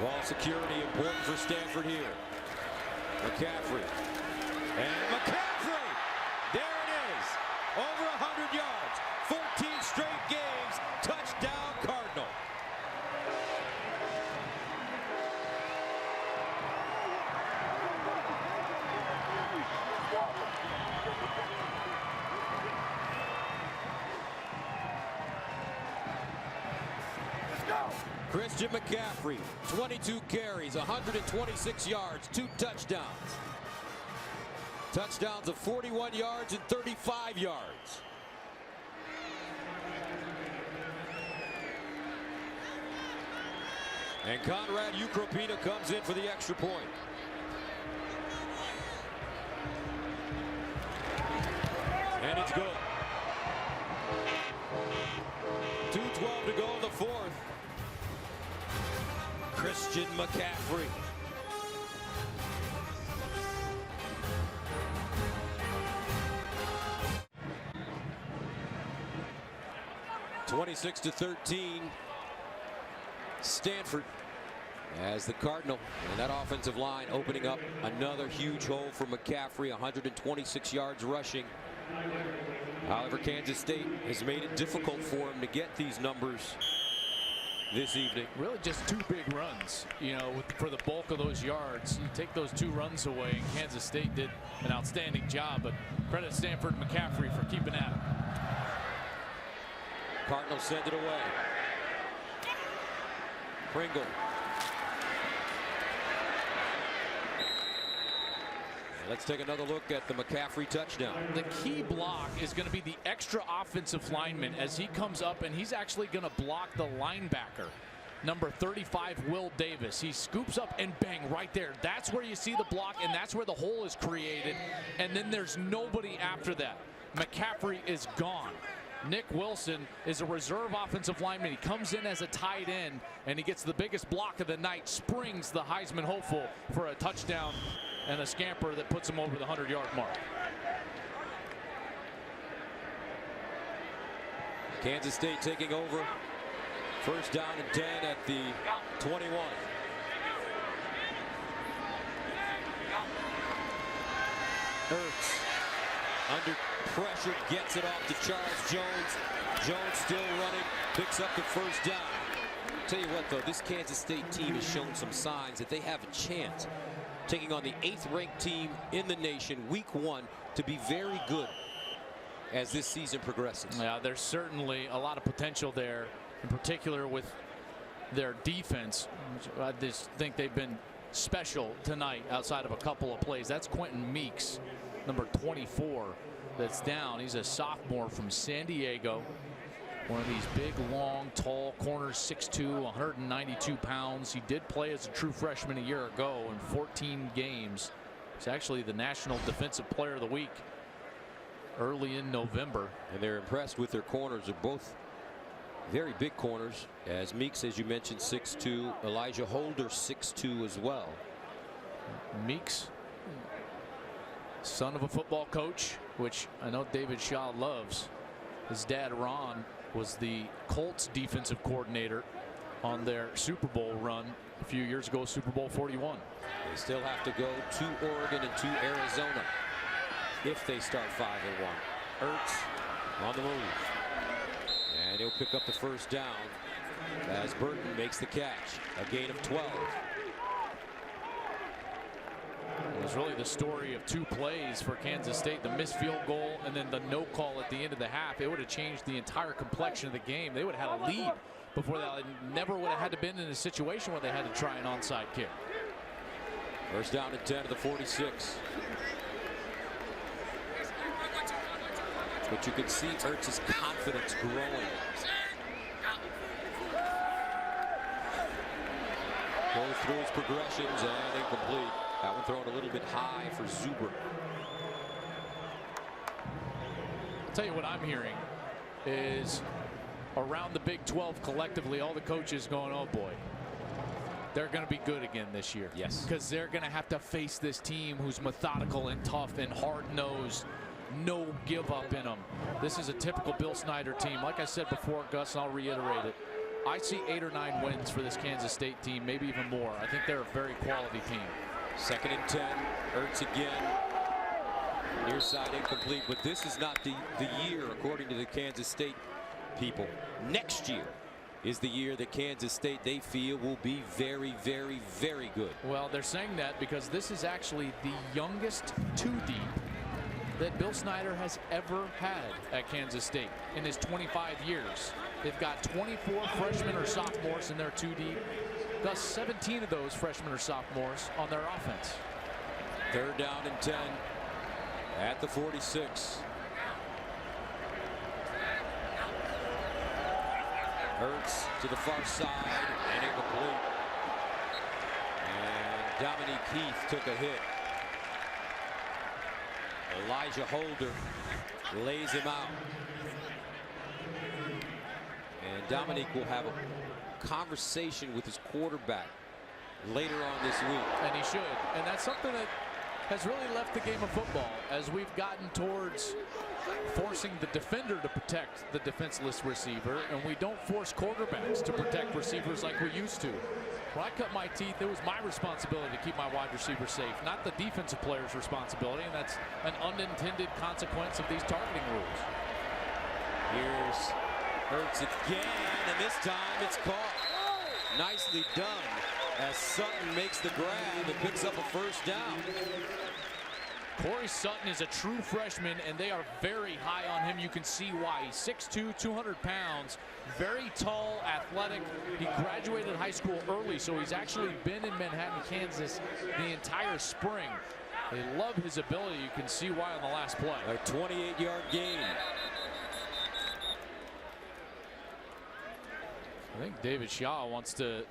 Ball security important for Stanford here. McCaffrey. And McCaffrey! There it is! Over 100 yards. 14 straight games. Touchdown Cardinal. Christian McCaffrey, 22 carries, 126 yards, 2 touchdowns. Touchdowns of 41 yards and 35 yards. And Conrad Ukropina comes in for the extra point. And it's good. 2:12 to go in the 4th. Christian McCaffrey. (26-13). Stanford as the Cardinal, and that offensive line opening up another huge hole for McCaffrey. 126 yards rushing. However, Kansas State has made it difficult for him to get these numbers this evening. Really just 2 big runs, you know, for the bulk of those yards. You take those 2 runs away, and Kansas State did an outstanding job, but credit Stanford McCaffrey for keeping at it. Cardinals send it away. Pringle. Let's take another look at the McCaffrey touchdown. The key block is going to be the extra offensive lineman as he comes up, and he's actually going to block the linebacker, number 35, Will Davis. He scoops up and bang right there. That's where you see the block, and that's where the hole is created. And then there's nobody after that. McCaffrey is gone. Nick Wilson is a reserve offensive lineman. He comes in as a tight end, and he gets the biggest block of the night, springs the Heisman hopeful for a touchdown and a scamper that puts him over the 100-yard mark. Kansas State taking over. 1st down and 10 at the 21. Ertz under pressure gets it off to Charles Jones. Jones still running, picks up the 1st down. Tell you what, though, this Kansas State team has shown some signs that they have a chance, taking on the 8th ranked team in the nation, week 1, to be very good. as this season progresses. Yeah, there's certainly a lot of potential there, in particular with their defense. I just think they've been special tonight outside of a couple of plays. That's Quentin Meeks, number 24, that's down. He's a sophomore from San Diego. One of these big, long, tall corners, 6'2", 192 pounds. He did play as a true freshman a year ago in 14 games. He's actually the National Defensive Player of the Week early in November. And they're impressed with their corners. They're both very big corners. As Meeks, as you mentioned, 6'2". Elijah Holder, 6'2" as well. Meeks, son of a football coach, which I know David Shaw loves. His dad, Ron, was the Colts defensive coordinator on their Super Bowl run a few years ago, Super Bowl 41. They still have to go to Oregon and to Arizona if they start 5-1. Ertz on the move. And he'll pick up the first down as Burton makes the catch. A gain of 12. It was really the story of two plays for Kansas State, the missed field goal and then the no call at the end of the half. It would have changed the entire complexion of the game. They would have had a lead before that. Never would have had to been in a situation where they had to try an onside kick. First down and 10 to the 46. But you can see Ertz's confidence growing. Goes through his progressions and incomplete. That one thrown a little bit high for Zuber. I'll tell you what I'm hearing is around the Big 12 collectively, all the coaches going, oh boy, they're going to be good again this year. Yes. Because they're going to have to face this team who's methodical and tough and hard-nosed. No give up in them. This is a typical Bill Snyder team. Like I said before, Gus, and I'll reiterate it. I see 8 or 9 wins for this Kansas State team, maybe even more. I think they're a very quality team. 2nd and 10. Ertz again. Near side incomplete, but this is not the year, according to the Kansas State people. Next year is the year that Kansas State, they feel, will be very, very, very good. Well, they're saying that because this is actually the youngest 2 deep that Bill Snyder has ever had at Kansas State in his 25 years. They've got 24 freshmen or sophomores in their 2 deep. Thus 17 of those freshmen or sophomores on their offense. 3rd down and 10 at the 46. Ertz to the far side and incomplete. And Dominique Heath took a hit. Elijah Holder lays him out. And Dominique will have a conversation with his quarterback later on this week. And he should. And that's something that has really left the game of football as we've gotten towards forcing the defender to protect the defenseless receiver, and we don't force quarterbacks to protect receivers like we used to. When I cut my teeth, it was my responsibility to keep my wide receiver safe, not the defensive player's responsibility, and that's an unintended consequence of these targeting rules. Here's Ertz again, and this time it's caught. Nicely done as Sutton makes the grab and picks up a first down. Corey Sutton is a true freshman, and they are very high on him. You can see why. He's 6'2", 200 pounds, very tall, athletic. He graduated high school early, so he's actually been in Manhattan, Kansas the entire spring. They love his ability. You can see why on the last play. A 28-yard gain. I think David Shaw wants to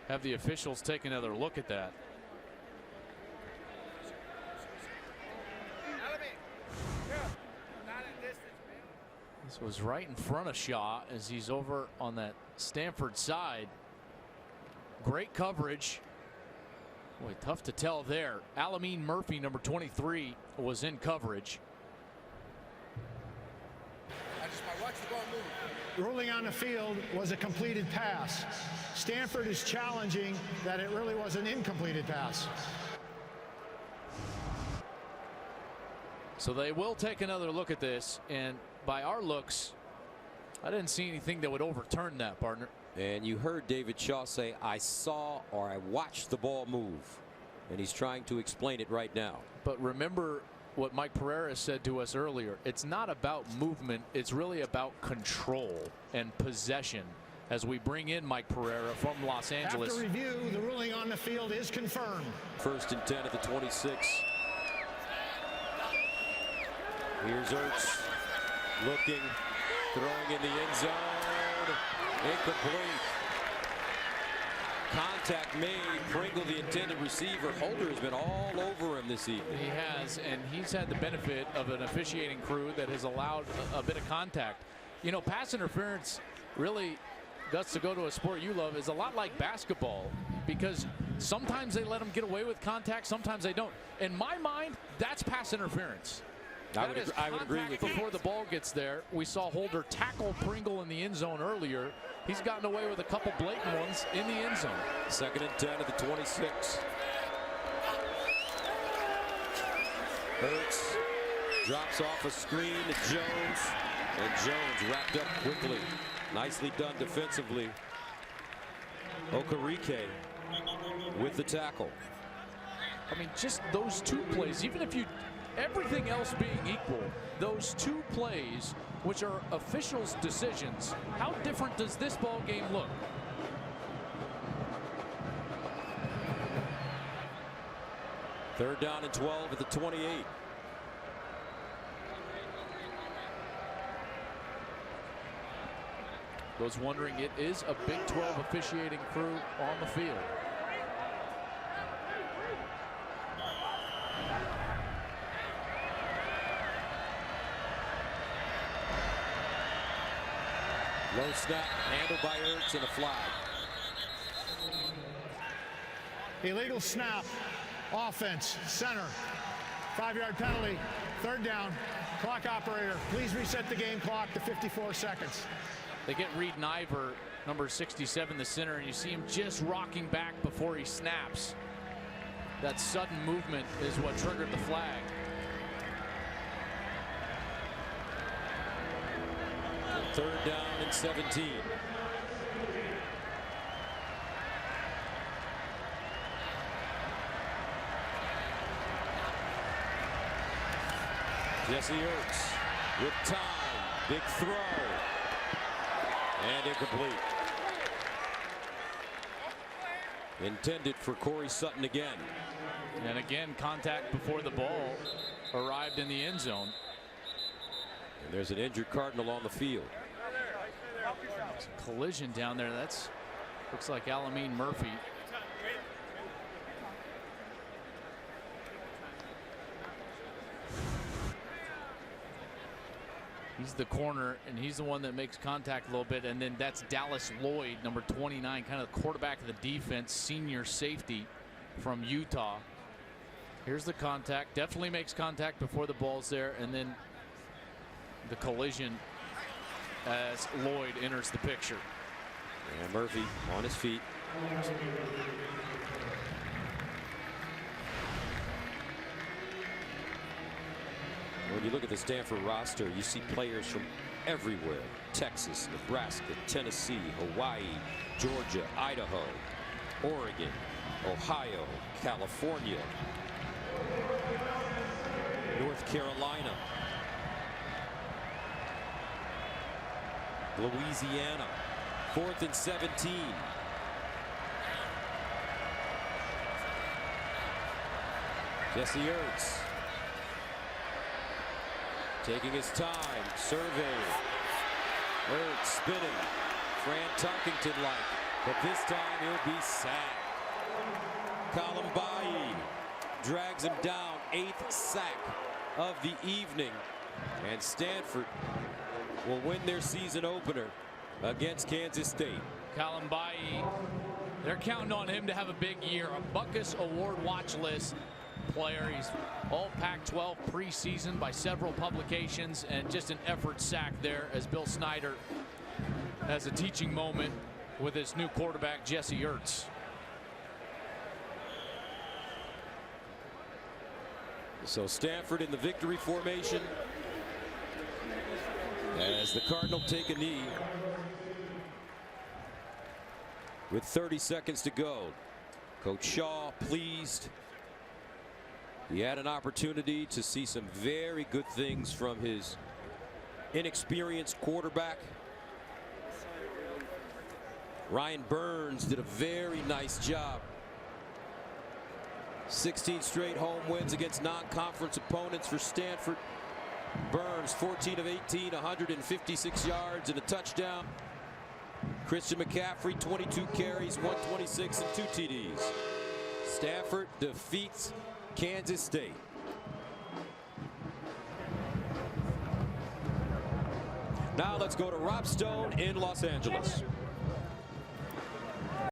have the officials take another look at that. This was right in front of Shaw as he's over on that Stanford side. Great coverage. Boy, tough to tell there. Alameen Murphy, number 23, was in coverage. Ruling on the field was a completed pass. Stanford is challenging that it really was an incompleted pass. So they will take another look at this, and by our looks, I didn't see anything that would overturn that, partner. And you heard David Shaw say, I saw or I watched the ball move. And he's trying to explain it right now. But remember what Mike Pereira said to us earlier. It's not about movement. It's really about control and possession. As we bring in Mike Pereira from Los Angeles. After review, the ruling on the field is confirmed. 1st and 10 at the 26. Here's Ertz looking, throwing in the end zone. Incomplete. Contact made. Pringle, the intended receiver. Holder has been all over him this evening. He has, and he's had the benefit of an officiating crew that has allowed a bit of contact. You know, pass interference really, Gus, to go to a sport you love, is a lot like basketball, because sometimes they let them get away with contact, sometimes they don't. In my mind, that's pass interference. I would agree with you. Before the ball gets there. We saw Holder tackle Pringle in the end zone earlier. He's gotten away with a couple blatant ones in the end zone. 2nd and 10 at the 26. Ertz drops off a screen to Jones, and Jones wrapped up quickly. Nicely done defensively. Okereke with the tackle. I mean, just those two plays, even if everything else being equal, those two plays, which are officials' decisions, how different does this ball game look? Third down and 12 at the 28. Those wondering, it is a Big 12 officiating crew on the field. Low snap, handled by Ertz, and a flag. Illegal snap. Offense. Center. 5-yard penalty. 3rd down. Clock operator, please reset the game clock to 54 seconds. They get Reed Niver, number 67, the center, and you see him just rocking back before he snaps. That sudden movement is what triggered the flag. Third down and 17. Jesse Ertz with time. Big throw. And incomplete. Intended for Corey Sutton again. And again, contact before the ball arrived in the end zone. And there's an injured Cardinal on the field. There's a collision down there. That's looks like Alameen Murphy. He's the corner, and he's the one that makes contact a little bit. And then that's Dallas Lloyd, number 29, kind of the quarterback of the defense, senior safety from Utah. Here's the contact. Definitely makes contact before the ball's there, and then the collision as Lloyd enters the picture. And Murphy on his feet. When you look at the Stanford roster, you see players from everywhere. Texas, Nebraska, Tennessee, Hawaii, Georgia, Idaho, Oregon, Ohio, California, North Carolina, Louisiana. 4th and 17. Jesse Ertz taking his time, survey. Ertz spinning, Fran Tarkington-like, but this time he'll be sacked. Columbayi drags him down, 8th sack of the evening, and Stanford will win their season opener against Kansas State. Columbayi, they're counting on him to have a big year. A Buckus Award watch list player. He's all Pac-12 preseason by several publications, and just an effort sack there as Bill Snyder has a teaching moment with his new quarterback Jesse Ertz. So Stanford in the victory formation as the Cardinal take a knee with 30 seconds to go. Coach Shaw pleased He had an opportunity to see some very good things from his inexperienced quarterback. Ryan Burns did a very nice job. 16 straight home wins against non-conference opponents for Stanford. Burns 14 of 18, 156 yards and a touchdown. Christian McCaffrey 22 carries, 126 and 2 TDs. Stanford defeats Kansas State. Now let's go to Rob Stone in Los Angeles.